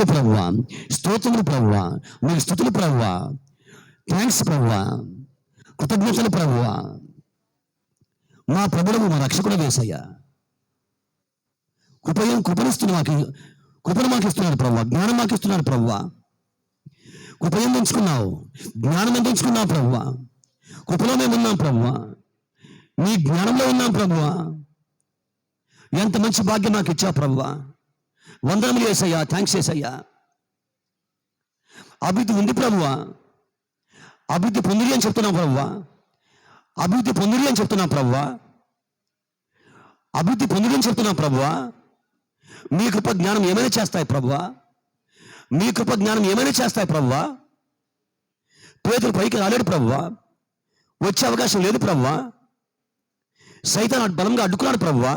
వందనములు ప్రభువా, స్తోత్రములు ప్రభువా, మీకు స్తుతులు ప్రభువా, థ్యాంక్స్ ప్రభువా, కృతజ్ఞతలు ప్రభువా. మా ప్రభువు మా రక్షకుడు యేసయ్యా, కృపణిస్తున్న కృపను మాకు ఇస్తున్నాడు ప్రభువా, జ్ఞానం మాకు ఇస్తున్నాడు ప్రభువా. కృప ఎంచుకున్నావు, జ్ఞానం ఎంచుకున్నావు ప్రభువా. కృపలో మేము ఉన్నాం ప్రభువా, నీ జ్ఞానంలో ఉన్నాం ప్రభువా. ఎంత మంచి భాగ్యం నాకు ఇచ్చావు ప్రభువా. వందనములు యేసయ్యా, థ్యాంక్స్ యేసయ్యా. అభివృద్ధి ఉంది ప్రభువా, అభివృద్ధి పొందిరి అని చెప్తున్నాం ప్రభువా, అభివృద్ధి పొందిరి అని చెప్తున్నాం ప్రభువా, అభివృద్ధి పొందిరి అని చెప్తున్నాం ప్రభువా. మీ కృప జ్ఞానం ఏమైనా చేస్తాయి ప్రభువా, మీ కృప జ్ఞానం ఏమైనా చేస్తాయి ప్రభువా. పేతురు పైకి రాలేడు ప్రభువా, వచ్చే అవకాశం లేదు ప్రభువా. సైతాను బలంగా అడ్డుకున్నాడు ప్రభువా,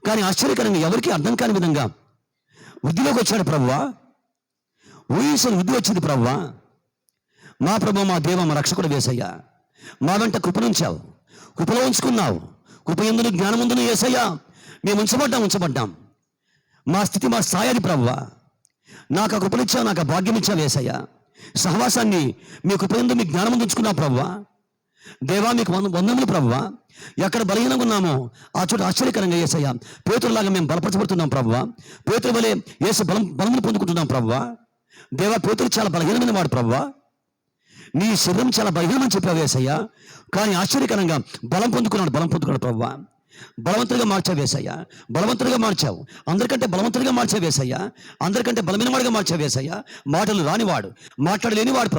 కానీ ఆశ్చర్యకరంగా ఎవరికి అర్థం కాని విధంగా వృద్ధిలోకి వచ్చాడు ప్రభువా. ఊహించిన వృద్ధి వచ్చింది ప్రభువా. మా ప్రభు, మా దేవ, మా రక్షకుడు యేసయ్యా, మా వెంట కృపనుంచావు, కృపలో ఉంచుకున్నావు. కృప యందును జ్ఞానముందును యేసయ్యా మేము ఉంచబడ్డాం. మా స్థితి మా స్థాయి ప్రభువా. నాకు ఆ కృపనిచ్చావు, నాకు ఆ భాగ్యం ఇచ్చావు యేసయ్యా. సహవాసాన్ని మీ కృప యందు మీ జ్ఞానం ఉంచుకున్నావు ప్రభువా. దేవా మీకు వందనములు ప్రభువా. ఎక్కడ బలహీనంగా ఉన్నామో ఆ చోట ఆశ్చర్యకరంగా యేసయ్యా పేతురులాగా మేము బలపరచబడుతున్నాం ప్రభువా. పేతురు వలె యేసు బలమును పొందుకుంటున్నాం ప్రభువా. దేవా, పేతురు చాలా బలహీనమైన వాడు ప్రభువా. నీ శరీరం చాలా బలహీనమని చెప్పావు యేసయ్యా, కానీ ఆశ్చర్యకరంగా బలం పొందుకున్నాడు ప్రభువా. బలవంతుడిగా మార్చావు యేసయ్యా, బలవంతుడిగా మార్చావు. అందరికంటే బలవంతుడిగా మార్చావు యేసయ్యా, అందరికంటే బలమైన వాడిగా మార్చావు యేసయ్యా. మాటలు రానివాడు, మాట్లాడలేనివాడు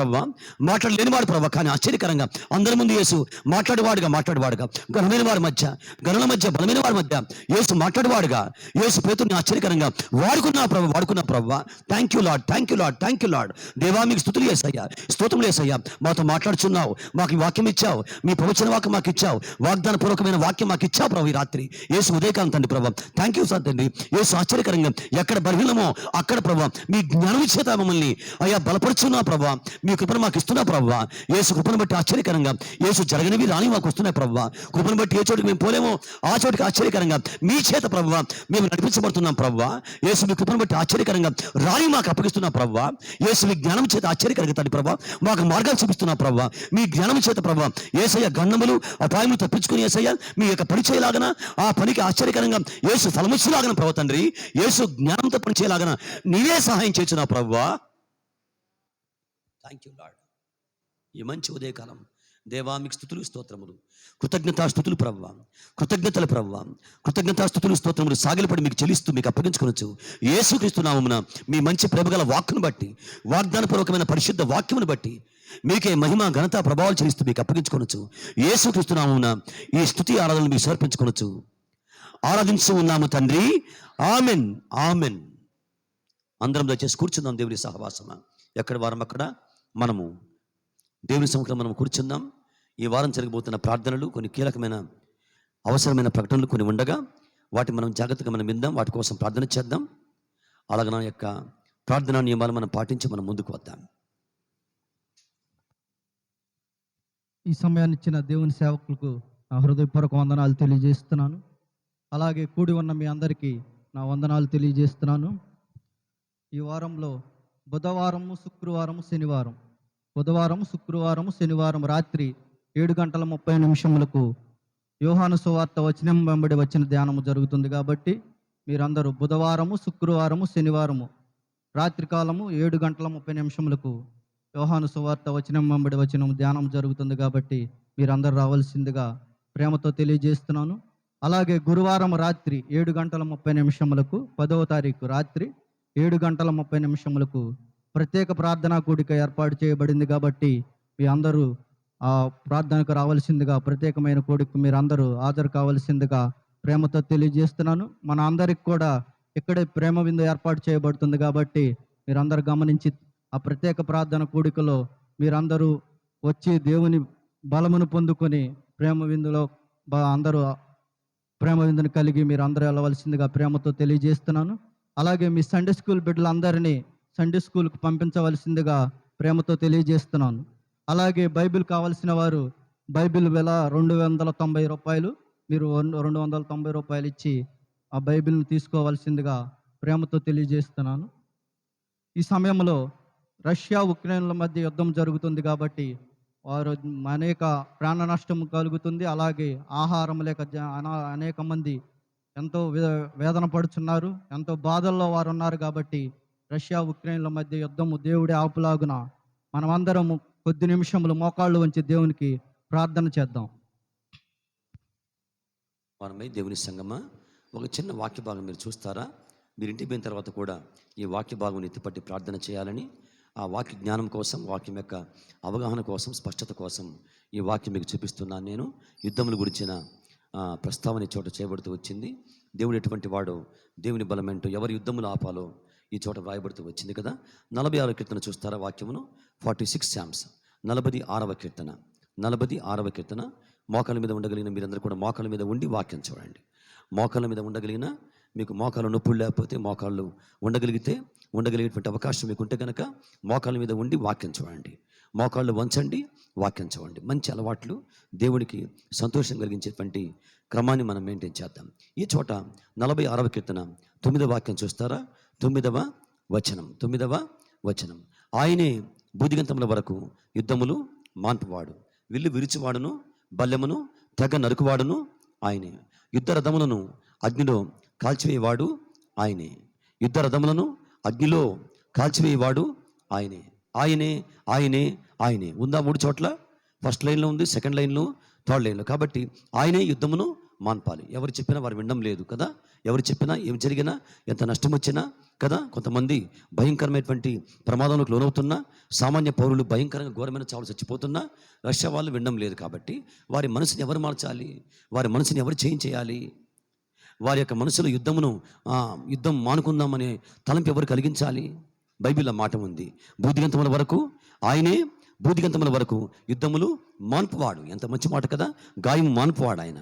ప్రభువా, కానీ ఆశ్చర్యకరంగా అందరి ముందు యేసు మాట్లాడేవాడుగా, ఘనమైన వారి మధ్య, గనుల మధ్య, బలమైన వారి మధ్య యేసు మాట్లాడేవాడుగా, యేసు పేతురుని ఆశ్చర్యకరంగా వాడుకున్నా ప్రభువా. Thank you lord. దేవా, మీకు స్తుతులు యేసయ్యా, స్తోత్రములు యేసయ్యా. మాతో మాట్లాడుచున్నావు, మాకు ఈ వాక్యం ఇచ్చావు, మీ ప్రవచన వాక్యం మాకు ఇచ్చావు, వాగ్దాన పూర్వకమైన వాక్యం మాకు ఇచ్చావు ప్రభు. ఈ రాత్రి యేసు ఉదయకాలం తండ్రి ప్రభు, థ్యాంక్ యూ సార్ తండ్రి. యేసు ఆశ్చర్యకరంగా ఎక్కడ బలహీనమో అక్కడ ప్రభు మీ జ్ఞానం చేత మమ్మల్ని అయ్యా బలపరుచున్నా ప్రభు. మీ కృపను మాకు ఇస్తున్నా ప్రభు. యేసు కృపను బట్టి ఆశ్చర్యకరంగా యేసు జరగనివి రాని మాకు వస్తున్నాయి ప్రభు. కృపను బట్టి ఏ చోటుకి మేము పోలేమో ఆ చోటుకి ఆశ్చర్యకరంగా మీ చేత ప్రభు మేము నడిపించబడుతున్నాం ప్రభు. యేసు మీ కృపను బట్టి ఆశ్చర్యకరంగా రాని మాకు అప్పగిస్తున్నా ప్రభు. యేసు మీ జ్ఞానం చేత ఆశ్చర్యకరంగా తండ్రి ప్రభు మాకు మార్గాలు చూపిస్తున్నా ప్రభు. మీ జ్ఞానం చేత ప్రభు యేసయ్య గండములు అపాయములు తప్పించుకుని యేసయ్య మీ యొక్క పరిచయలాగన ఆ పనికి ఆశ్చర్యకరంగా యేసు ఫలమిచ్చేలాగన ప్రభు తండ్రి, యేసు జ్ఞానంతో పనిచేయలాగన నీవే సహాయం చేస్తున్నా ప్రభువా. Thank you lord. ఈ మంచి ఉదయకాలం దేవా మీకు స్తుతులు స్తోత్రములు, కృతజ్ఞతాస్తుతులు ప్రభువా, కృతజ్ఞతాస్తుతులు స్తోత్రములు సాగిలపడి మీకు చెల్లిస్తూ మీకు అప్పగించుకొనొచ్చు. యేసుక్రీస్తు నామమున మీ మంచి ప్రేమగల వాక్కును బట్టి, వాగ్దానపూర్వకమైన పరిశుద్ధ వాక్యమును బట్టి మీకే మహిమ ఘనత ప్రభావాలు చెల్లిస్తూ మీకు అప్పగించుకొనొచ్చు. యేసుక్రీస్తు నామమున ఈ స్తుతి ఆరాధనలు మీకు సమర్పించుకొనొచ్చు. ఆరాధించు ఉన్నాము తండ్రి. ఆమెన్. అందరం దయచేసి కూర్చుందాం దేవుని సహవాసమా. ఎక్కడ వారం అక్కడ మనము దేవుని సముఖంలో మనం కూర్చుందాం. ఈ వారం జరగబోతున్న ప్రార్థనలు, కొన్ని కీలకమైన అవసరమైన ప్రకటనలు కొన్ని ఉండగా వాటి మనం జాగ్రత్తగా మనం విందాం, వాటి కోసం ప్రార్థన చేద్దాం. అలాగే నా యొక్క ప్రార్థనా నియమాలు మనం పాటించి మనం ముందుకు వద్దాం. ఈ సమయాన్ని ఇచ్చిన దేవుని సేవకులకు నా హృదయపూర్వక వందనాలు తెలియజేస్తున్నాను. అలాగే కూడి ఉన్న మీ అందరికీ నా వందనాలు తెలియజేస్తున్నాను. ఈ వారంలో బుధవారము, శుక్రవారము, శనివారం రాత్రి 7:30 యోహాను సువార్త వచనం వెంబడి వచ్చిన ధ్యానము జరుగుతుంది. కాబట్టి మీరందరూ బుధవారము, శుక్రవారము, శనివారము రాత్రికాలము 7:30 యోహాను సువార్త వచనం వెంబడి వచ్చిన ధ్యానం జరుగుతుంది. కాబట్టి మీరందరూ రావాల్సిందిగా ప్రేమతో తెలియజేస్తున్నాను. అలాగే గురువారం రాత్రి 7:30 10వ తారీఖు రాత్రి 7:30 ప్రత్యేక ప్రార్థనా కూడిక ఏర్పాటు చేయబడింది. కాబట్టి మీ అందరూ ఆ ప్రార్థనకు రావాల్సిందిగా, ప్రత్యేకమైన కూడిక మీరు అందరూ హాజరు కావాల్సిందిగా ప్రేమతో తెలియజేస్తున్నాను. మన అందరికి కూడా ఇక్కడే ప్రేమ విందు ఏర్పాటు చేయబడుతుంది. కాబట్టి మీరందరూ గమనించి ఆ ప్రత్యేక ప్రార్థన కూడికలో మీరందరూ వచ్చి దేవుని బలమును పొందుకొని ప్రేమ విందులో అందరూ ప్రేమ విందుని కలిగి మీరు అందరూ వెళ్ళవలసిందిగా ప్రేమతో తెలియజేస్తున్నాను. అలాగే మీ సండే స్కూల్ బిడ్డలందరినీ సండే స్కూల్కి పంపించవలసిందిగా ప్రేమతో తెలియజేస్తున్నాను. అలాగే బైబిల్ కావాల్సిన వారు బైబిల్ వెల ₹290, మీరు ₹290 ఇచ్చి ఆ బైబిల్ని తీసుకోవాల్సిందిగా ప్రేమతో తెలియజేస్తున్నాను. ఈ సమయంలో రష్యా ఉక్రెయిన్ల మధ్య యుద్ధం జరుగుతుంది కాబట్టి వారు అనేక ప్రాణ నష్టం కలుగుతుంది. అలాగే ఆహారం లేక అనేక మంది ఎంతో వేదన పడుచున్నారు, ఎంతో బాధల్లో వారు ఉన్నారు. కాబట్టి రష్యా ఉక్రెయిన్ల మధ్య యుద్ధము దేవుడి ఆపులాగున మనమందరము కొద్ది నిమిషములు మోకాళ్ళు వంచి దేవునికి ప్రార్థన చేద్దాం. మనమై దేవుని సంగమా, ఒక చిన్న వాక్య భాగం మీరు చూస్తారా? మీరు ఇంటికి పోయిన తర్వాత కూడా ఈ వాక్య భాగం ఎత్తిపట్టి ప్రార్థన చేయాలని, ఆ వాక్య జ్ఞానం కోసం, వాక్యం యొక్క అవగాహన కోసం, స్పష్టత కోసం ఈ వాక్యం మీకు చూపిస్తున్నాను. నేను యుద్ధముల గురించిన ప్రస్తావన చోట చేయబడుతూ వచ్చింది. దేవుడు ఎటువంటి వాడో, దేవుని బలమేంటో, ఎవరి యుద్ధములు ఆపాలో ఈ చోట వ్రాయబడుతూ వచ్చింది కదా. 46వ కీర్తన చూస్తారా వాక్యమును? 46 Psalms 46వ కీర్తన. 46వ కీర్తన. మోకాల మీద ఉండగలిగిన మీరందరూ కూడా మోకాల మీద ఉండి వాక్యం చూడండి. మోకాల మీద ఉండగలిగిన, మీకు మోకాలు నొప్పులు లేకపోతే, మోకాళ్ళు ఉండగలిగేటువంటి అవకాశం మీకు ఉంటే కనుక మోకాల మీద ఉండి వాక్యం చూడండి. మోకాళ్ళు వంచండి, వాక్యం చూడండి. మంచి అలవాట్లు దేవునికి సంతోషం కలిగించేటువంటి క్రమాన్ని మనం మెయింటైన్ చేద్దాం. ఈ చోట 46వ కీర్తన 9వ వాక్యం చూస్తారా? 9వ వచనం. ఆయనే బూదిగంతముల వరకు యుద్ధములు మాన్పువాడు, విల్లు విరిచివాడును, బల్లెమును తెగ నరుకువాడును ఆయనే. యుద్ధ రథములను అగ్నిలో కాల్చివేయవాడు ఆయనే. యుద్ధ రథములను అగ్నిలో కాల్చివేయవాడు ఆయనే. ఆయనే ఆయనే ఆయనే ఉందా? 3 చోట్ల. ఫస్ట్ లైన్లో ఉంది, సెకండ్ లైన్లో, థర్డ్ లైన్లో. కాబట్టి ఆయనే యుద్ధమును మాన్పాలి. ఎవరు చెప్పినా వారు వినడం లేదు కదా. ఎవరు చెప్పినా, ఏం జరిగినా, ఎంత నష్టం వచ్చినా కదా, కొంతమంది భయంకరమైనటువంటి ప్రమాదంలోకి లోనవుతున్నా, సామాన్య పౌరులు భయంకరంగా ఘోరమైన చావులు చచ్చిపోతున్నా రష్యా వాళ్ళు వినడం లేదు. కాబట్టి వారి మనసుని ఎవరు మార్చాలి? వారి మనసుని ఎవరు చేయాలి? వారి యొక్క మనసులో యుద్ధం మానుకుందామనే తలంపు ఎవరు కలిగించాలి? బైబిల్లో మాట ఉంది, బూదిగంతముల వరకు యుద్ధములు మాన్పువాడు. ఎంత మంచి మాట కదా. గాయము మాన్పువాడు ఆయన,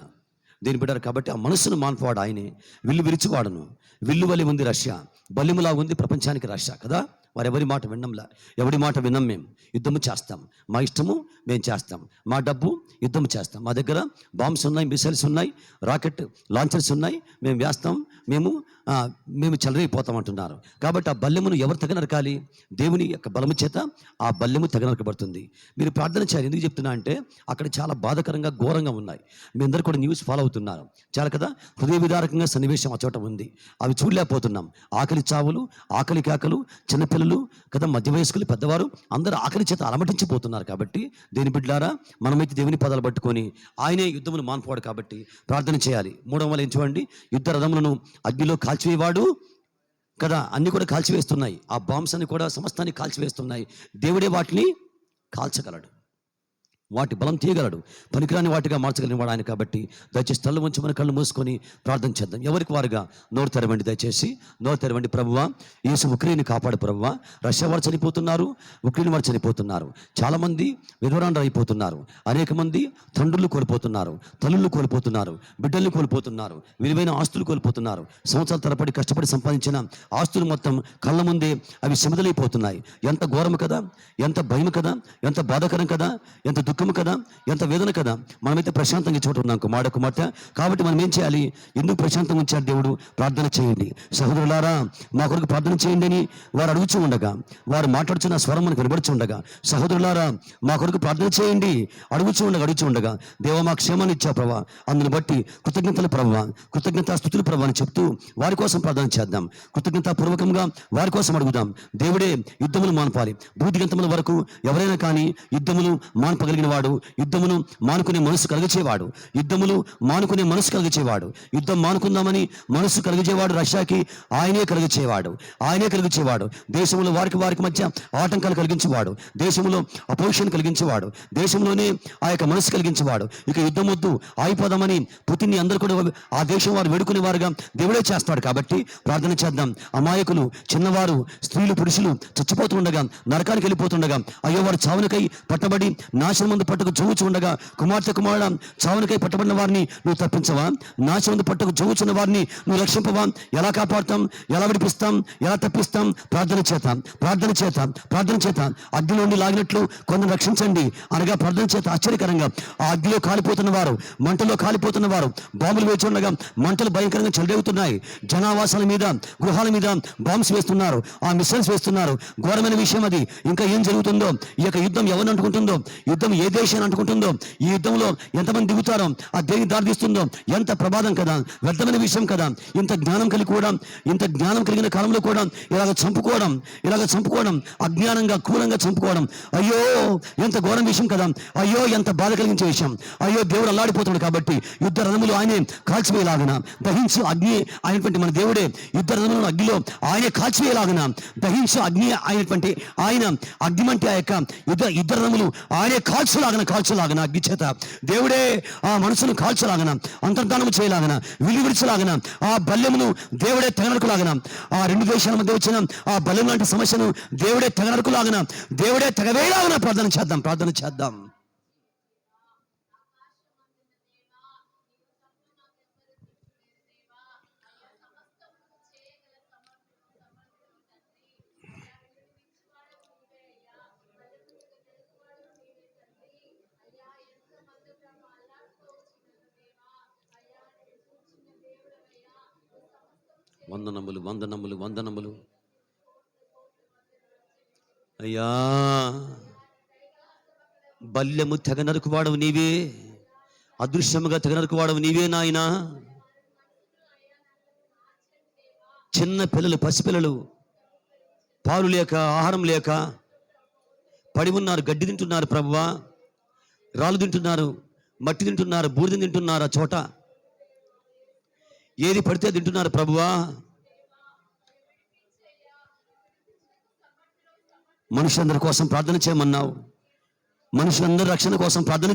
దేని బిడ్డారు. కాబట్టి ఆ మనస్సును మాన్పువాడు ఆయనే. విల్లు విరిచివాడును. విల్లు వలె ఉంది రష్యా, బల్యములా ఉంది ప్రపంచానికి రష్యా కదా. వారెవరి మాట విన్నంలా, ఎవరి మాట విన్నాం. మేము యుద్ధము చేస్తాం, మా ఇష్టము మేము చేస్తాం, మా డబ్బు యుద్ధము చేస్తాం, మా దగ్గర బాంబ్స్ ఉన్నాయి, మిసైల్స్ ఉన్నాయి, రాకెట్ లాంచర్స్ ఉన్నాయి, మేము వేస్తాం, మేము చెలరైపోతాం అంటున్నారు. కాబట్టి ఆ బల్యమును ఎవరు తెగ నరకాలి? దేవుని యొక్క బలము చేత ఆ బల్యము తెగ నరకబడుతుంది. మీరు ప్రార్థన చేయాలి. ఎందుకు చెప్తున్నా అంటే అక్కడ చాలా బాధాకరంగా, ఘోరంగా ఉన్నాయి. మీ అందరూ కూడా న్యూస్ ఫాలో అవుతున్నారు చాలా కదా. హృదయ విదారకంగా సన్నివేశం ఆ చోట ఉంది. అవి చూడలేకపోతున్నాం. ఆకలి చావులు, ఆకలి కేకలు, చిన్నపిల్లలు కదా, మధ్య వయస్కులు, పెద్దవారు అందరూ ఆకలి చేత అలమటించిపోతున్నారు. కాబట్టి దేని బిడ్డలారా, మనమైతే దేవుని పదాలు పట్టుకొని ఆయనే యుద్ధమును మాన్పోడు కాబట్టి ప్రార్థన చేయాలి. 3వ ఏం చూడండి, యుద్ధ రథములను అగ్నిలో కాల్చివేవాడు కదా. అన్ని కూడా కాల్చివేస్తున్నాయి, ఆ బాంబ్స్ అన్ని కూడా సమస్తాన్ని కాల్చివేస్తున్నాయి. దేవుడే వాటిని కాల్చగలడు, వాటి బలం తీయగలడు, పనికిరాని వాటిగా మార్చగలిగిన వాడు ఆయన. కాబట్టి దయచేసి తల్లు ఉంచి మన కళ్ళు మూసుకొని ప్రార్థన చేద్దాం. ఎవరికి వారుగా నోరు తెరవండి, దయచేసి నోరు తెరవండి. ప్రభువా, యేసు ఉక్రెయిన్ని కాపాడు ప్రభువా. రష్యా వారు చనిపోతున్నారు, ఉక్రెయిన్ వారు చనిపోతున్నారు, చాలామంది విధవరాండ్రు అయిపోతున్నారు, అనేక మంది తండ్రులు కోల్పోతున్నారు, తల్లులు కోల్పోతున్నారు, బిడ్డల్ని కోల్పోతున్నారు, విలువైన ఆస్తులు కోల్పోతున్నారు. సంవత్సరాల తరబడి కష్టపడి సంపాదించిన ఆస్తులు మొత్తం కళ్ళ ముందే అవి సిమదలైపోతున్నాయి. ఎంత ఘోరం కదా, ఎంత భయం కదా, ఎంత బాధాకరం కదా, ఎంత దుఃఖము కదా, ఎంత వేదన కదా. మనమైతే ప్రశాంతంగా చోట ఉన్నాం కుమార్తె. కాబట్టి మనం ఏం చేయాలి? ఎందుకు ప్రశాంతంగా ఉంచాడు దేవుడు? ప్రార్థన చేయండి. సహోదరులారా, మా కొరకు ప్రార్థన చేయండి అని వారు అడుగుచూ ఉండగా, వారు మాట్లాడుచున్న స్వరం మనకు వినబడుచు ఉండగా, సహోదరులారా మా కొరకు ప్రార్థన చేయండి అడుగుచూ ఉండగా, దేవా మా క్షేమాన్ని ఇచ్చా ప్రభా, అందుని బట్టి కృతజ్ఞతలు ప్రభా, కృతజ్ఞతాస్తుతులు ప్రభా అని చెప్తూ వారి కోసం ప్రార్థన చేద్దాం. కృతజ్ఞతాపూర్వకంగా వారి కోసం అడుగుదాం. దేవుడే యుద్ధములు మాన్పాలి. బూదిగంతముల వరకు ఎవరైనా కానీ యుద్ధములు మాన్పగలిగిన వాడు, యుద్ధమును మానుకునే మనసు కలిగించేవాడు, యుద్ధం మానుకుందామని మనసు కలిగించేవాడు రష్యాకి ఆయనే కలిగించేవాడు. దేశంలో వారికి మధ్య ఆటంకాలు కలిగించేవాడు, దేశంలో అపోజిషన్ కలిగించేవాడు, దేశంలోనే ఆ యొక్క మనసు కలిగించేవాడు. ఇక యుద్ధం వద్దు, ఆగిపోదామని పుతిన్ని అందరూ కూడా ఆ దేశం వారు వేడుకునే వారుగా దేవుడే చేస్తాడు. కాబట్టి ప్రార్థన చేద్దాం. అమాయకులు, చిన్నవారు, స్త్రీలు, పురుషులు చచ్చిపోతుండగా, నరకానికి వెళ్ళిపోతుండగా, అయ్యో వారు చావునికై పట్టబడి నాశనం నాశవంతు పట్టుకు జోగుచుండగా కుమార్తె కుమారుడ చావునికై పట్టబడిన వారిని నువ్వు తప్పించవా? నాశవంతు పట్టుకు జోగుచున్న వారిని నువ్వు రక్షింపవా? ఎలా కాపాడుతాం? ఎలా విడిపిస్తాం? ఎలా తప్పిస్తాం? ప్రార్థన చేత, ప్రార్థన చేత, ప్రార్థన చేత. అగ్ని నుండి లాగినట్లు కొందరు రక్షించండి అనగా ప్రార్థన చేత. ఆశ్చర్యకరంగా ఆ అగ్నిలో కాలిపోతున్న వారు, మంటలో కాలిపోతున్న వారు, బాంబులు వేచి ఉండగా మంటలు భయంకరంగా చెలరేగుతున్నాయి. జనావాసాల మీద, గృహాల మీద బాంబ్స్ వేస్తున్నారు, ఆ మిసైల్స్ వేస్తున్నారు. ఘోరమైన విషయం అది. ఇంకా ఏం జరుగుతుందో, ఈ యొక్క యుద్ధం ఎవరిని అంటుకుంటుందో, యుద్ధం ఏ దేశాన్ని అంటుకుంటుందో, ఈ యుద్ధంలో ఎంతమంది దిగుతారో, ఆ దేనికి దారితీస్తుందో, ఎంత ప్రమాదం కదా, వ్యర్థమైన విషయం కదా. ఇంత జ్ఞానం కలిగి కూడా, ఇంత జ్ఞానం కలిగిన కాలంలో కూడా ఇలాగ చంపుకోవడం, అజ్ఞానంగా క్రూరంగా చంపుకోవడం, అయ్యో ఎంత ఘోరం విషయం కదా. అయ్యో ఎంత బాధ కలిగించే విషయం. అయ్యో దేవుడు అల్లాడిపోతున్నాడు కాబట్టి యుద్ధ రథములు ఆయనే కాల్చివేయలాగిన, దహించు అగ్ని అయినటువంటి మన దేవుడే యుద్ధ రథములను అగ్నిలో ఆయనే కాల్చివేయలాగిన, దహించు అగ్ని అయినటువంటి ఆయన, అగ్ని అంటే ఆ యొక్క యుద్ధ రథములు ఆయనే కాల్చలాగన అగ్ని చేత. దేవుడే ఆ మనసును కాల్చలాగన, అంతర్ధానం చేయలాగన, విడివిడిచలాగన, ఆ బల్యమును దేవుడే తెగనడుకులాగన, ఆ రెండు దేశాల మధ్య వచ్చిన ఆ బల్యం లాంటి సమస్యను దేవుడే తెగనడుకులాగన, దేవుడే తెగవేయలాగన. ప్రార్థన చేద్దాం. వందనములు అయ్యా. బల్యము తెగ నరుకువాడవు నీవే, అదృశ్యముగా తెగ నరుకువాడవు నీవే నాయనా. చిన్న పిల్లలు, పసిపిల్లలు పాలు లేక, ఆహారం లేక పడి ఉన్నారు, గడ్డి తింటున్నారు ప్రభువా, రాళ్ళు తింటున్నారు, మట్టి తింటున్నారు, బూడిద తింటున్నారు, ఆ చోట ఏది పడితే తింటున్నారు ప్రభువా. మనుషులందరి కోసం ప్రార్థన చేయమన్నావు, మనుషులందరి రక్షణ కోసం ప్రార్థన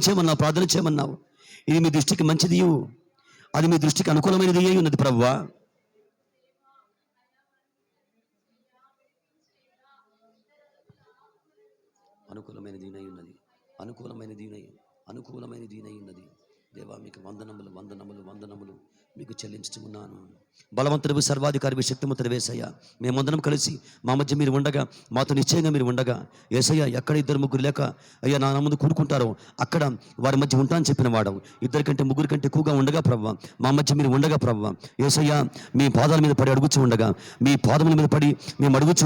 చేయమన్నావు. ఇది మీ దృష్టికి మంచిది, అది మీ దృష్టికి అనుకూలమైనది అయి ఉన్నది ప్రభువా. అనుకూలమైన దీనై ఉన్నది. దేవా మీకు వందనములు మీకు చెల్లించుచున్నాను. బలవంతుడు, సర్వాధికారి, శక్తిమంతుడు యేసయ్య, మేమందరం కలిసి మా మధ్య మీరు ఉండగా, మాతో నిశ్చయంగా మీరు ఉండగా, యేసయ్య ఎక్కడ 2-3 లేక అయ్యా నా ముందు కూడుకుంటారో అక్కడ వారి మధ్య ఉంటానని చెప్పిన వాడవు. 2 కంటే 3 కంటే ఎక్కువగా ఉండగా ప్రభువా, మా మధ్య మీరు ఉండగా ప్రభువా. యేసయ్య మీ పాదాల మీద పడి అడుగుచూ ఉండగా, మీ పాదముల మీద పడి మేము అడుగుచూ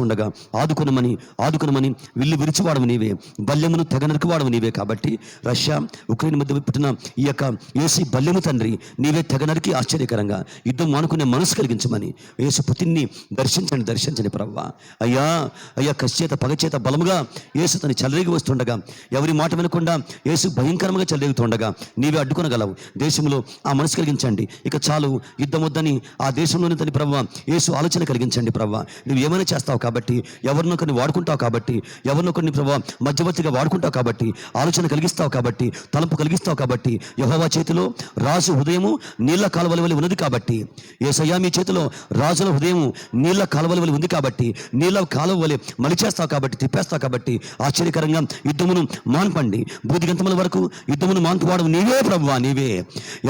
ఉండగా ఆదుకునమని విల్లు విరిచివాడవు నీవే, బల్యమును తెగ నరుకువాడవు నీవే. కాబట్టి రష్యా, ఉక్రెయిన్ మధ్య పుట్టిన ఈ యొక్క యేసు బల్యము తండ్రి నీవే తెగ నరికి ఆశ్చర్యకరంగా యుద్ధం మానుకునే మనసు కలిగించమని యేసు పుత్రుని దర్శించండి ప్రభువా. అయ్యా కసిచేత, పగచేత బలముగా యేసు తను చెలరేగి వస్తుండగా, ఎవరి మాట వినకుండా యేసు భయంకరంగా చెలరేగుతుండగా నీవే అడ్డుకొనగలవు. దేశంలో ఆ మనసు కలిగించండి. ఇక చాలు, యుద్ధం వద్దని ఆ దేశంలోని తని ప్రభువా యేసు ఆలోచన కలిగించండి ప్రభువా. నువ్వు ఏమైనా చేస్తావు కాబట్టి, ఎవరినో కొన్ని వాడుకుంటావు కాబట్టి, ఎవరినో కొన్ని ప్రభువా మధ్యవర్తిగా వాడుకుంటావు కాబట్టి, ఆలోచన కలిగిస్తావు కాబట్టి, తలంపు కలిగిస్తావు కాబట్టి, యెహోవా చేతిలో రాజు హృదయము నీళ్ల కాలువల వలె ఉన్నది కాబట్టి, యేసయ్యా మీ చేతిలో రాజుల హృదయము నీళ్ల కాలువల వలె ఉంది కాబట్టి, నీళ్ల కాలువ వలె మలిచేస్తావు కాబట్టి, తిప్పేస్తావు కాబట్టి, ఆశ్చర్యకరంగా యుద్ధమును మాన్పండి. బూదిగంతముల వరకు యుద్ధమును మాన్పువాడు నీవే ప్రభువా, నీవే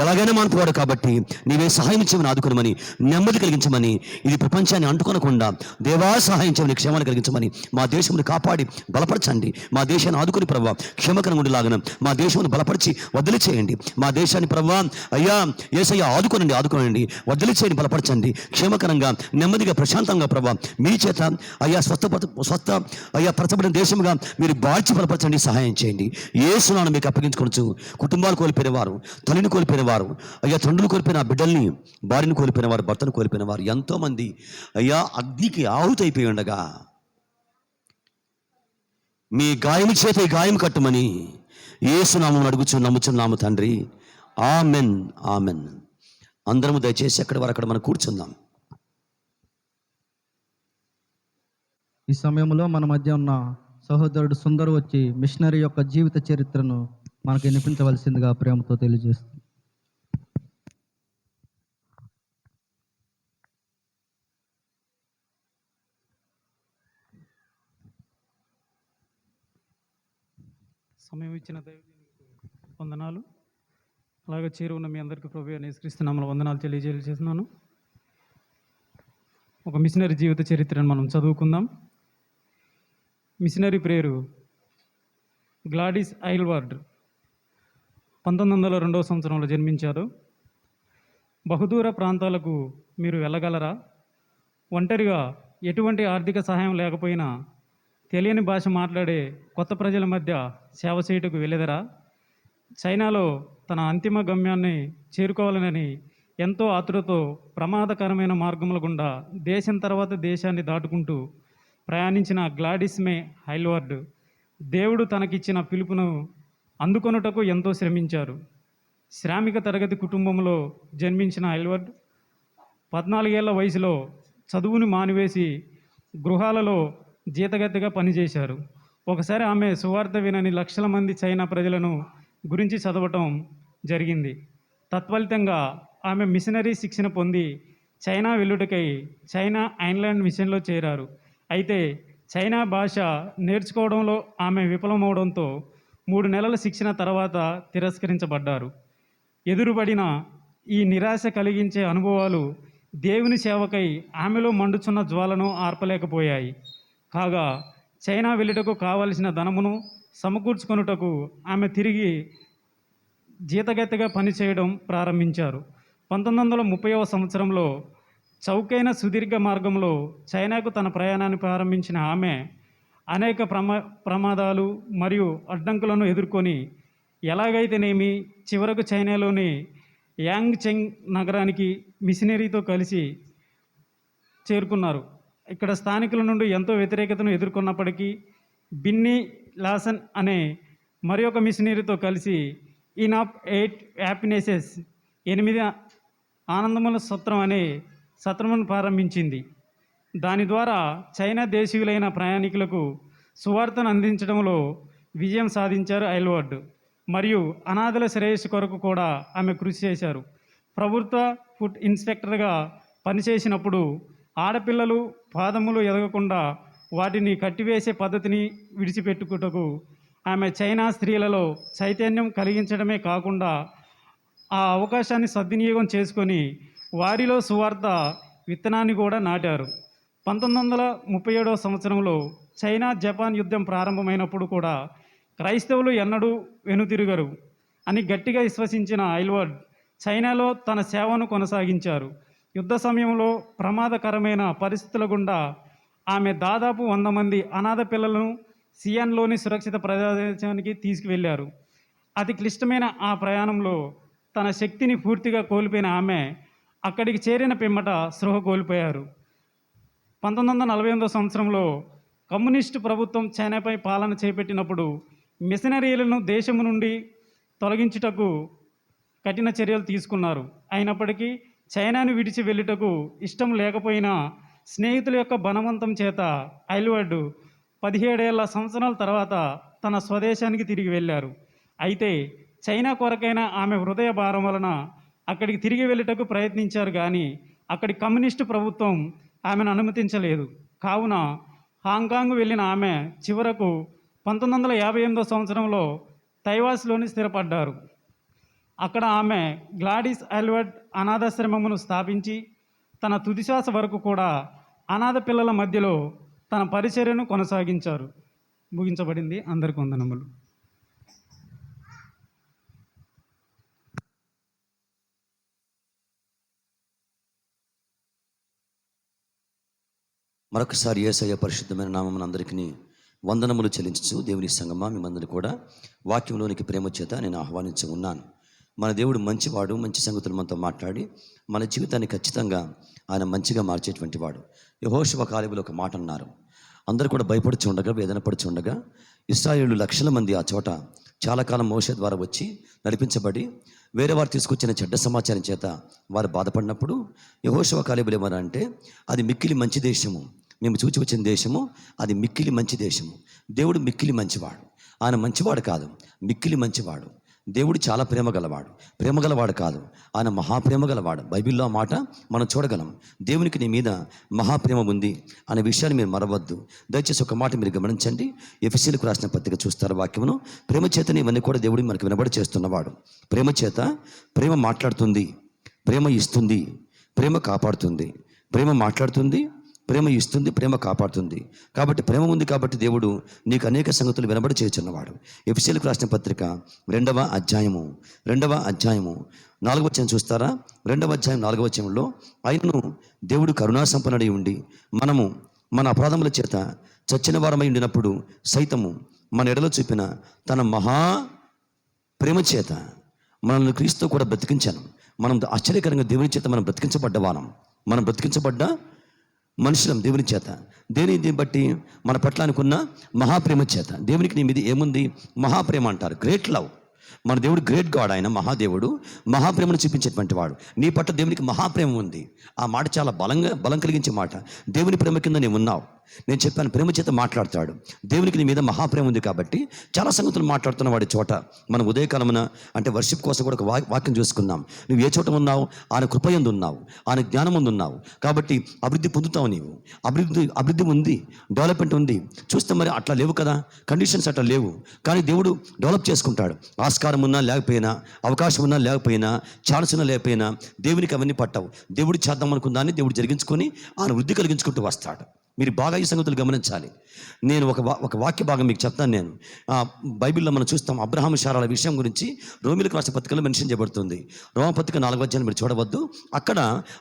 ఎలాగైనా మాన్పువాడు కాబట్టి నీవే సహాయం చేయమని, ఆదుకునమని, నెమ్మది కలిగించమని, ఇది ప్రపంచాన్ని అంటుకొనకుండా దేవా సహాయం చేయమని, క్షేమాన్ని కలిగించమని, మా దేశమును కాపాడి బలపరచండి. మా దేశాన్ని ఆదుకుని ప్రభువా క్షేమకరంగా ఉండేలాగన మా దేశమును బలపరిచి వదిలి చేయండి. మా దేశాన్ని ప్రభువా అయ్యా యేసయ్య ఆదుకోనండి, వదిలి చేయండి, బలపరచండి. క్షేమకరంగా, నెమ్మదిగా, ప్రశాంతంగా ప్రభువా మీ చేత అయ్యా స్వస్థ అయ్యా పరచబడిన దేశముగా మీరు బాల్చి బలపరచండి, సహాయం చేయండి. యేసునామమున మీకు అప్పగించుకొనుచు, కుటుంబాలు కోల్పోయిన వారు, తల్లిని కోల్పోయిన వారు, అయ్యా తండ్రులు కోల్పోయిన బిడ్డల్ని, భార్యను కోల్పోయిన వారు, భర్తను కోల్పోయిన వారు ఎంతోమంది అయ్యా అగ్నికి ఆహుతైపోయి ఉండగా మీ గాయము చేత ఈ గాయం కట్టుమని యేసునామమున నమ్ముచున్నాము తండ్రి. ఆమెన్. అందరము దయచేసి అక్కడ మనం కూర్చుందాం. ఈ సమయంలో మన మధ్య ఉన్న సహోదరుడు సుందర్ వచ్చి మిషనరీ యొక్క జీవిత చరిత్రను మనకు వినిపించవలసిందిగా ప్రేమతో తెలియజేస్తుంది. సమయం ఇచ్చిన దైవజనునికి వందనాలు. అలాగే చేరువున్న మీ అందరికీ ప్రభువైన యేసుక్రీస్తు నామములో వందనాలు తెలియజేస్తున్నాను. ఒక మిషనరీ జీవిత చరిత్రను మనం చదువుకుందాం. మిషనరీ పేరు గ్లాడిస్ ఐల్వార్డ్. 1902 సంవత్సరంలో జన్మించారు. బహుదూర ప్రాంతాలకు మీరు వెళ్ళగలరా? ఒంటరిగా ఎటువంటి ఆర్థిక సహాయం లేకపోయినా తెలియని భాష మాట్లాడే కొత్త ప్రజల మధ్య సేవ చేయుటకు వెళ్ళెదరా? చైనాలో తన అంతిమ గమ్యాన్ని చేరుకోవాలని ఎంతో ఆతురతో ప్రమాదకరమైన మార్గముల గుండా దేశం తర్వాత దేశాన్ని దాటుకుంటూ ప్రయాణించిన గ్లాడిస్ మే ఐల్వార్డ్ దేవుడు తనకిచ్చిన పిలుపును అందుకొనుటకు ఎంతో శ్రమించారు. శ్రామిక తరగతి కుటుంబంలో జన్మించిన ఐల్వార్డ్ 14 ఏళ్ల వయసులో చదువుని మానివేసి గృహాలలో జీతగతిగా పనిచేశారు. ఒకసారి ఆమె సువార్త వినని లక్షల మంది చైనా ప్రజలను గురించి చదవటం జరిగింది. తత్ఫలితంగా ఆమె మిషనరీ శిక్షణ పొంది చైనా వెళ్ళుటకై చైనా ఐర్లాండ్ మిషన్లో చేరారు. అయితే చైనా భాష నేర్చుకోవడంలో ఆమె విఫలమవడంతో 3 నెలల శిక్షణ తర్వాత తిరస్కరించబడ్డారు. ఎదురుపడిన ఈ నిరాశ కలిగించే అనుభవాలు దేవుని సేవకై ఆమెలో మండుచున్న జ్వాలను ఆర్పలేకపోయాయి. కాగా చైనా వెళ్ళుటకు కావలసిన ధనమును సమకూర్చుకొనుటకు ఆమె తిరిగి జీతగతిగా పనిచేయడం ప్రారంభించారు. 1930వ సంవత్సరంలో చౌకైన సుదీర్ఘ మార్గంలో చైనాకు తన ప్రయాణాన్ని ప్రారంభించిన ఆమె అనేక ప్రమాదాలు మరియు అడ్డంకులను ఎదుర్కొని ఎలాగైతేనేమి చివరకు చైనాలోని యాంగ్చెంగ్ నగరానికి మిషనరీతో కలిసి చేరుకున్నారు. ఇక్కడ స్థానికుల నుండి ఎంతో వ్యతిరేకతను ఎదుర్కొన్నప్పటికీ బిన్నీ లాసన్ అనే మరి ఒక మిషనరీతో కలిసి ఇన్ ఆఫ్ 8 హ్యాపీనెసెస్ 8 ఆనందముల సత్రం అనే సత్రమును ప్రారంభించింది. దాని ద్వారా చైనా దేశీయులైన ప్రయాణికులకు సువార్తను అందించడంలో విజయం సాధించారు ఐల్వార్డ్. మరియు అనాథల శ్రేయస్సు కొరకు కూడా ఆమె కృషి చేశారు. ప్రభుత్వ ఫుడ్ ఇన్స్పెక్టర్గా పనిచేసినప్పుడు ఆడపిల్లలు పాదములు ఎదగకుండా వాటిని కట్టివేసే పద్ధతిని విడిచిపెట్టుకుటకు ఆమె చైనా స్త్రీలలో చైతన్యం కలిగించడమే కాకుండా ఆ అవకాశాన్ని సద్వినియోగం చేసుకొని వారిలో సువార్త విత్తనాన్ని కూడా నాటారు. 1937వ సంవత్సరంలో చైనా జపాన్ యుద్ధం ప్రారంభమైనప్పుడు కూడా క్రైస్తవులు ఎన్నడూ వెనుతిరుగరు అని గట్టిగా విశ్వసించిన ఐల్వార్డ్ చైనాలో తన సేవను కొనసాగించారు. యుద్ధ సమయంలో ప్రమాదకరమైన పరిస్థితుల గుండా ఆమె దాదాపు 100 మంది అనాథ పిల్లలను సియాన్లోని సురక్షిత ప్రదేశానికి తీసుకువెళ్ళారు. అతి క్లిష్టమైన ఆ ప్రయాణంలో తన శక్తిని పూర్తిగా కోల్పోయిన ఆమె అక్కడికి చేరిన పిమ్మట స్పృహ కోల్పోయారు. 1948వ సంవత్సరంలో కమ్యూనిస్టు ప్రభుత్వం చైనాపై పాలన చేపట్టినప్పుడు మిషనరీలను దేశము నుండి తొలగించుటకు కఠిన చర్యలు తీసుకున్నారు. అయినప్పటికీ చైనాను విడిచి వెళ్ళుటకు ఇష్టం లేకపోయినా స్నేహితుల యొక్క బలవంతం చేత ఐల్వార్డ్ 17 సంవత్సరాల తర్వాత తన స్వదేశానికి తిరిగి వెళ్ళారు. అయితే చైనా కొరకైన ఆమె హృదయ భారం వలన అక్కడికి తిరిగి వెళ్ళుటకు ప్రయత్నించారు, కానీ అక్కడి కమ్యూనిస్టు ప్రభుత్వం ఆమెను అనుమతించలేదు. కావున హాంకాంగ్ వెళ్ళిన ఆమె చివరకు 1958వ సంవత్సరంలో తైవాస్లోని స్థిరపడ్డారు. అక్కడ ఆమె గ్లాడిస్ ఐల్వార్డ్ అనాథాశ్రమమును స్థాపించి తన తుదిశ్వాస వరకు కూడా అనాథ పిల్లల మధ్యలో తన పరిచర్యను కొనసాగించారు. ముగించబడింది. అందరికీ వందనములు. మరొకసారి యేసయ్య పరిశుద్ధమైన నామమున అందరికీ వందనములు చెల్లించు. దేవుని సంగమా, మిమ్మల్ని కూడా వాక్యంలోనికి ప్రేమ చేత నేను ఆహ్వానించి ఉన్నాను. మన దేవుడు మంచివాడు. మంచి సంగతులు మనతో మాట్లాడి మన జీవితాన్ని ఖచ్చితంగా ఆయన మంచిగా మార్చేటువంటి వాడు. యెహోషువ కాలేబులో ఒక మాట అన్నారు. అందరూ కూడా భయపడుచు ఉండగా, వేదన పడుచు ఉండగా ఇశ్రాయేలు లక్షల మంది ఆ చోట చాలా కాలం మోషే ద్వారా వచ్చి నడిపించబడి వేరే వారు తీసుకొచ్చిన చెడ్డ సమాచారం చేత వారు బాధపడినప్పుడు యెహోషువ కాలేబులు ఏమన్నారంటే, అది మిక్కిలి మంచి దేశము, మేము చూచి వచ్చిన దేశము అది మిక్కిలి మంచి దేశము. దేవుడు మిక్కిలి మంచివాడు. ఆయన మంచివాడు కాదు, మిక్కిలి మంచివాడు. దేవుడు చాలా ప్రేమ గలవాడు కాదు, ఆయన మహాప్రేమ గలవాడు. బైబిల్లో ఆ మాట మనం చూడగలం. దేవునికి నీ మీద మహాప్రేమ ఉంది అనే విషయాన్ని మీరు మరవద్దు. దయచేసి ఒక మాట మీరు గమనించండి. ఎఫెసీయులకు రాసిన పత్రిక చూస్తారు వాక్యమును. ప్రేమ చేతనే ఇవన్నీ కూడా దేవుడు మనకు వినబడి చేస్తున్నవాడు. ప్రేమ చేత ప్రేమ మాట్లాడుతుంది, ప్రేమ ఇస్తుంది, ప్రేమ కాపాడుతుంది. ప్రేమ మాట్లాడుతుంది, ప్రేమ ఇస్తుంది, ప్రేమ కాపాడుతుంది. కాబట్టి ప్రేమ ఉంది కాబట్టి దేవుడు నీకు అనేక సంగతులు వినబడి చేయుచున్నవాడు. ఎఫెసీయులకు రాసిన పత్రిక 2వ అధ్యాయము 4వ వచనం చూస్తారా? 2వ అధ్యాయం 4వ వచనంలో, ఆయనను దేవుడు కరుణా సంపన్నుడై ఉండి మనము మన అపరాధముల చేత చచ్చిన వారమై ఉండినప్పుడు సైతము మన ఎడలో చూపిన తన మహా ప్రేమ చేత మనల్ని క్రీస్తు కూడా బ్రతికించాను. మనం ఆశ్చర్యకరంగా దేవుని చేత మనం బ్రతికించబడ్డ మనుషులం దేవుని చేత. దేనిని బట్టి? మన పట్ల అనుకున్న మహాప్రేమ చేత. దేవునికి నీ మీద ఏముంది? మహాప్రేమ అంటారు, గ్రేట్ లవ్. మన దేవుడు గ్రేట్ గాడ్, ఆయన మహాదేవుడు, మహాప్రేమను చూపించేటువంటి వాడు. నీ పట్ల దేవునికి మహాప్రేమ ఉంది. ఆ మాట చాలా బలం కలిగించే మాట. దేవుని ప్రేమ కింద నీవు ఉన్నావు. నేను చెప్పాను, ప్రేమ చేత మాట్లాడతాడు. దేవునికి నీ మీద మహాప్రేమ ఉంది కాబట్టి చాలా సంగతులు మాట్లాడుతున్న వాడి చోట మనం ఉదయకాలమున అంటే వర్షిప్ కోసం కూడా ఒక వాక్యం చూసుకున్నాం. నువ్వు ఏ చోట ఉన్నావు? ఆయన కృపయందు ఉన్నావు, ఆయన జ్ఞానం ముందు ఉన్నావు కాబట్టి అభివృద్ధి పొందుతావు. నీవు అభివృద్ధి ఉంది, డెవలప్మెంట్ ఉంది. చూస్తే మరి అట్లా లేవు కదా, కండిషన్స్ అట్లా లేవు. కానీ దేవుడు డెవలప్ చేసుకుంటాడు. ఆస్కారం ఉన్నా లేకపోయినా, అవకాశం ఉన్నా లేకపోయినా, ఛాన్స్ ఉన్నా లేకపోయినా దేవునికి అవన్నీ పట్టవు. దేవుడు చేద్దాం అనుకున్న దాన్ని దేవుడు జరిగించుకొని ఆయన వృద్ధి కలిగించుకుంటూ వస్తాడు. మీరు బాగా ఈ సంగతులు గమనించాలి. నేను ఒక వాక్య భాగం మీకు చెప్తాను. నేను బైబిల్లో మనం చూస్తాం అబ్రహాము శారాల విషయం గురించి రోమిలకు రాసిన పత్రికలో మెన్షన్ చేయబడుతుంది. రోమపత్రిక 4వ అధ్యాయం మీరు చూడవద్దు. అక్కడ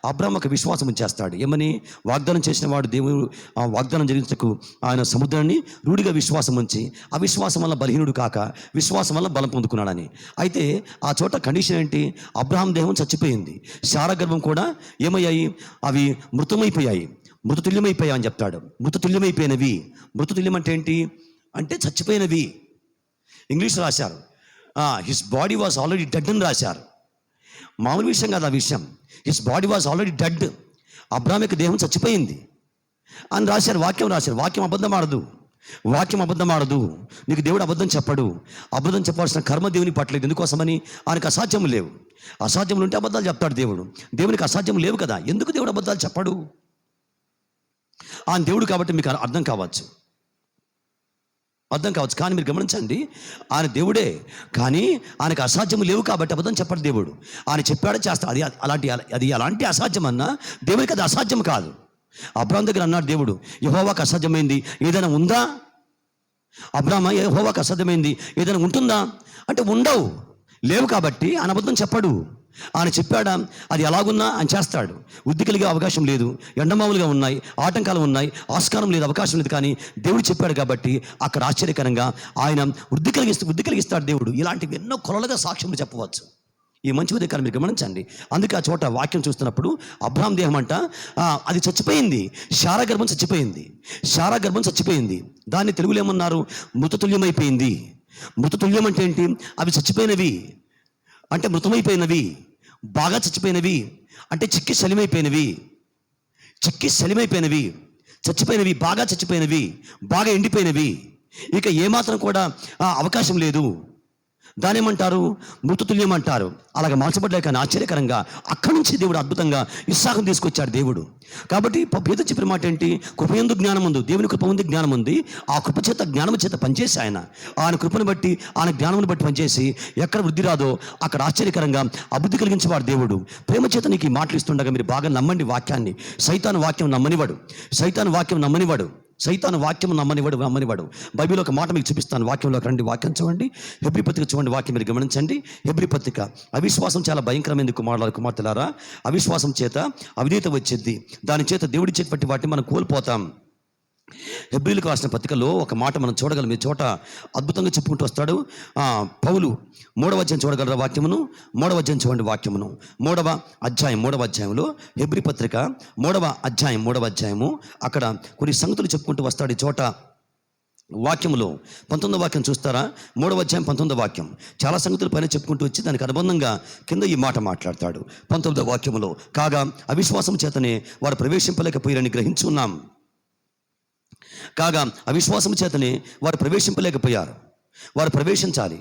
అబ్రహాము ఒక విశ్వాసం చేస్తాడు. ఏమని? వాగ్దానం చేసిన వాడు దేవుడు ఆ వాగ్దానం జరిగించకు ఆయన సముద్రాన్ని రూఢిగా విశ్వాసం ఉంచి అవిశ్వాసం వల్ల బలహీనుడు కాక విశ్వాసం వల్ల బలం పొందుకున్నాడని. అయితే ఆ చోట కండిషన్ ఏంటి? అబ్రహాం దేహం చచ్చిపోయింది, శారా గర్భం కూడా ఏమయ్యాయి? అవి మృతతుల్యమైపోయాయని చెప్తాడు. మృతతుల్యమైపోయినవి. మృతతుల్యం అంటే ఏంటి? అంటే చచ్చిపోయినవి. ఇంగ్లీష్ రాశారు his body was already dead అని రాశారు. మామూలు విషయం కాదు ఆ విషయం. His body was already dead. Abraham యొక్క దేహం చచ్చిపోయింది అని రాశారు. వాక్యం అబద్ధం ఆడదు. నీకు దేవుడు అబద్ధం చెప్పడు. అబద్ధం చెప్పాల్సిన కర్మ దేవుని పట్టలేదు. ఎందుకోసమని? ఆయనకు అసాధ్యం లేవు. అసాధ్యములు ఉంటే అబద్ధాలు చెప్తాడు దేవుడు. దేవునికి అసాధ్యం లేవు కదా, ఎందుకు దేవుడు అబద్ధాలు చెప్పడు? ఆయన దేవుడు కాబట్టి మీకు అర్థం కావచ్చు. కానీ మీరు గమనించండి, ఆయన దేవుడే కానీ ఆయనకు అసాధ్యం లేవు కాబట్టి అబద్ధం చెప్పడు దేవుడు. ఆయన చెప్పాడో చేస్తాడు. అది అలాంటి అసాధ్యం అన్నా దేవునికి అది అసాధ్యం కాదు. అబ్రాహాం దగ్గర అన్నాడు దేవుడు, యెహోవాకు అసాధ్యమైంది ఏదైనా ఉందా? అబ్రాహామా, యెహోవాకు అసాధ్యమైంది ఏదైనా ఉంటుందా అంటే ఉండవు, లేవు కాబట్టి ఆయన అబద్ధం చెప్పడు. ఆయన చెప్పాడా? అది ఎలాగున్నా ఆయన చేస్తాడు. వృద్ధి కలిగే అవకాశం లేదు, ఎండమావులుగా ఉన్నాయి, ఆటంకాలు ఉన్నాయి, ఆస్కారం లేదు, అవకాశం లేదు. కానీ దేవుడు చెప్పాడు కాబట్టి అక్కడ ఆశ్చర్యకరంగా ఆయన వృద్ధి కలిగిస్తాడు దేవుడు. ఇలాంటివి ఎన్నో కొలలుగా సాక్ష్యములు చెప్పవచ్చు. ఈ మంచి ఉదయకాలం మీరు గమనించండి. అందుకే ఆ చోట వాక్యం చూస్తున్నప్పుడు అబ్రహాం దేహం అంట అది చచ్చిపోయింది, శారా గర్భం చచ్చిపోయింది. దాన్ని తెలుగులో ఏమన్నారు? మృతతుల్యమైపోయింది. మృతతుల్యం అంటే ఏంటి? అవి చచ్చిపోయినవి అంటే మృతమైపోయినవి, బాగా చచ్చిపోయినవి అంటే చిక్కి శలిమైపోయినవి, చచ్చిపోయినవి, బాగా చచ్చిపోయినవి, బాగా ఎండిపోయినవి, ఇక ఏమాత్రం కూడా అవకాశం లేదు. దాని ఏమంటారు? మృతతుల్యం అంటారు. అలాగ మార్చబడ్డాయి. కానీ ఆశ్చర్యకరంగా అక్కడి నుంచి దేవుడు అద్భుతంగా ఇస్సాకును తీసుకొచ్చాడు దేవుడు. కాబట్టి పేతురు చెప్పిన మాట ఏంటి? కృపయందు జ్ఞానం ఉంది. దేవుని కృప ఉంది, జ్ఞానం ఉంది. ఆ కృప చేత జ్ఞానం చేత పనిచేసి ఆయన కృపను బట్టి ఆయన జ్ఞానమును బట్టి పనిచేసి ఎక్కడ వృద్ధి రాదో అక్కడ ఆశ్చర్యకరంగా అభివృద్ధి కలిగించేవాడు దేవుడు. ప్రేమ చేత నీకు ఈ మాటలు ఇస్తుండగా మీరు బాగా నమ్మండి వాక్యాన్ని. సైతాను వాక్యం నమ్మనివాడు. సైతాను వాక్యం నమ్మనివాడు. బైబిల్లో ఒక మాట మీకు చూపిస్తాను. వాక్యంలోకి రండి, వాక్యం చూడండి. హెబ్రీ పత్రిక చూడండి, వాక్యం మీరు గమనించండి. హెబ్రీ పత్రిక. అవిశ్వాసం చాలా భయంకరమైనది కుమార్తెలారా. అవిశ్వాసం చేత అవినీతి వచ్చింది, దాని చేత దేవుడి చేతి వాటిని మనం కోల్పోతాం. హెబ్రీలకు రాసిన పత్రికలో ఒక మాట మనం చూడగలం. ఈ చోట అద్భుతంగా చెప్పుకుంటూ వస్తాడు పౌలు. 3వ అధ్యాయం చూడగలరా వాక్యమును? 3వ అధ్యాయం చూడండి వాక్యమును. 3వ అధ్యాయంలో హెబ్రీ పత్రిక 3వ అధ్యాయము అక్కడ కొన్ని సంగతులు చెప్పుకుంటూ వస్తాడు. ఈ చోట వాక్యములో 19వ వాక్యం చూస్తారా? 3వ అధ్యాయం 19వ వాక్యం చాలా సంగతుల పైన చెప్పుకుంటూ వచ్చి దానికి అనుబంధంగా కింద ఈ మాట మాట్లాడతాడు. 19వ వాక్యములో, కాగా అవిశ్వాసం చేతనే వారు ప్రవేశింపలేకపోయారని గ్రహించున్నాం. అవిశ్వాసం చేతనే వారు ప్రవేశించలేకపోయారు. వారు ప్రవేశించాలి.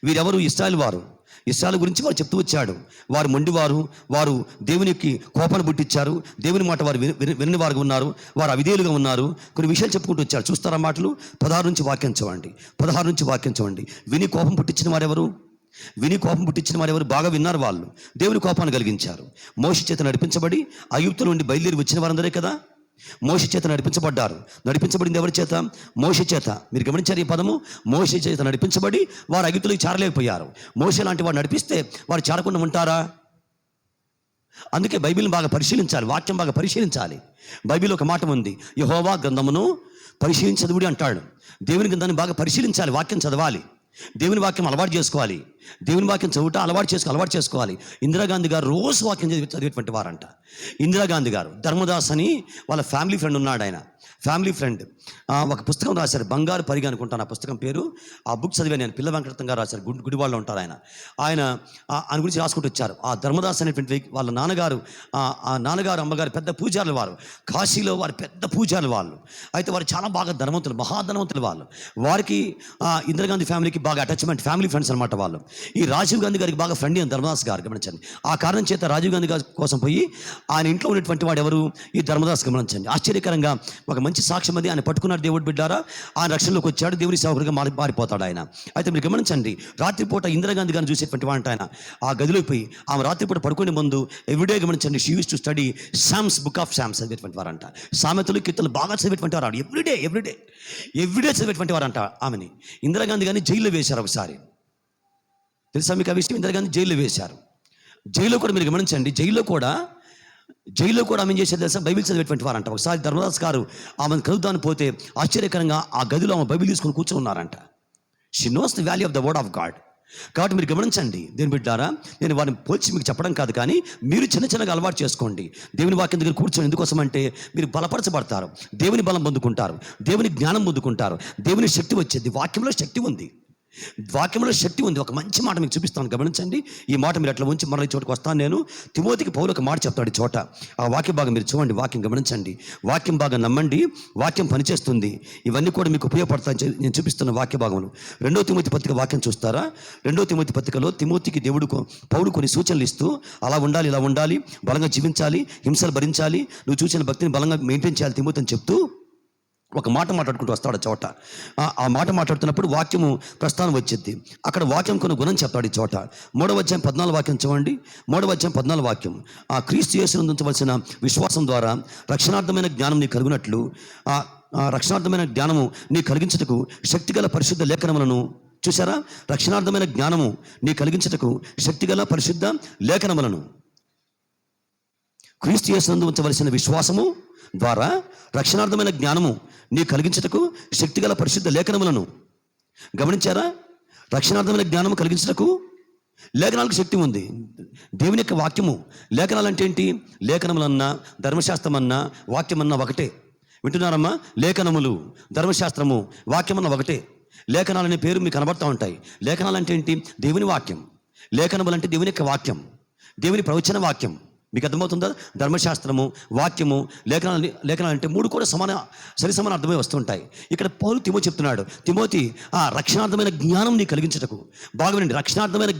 వీరెవరు? ఇశ్రాయేలు వారు. ఇశ్రాయేలు గురించి వారు చెప్తూ వచ్చాడు. వారు మొండివారు, వారు దేవునికి కోపాన్ని పుట్టించారు, దేవుని మాట వారు వినని వారుగా ఉన్నారు, వారు అవిధేయులుగా ఉన్నారు. కొన్ని విషయాలు చెప్పుకుంటూ వచ్చారు. చూస్తారా మాటలు? 16 నుంచి వాక్యం చదవండి. విని కోపం పుట్టించిన వారెవరు? బాగా విన్నారు వాళ్ళు, దేవుని కోపాన్ని కలిగించారు. మోషే చేత నడిపించబడి ఐగుప్తు నుండి బయలుదేరి వచ్చిన వారందరే కదా మోషే చేత నడిపించబడింది ఎవరి చేత? మోషే చేత. మీరు గమనించారు ఈ పదము, మోషే చేత నడిపించబడి వారు ఐగుప్తులోకి చేరలేకపోయారు. మోషే లాంటి వారు నడిపిస్తే వారు చేరకుండా ఉంటారా? అందుకే బైబిల్ని బాగా పరిశీలించాలి, వాక్యం బాగా పరిశీలించాలి. బైబిల్ ఒక మాట ఉంది, యెహోవా గ్రంథమును పరిశీలించదుడి అంటాడు. దేవుని గ్రంథాన్ని బాగా పరిశీలించాలి, వాక్యం చదవాలి, దేవుని వాక్యం అలవాటు చేసుకోవాలి, దేవుని వాక్యం చదువుట అలవాటు చేసుకోవాలి. ఇందిరాగాంధీ గారు రోజు వాక్యం చదివేటువంటి వారంట. ఇందిరాగాంధీ గారు, ధర్మదాస్ అని వాళ్ళ ఫ్యామిలీ ఫ్రెండ్ ఉన్నాడు. ఆయన ఫ్యామిలీ ఫ్రెండ్ ఒక పుస్తకం రాశారు, బంగారు పరిగ అనుకుంటాను ఆ పుస్తకం పేరు. ఆ బుక్ చదివాను నేను, పిల్ల వెంకటరత్నం గారు రాశారు, గుడివాడలో ఉంటారు ఆయన. ఆయన గురించి రాసుకుంటూ వచ్చారు. ఆ ధర్మదాస్ అనేటువంటి వాళ్ళ నాన్నగారు, ఆ నాన్నగారు అమ్మగారు పెద్ద పూజారులు వారు, కాశీలో వారు పెద్ద పూజారులు వాళ్ళు. అయితే వారు చాలా బాగా ధనవంతులు, మహాధనవంతులు వాళ్ళు. వారికి ఇందిరాగాంధీ ఫ్యామిలీకి బాగా అటాచ్మెంట్, ఫ్యామిలీ ఫ్రెండ్స్ అనమాట వాళ్ళు. ఈ రాజీవ్ గాంధీ గారికి బాగా ఫ్రెండ్ అయిన ధర్మదాస్ గారు, గమనించండి. ఆ కారణం చేత రాజీవ్ గాంధీ గారి కోసం పోయి ఆయన ఇంట్లో ఉన్నటువంటి వాడు ఎవరు? ఈ ధర్మదాస్. గమనించండి, ఆశ్చర్యకరంగా ఒక మంచి సాక్ష్యం అది. ఆయన పట్టుకున్నాడు దేవుడు బిడ్డారా, ఆయన రక్షణలోకి వచ్చాడు, దేవుని సేవకుడిగా మారిపోతాడు ఆయన. అయితే మీరు గమనించండి, రాత్రిపూట ఇందిరాగాంధీ గారిని చూసేటువంటి వాడు ఆయన. ఆ గదిలోకి పోయి ఆమె రాత్రిపూట పడుకునే ముందు ఎవ్రీడే, గమనించండి, she use to study psalms, book of Psalms చదివేటువంటి వారంట. సామెతలు, కీర్తనలు బాగా చదివేటువంటి వారు ఎవ్రీడే చదివేటువంటి వారంట ఆమెని. ఇందిరాగాంధీ గారిని జైల్లో వేశారు ఒకసారి, తెలుసా మీకు ఆ విషయం? ఇందిరాగాంధీ జైల్లో వేశారు. జైల్లో కూడా మీరు గమనించండి, జైల్లో కూడా ఆమె ఏం చేసేది తెలుసా? బైబిల్ చదివేటువంటి వారంట. ఒకసారి ధర్మదాస్ గారు ఆమెను కలుద్దామని పోతే ఆశ్చర్యకరంగా ఆ గదిలో ఆమె బైబిల్ తీసుకొని కూర్చున్నారంట. She knows the value of the word of God. కాబట్టి మీరు గమనించండి దేవుని బిడ్డారా, నేను వారిని పోల్చి మీకు చెప్పడం కాదు, కానీ మీరు చిన్నగా అలవాటు చేసుకోండి. దేవుని వాక్యం దగ్గర కూర్చొని, ఎందుకోసం అంటే మీరు బలపరచబడతారు, దేవుని బలం పొందుకుంటారు, దేవుని జ్ఞానం పొందుకుంటారు, దేవుని శక్తి వచ్చేది. వాక్యంలో శక్తి ఉంది. ఒక మంచి మాట మీకు చూపిస్తాను, గమనించండి. ఈ మాట మీరు అట్లా ఉంచి మరల చోటుకు వస్తాను నేను. తిమోతికి పౌలు ఒక మాట చెప్తాడు చోట, ఆ వాక్య భాగం మీరు చూడండి, వాక్యం గమనించండి, వాక్యం బాగా నమ్మండి, వాక్యం పనిచేస్తుంది. ఇవన్నీ కూడా మీకు ఉపయోగపడతాయని నేను చూపిస్తున్న వాక్య భాగంలో 2 తిమోతి పత్రిక వాక్యం చూస్తారా? 2 తిమోతి పత్రికలో తిమోతికి పౌలు కొన్ని సూచనలు ఇస్తూ, అలా ఉండాలి, ఇలా ఉండాలి, బలంగా జీవించాలి, హింసలు భరించాలి, నువ్వు చూసిన భక్తిని బలంగా మెయింటైన్ చేయాలి తిమోతి అని చెప్తూ ఒక మాట మాట్లాడుకుంటూ వస్తాడు చోట. ఆ మాట మాట్లాడుతున్నప్పుడు వాక్యము ప్రస్థానం వచ్చింది. అక్కడ వాక్యం కొన్ని గుణం చెప్తాడు ఈ చోట. 3వ అధ్యాయం 14 వాక్యం చూడండి. 3వ అధ్యాయం 14 వాక్యం, ఆ క్రీస్తు యేసునందు ఉంచవలసిన విశ్వాసం ద్వారా రక్షణార్థమైన జ్ఞానం నీకు కలుగునట్లు, ఆ రక్షణార్థమైన జ్ఞానము నీ కలిగించుటకు శక్తిగల పరిశుద్ధ లేఖనములను, చూసారా? రక్షణార్థమైన జ్ఞానము నీ కలిగించుటకు శక్తిగల పరిశుద్ధ లేఖనములను, క్రీస్తు యేసునందు ఉంచవలసిన విశ్వాసము ద్వారా రక్షణార్థమైన జ్ఞానము నీ కలిగించుటకు శక్తిగల పరిశుద్ధ లేఖనములను. గమనించారా? రక్షణార్థమైన జ్ఞానము కలిగించుటకు లేఖనాలకు శక్తి ఉంది. దేవుని యొక్క వాక్యము, లేఖనాలు అంటే ఏంటి? లేఖనములన్నా, ధర్మశాస్త్రమన్నా, వాక్యమన్నా ఒకటే. వింటున్నారమ్మా? లేఖనములు, ధర్మశాస్త్రము, వాక్యమన్నా ఒకటే. లేఖనాలు అనే పేరు మీకు కనబడుతూ ఉంటాయి. లేఖనాలు అంటే ఏంటి? దేవుని వాక్యం. లేఖనములు అంటే దేవుని యొక్క వాక్యం, దేవుని ప్రవచన వాక్యం. మీకు అర్థమవుతుందా? ధర్మశాస్త్రము, వాక్యము, లేఖనాలు అంటే 3 కూడా సరిసమాన అర్థమై వస్తుంటాయి. ఇక్కడ పౌలు తిమోతి చెప్తున్నాడు, తిమోతి ఆ రక్షణార్థమైన జ్ఞానం నీ కలిగించుటకు. బాగా వినండి, రక్షణార్థమైన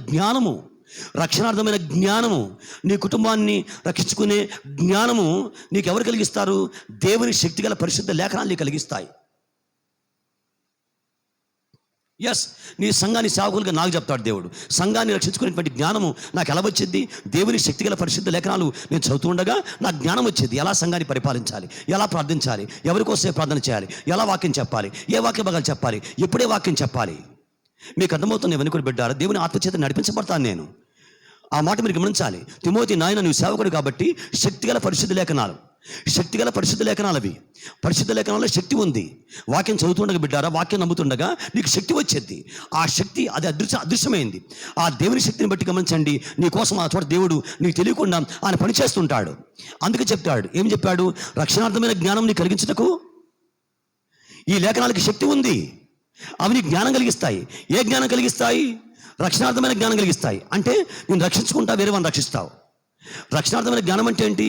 జ్ఞానము, నీ కుటుంబాన్ని రక్షించుకునే జ్ఞానము నీకు ఎవరు కలిగిస్తారు? దేవుని శక్తిగల పరిశుద్ధ లేఖనాలు నీకు కలిగిస్తాయి. ఎస్, నీ సంఘాన్ని సేవకులుగా నాకు చెప్తాడు దేవుడు. సంఘాన్ని రక్షించుకునేటువంటి జ్ఞానము నాకు ఎలా వచ్చింది? దేవుని శక్తిగల పరిశుద్ధ లేఖనాలు నేను చదువుతూ ఉండగా నాకు జ్ఞానం వచ్చేది. ఎలా సంఘాన్ని పరిపాలించాలి, ఎలా ప్రార్థించాలి, ఎవరికోసే ప్రార్థన చేయాలి, ఎలా వాక్యం చెప్పాలి, ఏ వాక్య భాగాలు చెప్పాలి, ఎప్పుడే వాక్యం చెప్పాలి. మీకు అర్థమవుతుంది ఇవన్నీ కూడా బిడ్డారా? దేవుని ఆత్మచేత నడిపించబడతాను నేను. ఆ మాట మీరు గమనించాలి. తిమోతి నాయన, నువ్వు సేవకుడు కాబట్టి శక్తిగల పరిశుద్ధ లేఖనాలు అవి. పరిశుద్ధ లేఖనాల్లో శక్తి ఉంది. వాక్యం చదువుతుండగా బిడ్డారా, వాక్యం నమ్ముతుండగా నీకు శక్తి వచ్చేది. ఆ శక్తి అది అదృశ్యమైంది. ఆ దేవుని శక్తిని బట్టి గమనించండి, నీ కోసం ఆ చోట దేవుడు నీకు తెలియకుండా ఆయన పనిచేస్తుంటాడు. అందుకే చెప్తాడు, ఏం చెప్పాడు? రక్షణార్థమైన జ్ఞానం నీకు కలిగించుటకు ఈ లేఖనాలకి శక్తి ఉంది. అవి నీకు జ్ఞానం కలిగిస్తాయి. ఏ జ్ఞానం కలిగిస్తాయి? రక్షణార్థమైన జ్ఞానం కలిగిస్తాయి. అంటే నేను రక్షించుకుంటా, వేరే వాళ్ళని రక్షిస్తావు. రక్షణార్థమైన జ్ఞానం అంటే ఏంటి?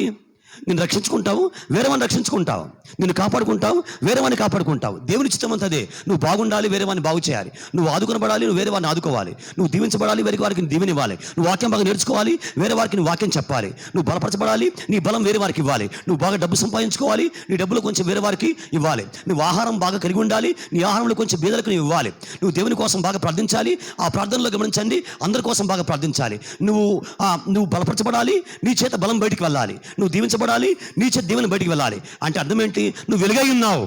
నిన్ను రక్షించుకుంటావు, వేరే వాడిని రక్షించుకుంటావు. నిన్ను కాపాడుకుంటావు, వేరే వాడిని కాపాడుకుంటావు. దేవుని చిత్తం అంతా అదే. నువ్వు బాగుండాలి, వేరే వాడిని బాగు చేయాలి. నువ్వు ఆదుకొనబడాలి, నువ్వు వేరే వాడిని ఆదుకోవాలి. నువ్వు దీవించబడాలి, వేరే వారికి దీవెనివ్వాలి. నువ్వు వాక్యం బాగా నేర్చుకోవాలి, వేరే వారికి నువ్వు వాక్యం చెప్పాలి. నువ్వు బలపరచబడాలి, నీ బలం వేరే వారికి ఇవ్వాలి. నువ్వు బాగా డబ్బు సంపాదించుకోవాలి, నీ డబ్బులు కొంచెం వేరే వారికి ఇవ్వాలి. నువ్వు ఆహారం బాగా కలిగి ఉండాలి, నీ ఆహారంలో కొంచెం బీదలకు నువ్వు ఇవ్వాలి. నువ్వు దేవుని కోసం బాగా ప్రార్థించాలి, ఆ ప్రార్థనలో గమనించండి, అందరి కోసం బాగా ప్రార్థించాలి. నువ్వు బలపరచబడాలి, నీ చేత బలం బయటికి వెళ్ళాలి. నువ్వు దీవించబడాలి, నీ చేత దేవుని బయటికి వెళ్ళాలి. అంటే అర్థం ఏంటి? నువ్వు వెలుగై ఉన్నావు.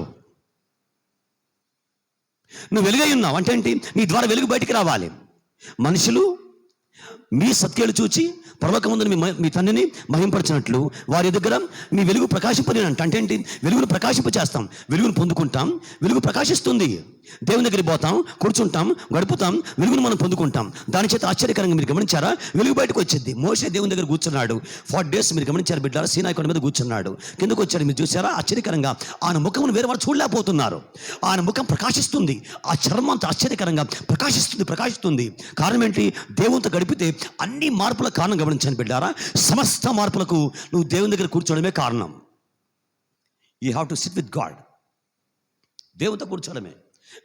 నువ్వు వెలుగై ఉన్నావు అంటే ఏంటి? నీ ద్వారా వెలుగు బయటికి రావాలి. మనుషులు మీ సత్యాలు చూచి పరలోకమందున మీ తండ్రిని మహింపరచినట్లు వారి దగ్గర మీ వెలుగు ప్రకాశింపలేనంట. అంటే ఏంటి? వెలుగును ప్రకాశింప చేస్తాం, వెలుగును పొందుకుంటాం, వెలుగు ప్రకాశిస్తుంది. దేవుని దగ్గరికి పోతాం, కూర్చుంటాం, గడుపుతాం, వెలుగును మనం పొందుకుంటాం. దాని చేత ఆశ్చర్యకరంగా మీరు గమనించారా? వెలుగు బయటకు వచ్చింది. మోషే దేవుని దగ్గర కూర్చున్నాడు 40 days. మీరు గమనించారు బిడ్డారా? సీనాయి కొండ మీద కూర్చున్నాడు. కిందకు వచ్చాడు, మీరు చూసారా? ఆశ్చర్యకరంగా ఆయన ముఖమును వేరే వారు చూడలేకపోతున్నారు. ఆయన ముఖం ప్రకాశిస్తుంది, ఆ చర్మం అంత ఆశ్చర్యకరంగా ప్రకాశిస్తుంది. కారణం ఏంటి? దేవునితో గడిపితే అన్ని మార్పుల కారణం గమనించాను బిడ్డారా. సమస్త మార్పులకు నువ్వు దేవుని దగ్గర కూర్చోవడమే కారణం. You have to SIT with God. దేవునితో కూర్చోవడమే.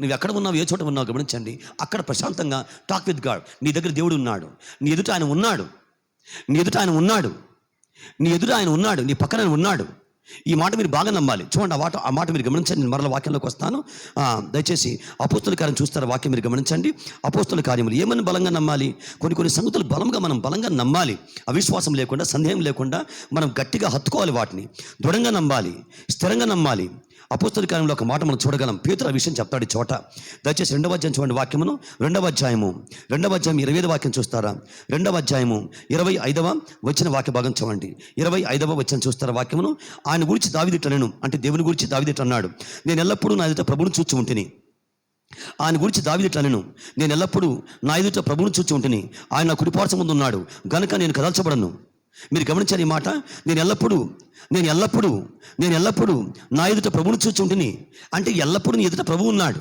నువ్వు ఎక్కడ ఉన్నావు, ఏ చోట ఉన్నావు గమనించండి. అక్కడ ప్రశాంతంగా టాక్ విత్ గాడ్. నీ దగ్గర దేవుడు ఉన్నాడు, నీ ఎదుట ఆయన ఉన్నాడు, నీ ఎదుట ఆయన ఉన్నాడు, నీ ఎదుట ఆయన ఉన్నాడు, నీ పక్కన ఆయన ఉన్నాడు. ఈ మాట మీరు బాగా నమ్మాలి. చూడండి, ఆ మాట మీరు గమనించండి. నేను మరల వాక్యంలోకి వస్తాను. దయచేసి అపోస్తుల కార్యం చూస్తారా? వాక్యం మీరు గమనించండి. అపోస్తుల కార్యములు ఏమని బలంగా నమ్మాలి? కొన్ని సంగతులు మనం బలంగా నమ్మాలి. అవిశ్వాసం లేకుండా, సందేహం లేకుండా మనం గట్టిగా హత్తుకోవాలి. వాటిని దృఢంగా నమ్మాలి, స్థిరంగా నమ్మాలి. అపోస్తుల కార్యంలో ఒక మాట మనం చూడగలం. పేతురు ఆ విషయం చెప్తాడు ఈ చోట. దయచేసి 2వ అధ్యాయం చూడండి. వాక్యమును 2వ అధ్యాయం 25వ వాక్యం చూస్తారా? 2వ అధ్యాయము 25వ వచ్చిన వాక్య భాగం చూడండి. 25వ వచనం చూస్తారా? వాక్యమును ఆయన గురించి దావీదిట్లనెను, అంటే దేవుని గురించి దావీదు అన్నాడు, నేను ఎల్లప్పుడూ నా ఎదుట ప్రభువును చూచి ఉంటిని. ఆయన గురించి దావీదిట్లనెను, నేను ఎల్లప్పుడూ నా ఎదుట ప్రభువును చూచి ఉంటిని. ఆయన నా కుడిపార్శ్వం ముందు ఉన్నాడు గనుక నేను కదల్చబడను. మీరు గమనించారు ఈ మాట. నేను ఎల్లప్పుడూ నా ఎదుట ప్రభువును చూచి ఉంటిని. అంటే ఎల్లప్పుడూ నీ ఎదుట ప్రభువు ఉన్నాడు.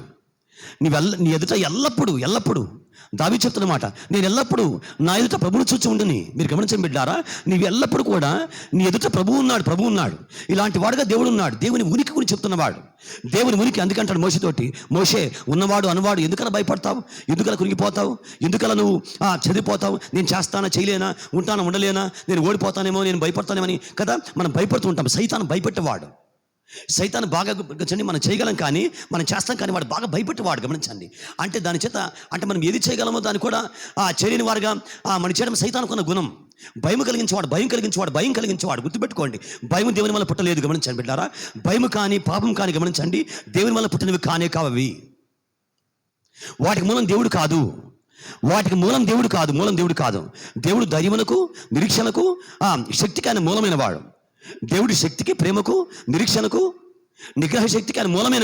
నీ ఎదుట ఎల్లప్పుడూ దావీదు చెప్తున్నమాట, నేను ఎల్లప్పుడూ నా ఎదుట ప్రభువును చూచి ఉంటుని. మీరు గమనించండి బిడ్డారా, నీవు ఎల్లప్పుడూ కూడా నీ ఎదుట ప్రభువు ఉన్నాడు. ఇలాంటి వాడుగా దేవుడు ఉన్నాడు. దేవుని ఉనికి గురించి చెప్తున్నవాడు. దేవుని ఉనికి అందుకంటాడు మోషేతోటి, మోషే ఉన్నవాడు అనువాడు ఎందుకలా భయపడతావు, ఎందుకలా కురిగిపోతావు, ఎందుకలా నువ్వు చదివిపోతావు, నేను చేస్తానా చేయలేనా, ఉంటానా ఉండలేనా, నేను ఓడిపోతానేమో, నేను భయపడతానేమని కదా మనం భయపడుతూ ఉంటాం. సైతాను భయపెట్టేవాడు. సైతాను బాగా గమనించండి. మనం చేయగలం కానీ మనం చేస్తాం కానీ వాడు బాగా భయపెట్టేవాడు. గమనించండి. అంటే దాని చేత అంటే మనం ఏది చేయగలమో దాన్ని కూడా చేయలేని వారుగా మనం చేయడం సైతానుకున్న గుణం. భయం కలిగించేవాడు. గుర్తుపెట్టుకోండి, భయం దేవుని వల్ల పుట్టలేదు. గమనించండి బిడ్డారా. భయం కానీ పాపం కానీ గమనించండి, దేవుని వల్ల పుట్టినవి కావవి. వాటికి మూలం దేవుడు కాదు. మూలం దేవుడు కాదు. దేవుడు ధైర్యమునకు, నిరీక్షణకు, శక్తికి ఆయన మూలమైన వాడు. దేవుడి శక్తికి, ప్రేమకు, నిరీక్షణకు, నిగ్రహ శక్తికి ఆయన మూలమైన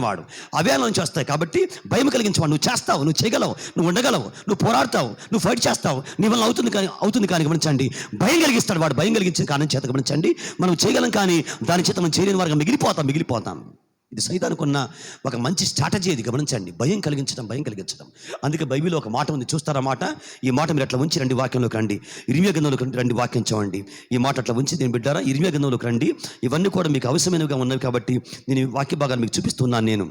వాడు. అవే నుంచి వస్తాయి. కాబట్టి భయం కలిగించేవాడు. నువ్వు చేస్తావు, నువ్వు చేయగలవు, నువ్వు ఉండగలవు, నువ్వు పోరాడతావు, నువ్వు ఫైట్ చేస్తావు, నీ వల్ల అవుతుంది కానీ గమనించండి, భయం కలిగిస్తాడు వాడు. భయం కలిగించిన కారణం చేత గమనించండి మనం చేయగలం కానీ దాని చేత మనం చేయలేని వారుగా మిగిలిపోతాం. ఇది సైతానుకున్న ఒక మంచి స్ట్రాటజీ. ఇది గమనించండి. భయం కలిగించడం. అందుకే బైబిల్లో ఒక మాట ఉంది, చూస్తారా మాట? ఈ మాట మీరు అట్లా ఉంచి రండి, వాక్యంలోకి రండి. ఇర్మియా గ్రంథంలోకి రండి, వాక్యం చూడండి. ఈ మాట అట్లా ఉంచి నేను బిడ్డారా, ఇర్మియా గ్రంథంలోకి రండి. ఇవన్నీ కూడా మీకు అవసరమైనవిగా ఉన్నవి కాబట్టి నేను ఈ వాక్య భాగాన్ని మీకు చూపిస్తున్నాను. నేను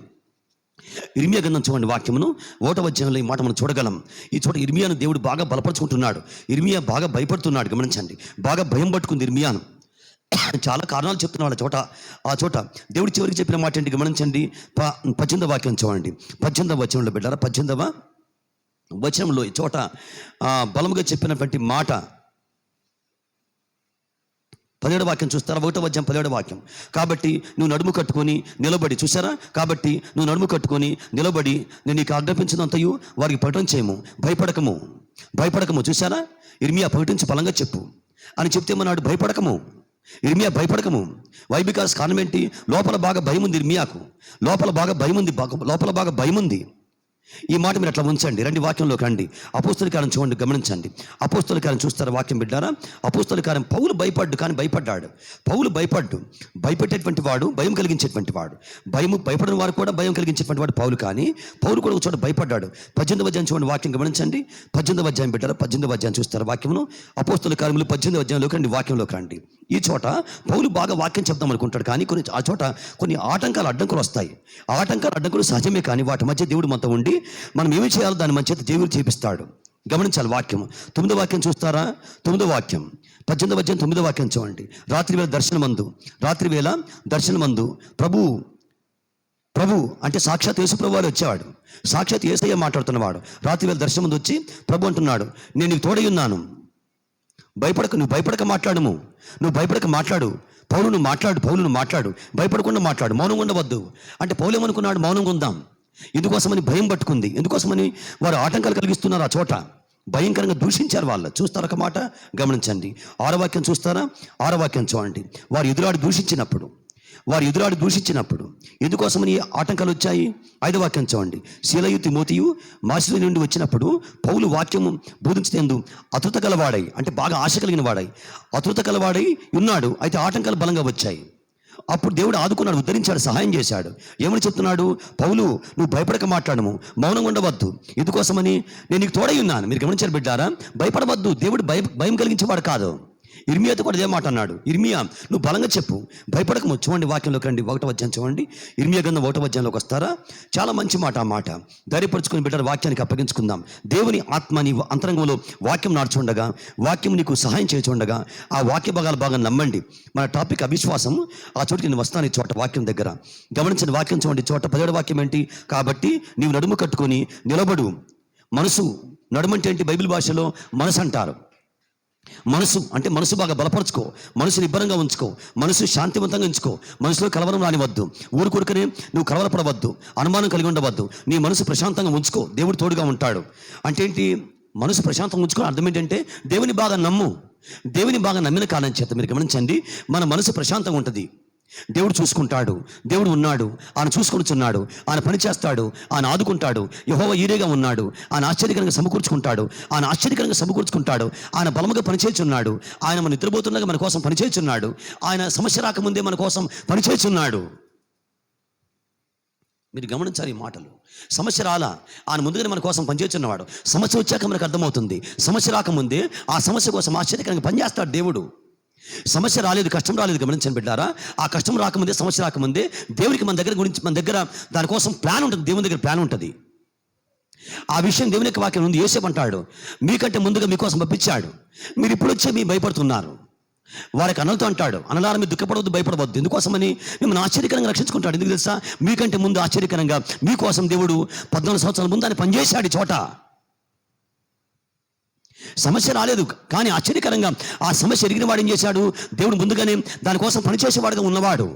ఇర్మియా గ్రంథం చూడండి, వాక్యమును 1వ అధ్యాయంలో ఈ మాట మనం చూడగలం. ఈ చోట ఇర్మియాను దేవుడు బాగా బలపరుచుకుంటున్నాడు. ఇర్మియా బాగా భయపడుతున్నాడు. గమనించండి, బాగా భయం పట్టుకుంది ఇర్మియాను. చాలా కారణాలు చెప్తున్నాడు ఆ చోట దేవుడు చివరికి చెప్పిన మాట ఏంటి గమనించండి. 18వ వాక్యం చూడండి. 18వ వచనంలో బిడ్డారా, 18వ వచనంలో ఈ చోట బలముగా చెప్పినటువంటి మాట 17వ వాక్యం చూస్తారా? 1వ అధ్యాయం 17వ వాక్యం. కాబట్టి నువ్వు నడుము కట్టుకొని నిలబడి, చూసారా? కాబట్టి నువ్వు నడుము కట్టుకొని నిలబడి నేను నీకు ఆజ్ఞాపించినంతయు వారికి ప్రకటన చేయము, భయపడకము. చూసారా? ఇర్మియా ప్రకటించి బలంగా చెప్పు అని చెప్తే మనాడు ఇర్మియా భయపడకము. వై? బికాస్ కారణం ఏంటి? లోపల బాగా భయం ఉంది ఇర్మియాకు. లోపల బాగా భయం ఉంది. ఈ మాట మీరు అట్లా ఉంచండి. రండి వాక్యంలోకి రండి. అపోస్తల కార్యం చూడండి, గమనించండి. అపోస్తల కార్యం చూస్తారా వాక్యం బిడ్డారా? అపోస్తల కార్యం పౌలు భయపడ్డు, కానీ భయపడ్డాడు. పౌలు భయపెట్టేటువంటి వాడు, భయం కలిగించేటువంటి వాడు. భయపడిన వారు కూడా భయం కలిగించేటువంటి వాడు పౌలు. కానీ పౌలు కూడా ఒక చోట భయపడ్డాడు. 18వ అధ్యాయం చూడండి, వాక్యం గమనించండి. 18వ అధ్యాయం బిడ్డారా, 18వ అధ్యాయం చూస్తారా వాక్యమును? అపోస్తల కార్యములు 18వ అధ్యాయంలోకి రండి, వాక్యంలోకి రండి. ఈ చోట పౌలు బాగా వాక్యం చెప్దాం అనుకుంటాడు, కానీ ఆ చోట కొన్ని అడ్డంకులు వస్తాయి. అడ్డంకులు సహజమే, కానీ వాటి మధ్య దేవుడు మనతో ఉండి మనం ఏమి చేయాలో దాని మంచి దేవుడు చేపిస్తాడు. గమనించాలి వాక్యం. 9వ వాక్యం చూస్తారా? 9వ వాక్యం 18వ అధ్యాయం 9వ వాక్యం చూడండి. రాత్రివేళ దర్శనమందు ప్రభు అంటే సాక్షాత్ యేసు ప్రభు వారు వచ్చేవాడు. సాక్షాత్ యేసయ్య మాట్లాడుతున్నవాడు. రాత్రివేళ దర్శనమందు వచ్చి ప్రభు అంటున్నాడు, నేను నీకు తోడై ఉన్నాను, నువ్వు భయపడక మాట్లాడు. పౌలును మాట్లాడు, భయపడకుండా మాట్లాడు, మౌనంగా ఉండవద్దు. అంటే పౌలు ఏమనుకున్నాడు? మౌనంగా ఉందాం. ఎందుకోసమని భయం పట్టుకుంది. ఎందుకోసమని వారు ఆటంకాలు కలిగిస్తున్నారు. ఆ చోట భయంకరంగా దూషించారు వాళ్ళు. చూస్తారు ఒక మాట, గమనించండి. 6వ వాక్యం చూస్తారా? 6వ వాక్యం చూడండి. వారు ఎదురాడి దూషించినప్పుడు ఎందుకోసమని ఆటంకాలు వచ్చాయి? 5వ వాక్యం చూడండి. శీలయు తిమోతియు మాసిదోనియ నుండి వచ్చినప్పుడు పౌలు వాక్యము బోధించేందు ఆతృత గలవాడై, అంటే బాగా ఆశ కలిగిన వాడై, ఆతృత గలవాడై ఉన్నాడు. అయితే ఆటంకాలు బలంగా వచ్చాయి. అప్పుడు దేవుడు ఆదుకున్నాడు, ఉద్ధరించాడు, సహాయం చేశాడు. ఏమని చెప్తున్నాడు? పౌలు, నువ్వు భయపడక మాట్లాడము, మౌనంగా ఉండవద్దు. ఎందుకోసమని? నేను నీకు తోడై ఉన్నాను. మీరు గమనించారు బిడ్డారా? భయపడవద్దు. దేవుడు భయం కలిగించేవాడు కాదు. ఇర్మియాతో కూడా అదే మాట అన్నాడు. ఇర్మియా, నువ్వు బలంగా చెప్పు, భయపడకము. చూడండి వాక్యంలోకి రండి, 1వ అధ్యాయం చూడండి. ఇర్మియా గ్రంథం 1వ అధ్యాయంలోకి వస్తారా? చాలా మంచి మాట. ఆ మాట ధైర్యపరుచుకుని బిడ్డలు వాక్యానికి అప్పగించుకుందాం. దేవుని ఆత్మ నీ అంతరంగంలో వాక్యం నార్చుండగా, వాక్యం నీకు సహాయం చేస్తుండగా, ఆ వాక్య భాగాలు బాగా నమ్మండి. మన టాపిక్ అవిశ్వాసం. ఆ చోటుకి నేను వస్తాను. ఈ చోట వాక్యం దగ్గర గమనించిన వాక్యం చూడండి. చోట 17వ వాక్యం ఏంటి? కాబట్టి నీవు నడుము కట్టుకొని నిలబడు. మనసు, నడుమంటే ఏంటి? బైబిల్ భాషలో మనసు అంటారు. మనసు అంటే మనసు బాగా బలపరుచుకో, మనసు నిబ్బరంగా ఉంచుకో, మనసు శాంతివంతంగా ఉంచుకో, మనసులో కలవరం రానివద్దు, ఊరుకూరుకనే నువ్వు కలవరపడవద్దు, అనుమానం కలిగి ఉండవద్దు. నీ మనసు ప్రశాంతంగా ఉంచుకో, దేవుడు తోడుగా ఉంటాడు. అంటే ఏంటి? మనసు ప్రశాంతంగా ఉంచుకో అర్థం ఏంటంటే దేవుని బాగా నమ్ము. దేవుని బాగా నమ్మిన కాలం చేత మీరు గమనించండి, మన మనసు ప్రశాంతంగా ఉంటుంది. దేవుడు చూసుకుంటాడు, దేవుడు ఉన్నాడు, ఆయన చూసుకొనిచున్నాడు, ఆయన పని చేస్తాడు, ఆయన ఆదుకుంటాడు. యెహోవా ఈరేగా ఉన్నాడు, ఆయన ఆశ్చర్యకరంగా సమకూర్చుకుంటాడు, ఆయన బలముగా పనిచేయుచున్నాడు, ఆయన మన నిద్రపోతుండగా మన కోసం పనిచేయుచున్నాడు, ఆయన సమస్య రాకముందే మన కోసం పనిచేయుచున్నాడు. మీరు గమనించాలి ఈ మాటలు. సమస్య రాలా, ఆయన ముందుగానే మన కోసం పనిచేయుచున్నవాడు. సమస్య వచ్చాక మనకు అర్థమవుతుంది. సమస్య రాకముందే ఆ సమస్య కోసం ఆశ్చర్యకరంగా పనిచేస్తాడు దేవుడు. సమస్య రాలేదు, కష్టం రాలేదు. గమనించండి బిడ్డారా, ఆ కష్టం రాకముందే, సమస్య రాకముందే దేవునికి మన దగ్గర దానికోసం ప్లాన్ ఉంటుంది. దేవుని దగ్గర ప్లాన్ ఉంటుంది. ఆ విషయం దేవుని యొక్క వాక్యం ఉంది. యోసేపు అంటాడు, మీకంటే ముందుగా మీకోసం పంపించాడు, మీరు ఇప్పుడు వచ్చే మీ భయపడుతున్నారు. వారికి అనలతో అంటాడు, అనలారా మీరు దుఃఖపడవద్దు, భయపడవద్దు. ఎందుకోసమని? మిమ్మల్ని ఆశ్చర్యకరంగా రక్షించుకుంటాడు. ఎందుకు తెలుసా? మీకంటే ముందు ఆశ్చర్యకరంగా మీకోసం దేవుడు 14 సంవత్సరాల ముందు ఆయన పనిచేశాడు. చోట సమస్య రాలేదు, కానీ ఆశ్చర్యకరంగా ఆ సమస్య ఎరిగిన వాడు ఏం చేశాడు? దేవుడు ముందుగానే దానికోసం పనిచేసేవాడుగా ఉన్నవాడు.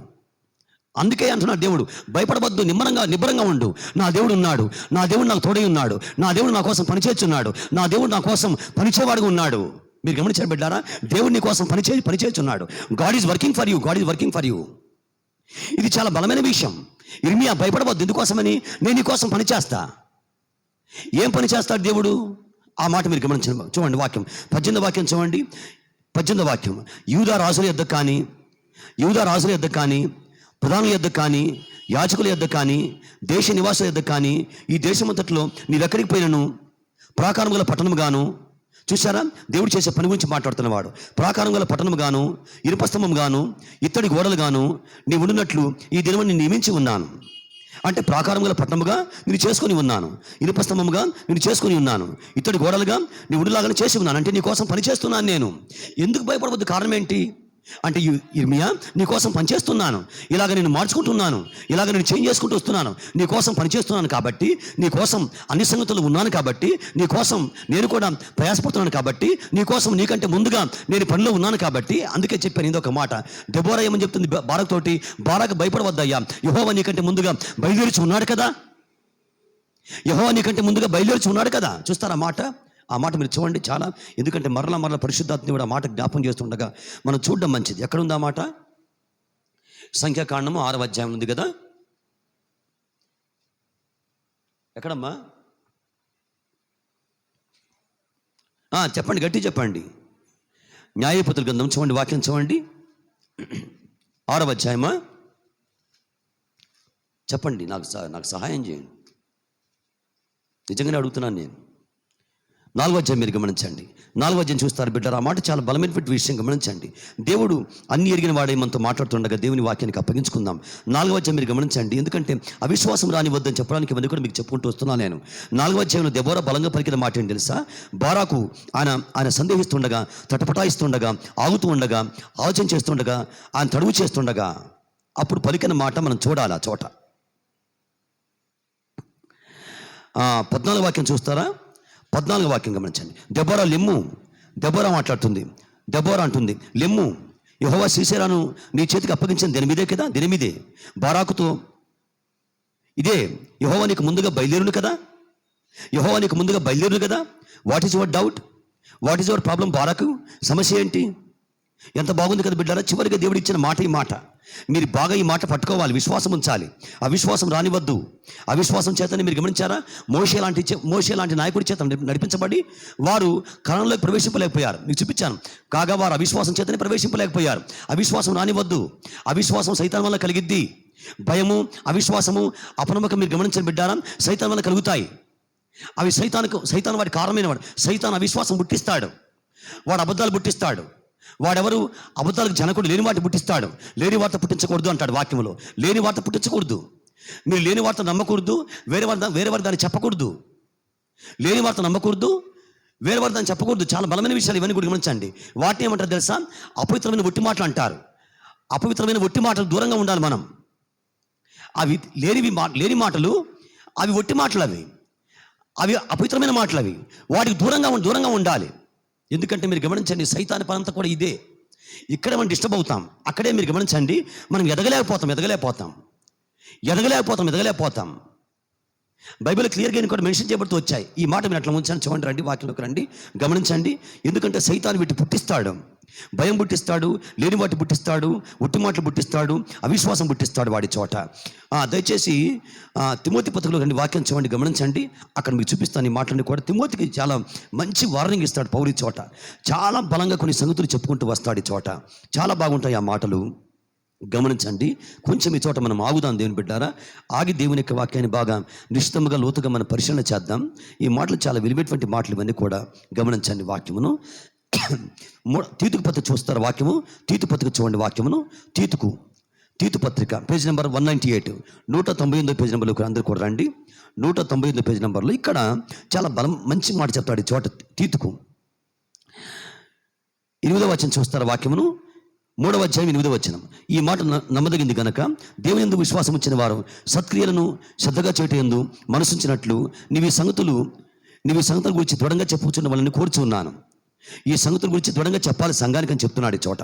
అందుకే అంటున్నాడు దేవుడు, భయపడవద్దు, నిబ్బరంగా ఉండు. నా దేవుడు ఉన్నాడు, నా దేవుడు నాకు తోడై ఉన్నాడు, నా దేవుడు నా కోసం పనిచేస్తున్నాడు, నా దేవుడు నా కోసం పనిచేవాడుగా ఉన్నాడు. మీరు గమనించారు బిడ్డారా? దేవుడు నీ కోసం పనిచేస్తున్నాడు. God is working for you. ఇది చాలా బలమైన విషయం. ఇర్మియా, భయపడవద్దు. ఎందుకోసమని? నేను నీ కోసం పనిచేస్తా. ఏం పని చేస్తాడు దేవుడు? ఆ మాట మీరు గమనించండి. చూడండి వాక్యం, 18వ వాక్యం చూడండి. 18వ వాక్యం. యూదా రాజుల యొద్దకు కానీ, ప్రధానుల యొద్దకు కానీ, యాజకుల యొద్దకు కానీ, దేశ నివాసుల యొద్దకు కానీ, ఈ దేశమంతట్లో నీవెక్కడికి పోయినను ప్రాకారం గల పట్టణము గాను. చూసారా? దేవుడు చేసే పని గురించి మాట్లాడుతున్నవాడు. ప్రాకారం గల పట్టణము గాను, ఇనుపస్తంభం గాను, ఇత్తడి గోడలు గాను నీ ఉండునట్లు ఈ దినము నేను నియమించి ఉన్నాను. అంటే ప్రాకారం గల పట్టణముగా నేను చేసుకొని ఉన్నాను, ఇనుపస్తంభముగా నేను చేసుకొని ఉన్నాను, ఇత్తడి గోడలుగా నీ ఉండులాగానే చేసి ఉన్నాను. అంటే నీ కోసం పని చేస్తున్నాను నేను. ఎందుకు భయపడవద్దు? కారణం ఏంటి అంటే, ఇర్మియా, నీ కోసం పనిచేస్తున్నాను, ఇలాగ నేను మార్చుకుంటున్నాను, ఇలాగ నేను చేంజ్ చేసుకుంటూ వస్తున్నాను, నీ కోసం పనిచేస్తున్నాను కాబట్టి, నీ కోసం అన్ని సంగతులు ఉన్నాను కాబట్టి, నీ కోసం నేను కూడా ప్రయాసపడుతున్నాను కాబట్టి, నీ కోసం నీకంటే ముందుగా నేను పనిలో ఉన్నాను కాబట్టి. అందుకే చెప్పాను ఇంకొక మాట. దెబోరా ఏమని చెప్తుంది బారాకు తోటి? బారాకు భయపడవద్దయ్యా, యెహోవా నీకంటే ముందుగా బయలుదేరి ఉన్నాడు కదా. చూస్తారా మాట? ఆ మాట మీరు చూడండి చాలా. ఎందుకంటే మరలా పరిశుద్ధాత్మ కూడా ఆ మాట జ్ఞాపం చేస్తుండగా మనం చూడడం మంచిది. ఎక్కడుంది ఆ మాట? సంఖ్యాకాండము 6వ అధ్యాయం ఉంది కదా. ఎక్కడమ్మా? చెప్పండి, గట్టి చెప్పండి. న్యాయాధిపతుల గ్రంథం చూడండి, వాక్యం చూడండి, 6వ అధ్యాయమా. చెప్పండి, నాకు సహాయం చేయండి, నిజంగానే అడుగుతున్నాను నేను. 4వ అధ్యాయం మీరు గమనించండి. 4వ అధ్యాయం చూస్తారు బిడ్డరు. ఆ మాట చాలా బలమైనటువంటి విషయం, గమనించండి. దేవుడు అన్ని ఎరిగిన వాడే మనతో మాట్లాడుతుండగా దేవుని వాక్యానికి అప్పగించుకుందాం. 4వ అధ్యాయం మీరు గమనించండి. ఎందుకంటే అవిశ్వాసం రానివద్దని చెప్పడానికి ఇవన్నీ కూడా మీకు చెప్పుకుంటూ వస్తున్నాను నేను. 4వ అధ్యాయంలో దెబోరా బలంగా పలికిన మాట ఏంటి తెలుసా? బారాకు ఆయన సందేహిస్తుండగా, తటపటాయిస్తుండగా, ఆగుతూ ఉండగా, ఆలోచన చేస్తుండగా, ఆయన తడువు చేస్తుండగా అప్పుడు పలికిన మాట మనం చూడాలి. ఆ చోట 14వ వాక్యం చూస్తారా? 14వ వాక్యం గమనించండి. దెబోరా లెమ్ము, దెబోరా మాట్లాడుతుంది. దెబోరా అంటుంది, లెమ్ము, యెహోవా సీసెరాను నీ చేతికి అప్పగించింది దేని మీదే కదా, దేని మీదే, బారాకుతో. ఇదే యెహోవా నీకు ముందుగా బయలుదేరును కదా, యెహోవా నీకు ముందుగా బయలుదేరును కదా. What is your doubt? What is your problem? Barak సమస్య ఏంటి? ఎంత బాగుంది కదా బిడ్డారా. చివరిగా దేవుడు ఇచ్చిన మాట ఈ మాట. మీరు బాగా ఈ మాట పట్టుకోవాలి, విశ్వాసం ఉంచాలి, అవిశ్వాసం రానివద్దు. అవిశ్వాసం చేతనే మీరు గమనించారా? మోషే లాంటి నాయకుడి చేత నడిపించబడి వారు కణంలోకి ప్రవేశింపలేకపోయారు. మీకు చూపించాను. కాగా వారు అవిశ్వాసం చేతనే ప్రవేశింపలేకపోయారు. అవిశ్వాసం రానివద్దు. అవిశ్వాసం సైతాన్ వల్ల కలిగిద్ది. భయము, అవిశ్వాసము, అపనమ్మకం మీరు గమనించని బిడ్డారా సైతాన్ వల్ల కలుగుతాయి. అవి సైతాన్ వాడి కారణమైన వాడు. సైతాన్ అవిశ్వాసం పుట్టిస్తాడు, వాడు అబద్ధాలు పుట్టిస్తాడు. వాడెవరు? అబద్ధాలకు జనకుడు. లేని వాటి పుట్టిస్తాడు. లేని వార్త పుట్టించకూడదు అంటాడు వాక్యంలో. లేని వార్త పుట్టించకూడదు. మీరు లేని వార్త నమ్మకూడదు, వేరే వారు దాన్ని చెప్పకూడదు. లేని వార్త నమ్మకూడదు, వేరే వారు దాన్ని చెప్పకూడదు. చాలా బలమైన విషయాలు ఇవన్నీ కూడా గమనించండి. వాటిని ఏమంటారు తెలుసా? అపవిత్రమైన ఒట్టి మాటలు అంటారు. అపవిత్రమైన ఒట్టి మాటలు దూరంగా ఉండాలి మనం. అవి లేని మాటలు, అవి ఒట్టి మాటలు, అవి అపవిత్రమైన మాటలు, వాటికి దూరంగా ఉండాలి. ఎందుకంటే మీరు గమనించండి, సైతాని పనంతా కూడా ఇదే. ఇక్కడే మనం డిస్టర్బ్ అవుతాం. అక్కడే మీరు గమనించండి, మనం ఎదగలేకపోతాం. బైబిల్ క్లియర్గా కూడా మెన్షన్ చేయబడుతూ వచ్చాయి. ఈ మాట మీరు అట్లా ఉంచాను. చూడండి, రండి, వాక్యంలోకి రండి, గమనించండి. ఎందుకంటే సైతాను వీటి పుట్టిస్తాడు. భయం పుట్టిస్తాడు, లేని వాటి పుట్టిస్తాడు, ఒట్టి మాటలు పుట్టిస్తాడు, అవిశ్వాసం పుట్టిస్తాడు వాడి చోట. దయచేసి తిమోతి పత్రికలో రండి, వాక్యం చూడండి, గమనించండి. అక్కడ మీకు చూపిస్తాను ఈ మాటలన్నీ కూడా. తిమోతికి చాలా మంచి వార్నింగ్ ఇస్తాడు పౌలు ఈ చోట. చాలా బలంగా కొన్ని సంగతులు చెప్పుకుంటూ వస్తాడు ఈ చోట. చాలా బాగుంటాయి ఆ మాటలు, గమనించండి. కొంచెం ఈ చోట మనం ఆగుదాం దేవుని బిడ్డారా. ఆగి దేవుని యొక్క వాక్యాన్ని బాగా నిశ్చితంగా లోతుగా మనం పరిశీలన చేద్దాం. ఈ మాటలు చాలా విలువైనటువంటి మాటలు ఇవన్నీ కూడా గమనించండి. వాక్యమును తీతుకు పత్రిక చూస్తారు. వాక్యము తీతు పత్రిక చూడండి. వాక్యమును తీతు పత్రిక పేజ్ నెంబర్ 198, 198 పేజ్ నెంబర్లోకి అందరూ కూడా రండి. 198 పేజ్ నెంబర్లో ఇక్కడ చాలా మంచి మాట చెప్తాడు ఈ చోట. తీతుకు 8వ వచనం చూస్తారు. వాక్యమును 3వ అధ్యాయం 8వ వచనం. ఈ మాట నమ్మదగింది గనక దేవుని యందు విశ్వాసం ఉంచిన వారు సత్క్రియలను శ్రద్ధగా చేయటందు మనసుంచినట్లు నీవి సంగతుల గురించి దృఢంగా చెప్పుచున్న వాళ్ళని కోరుచున్నాను. ఈ సంగతుల గురించి దృఢంగా చెప్పాలి సంఘానికి అని చెప్తున్నాడు ఈ చోట.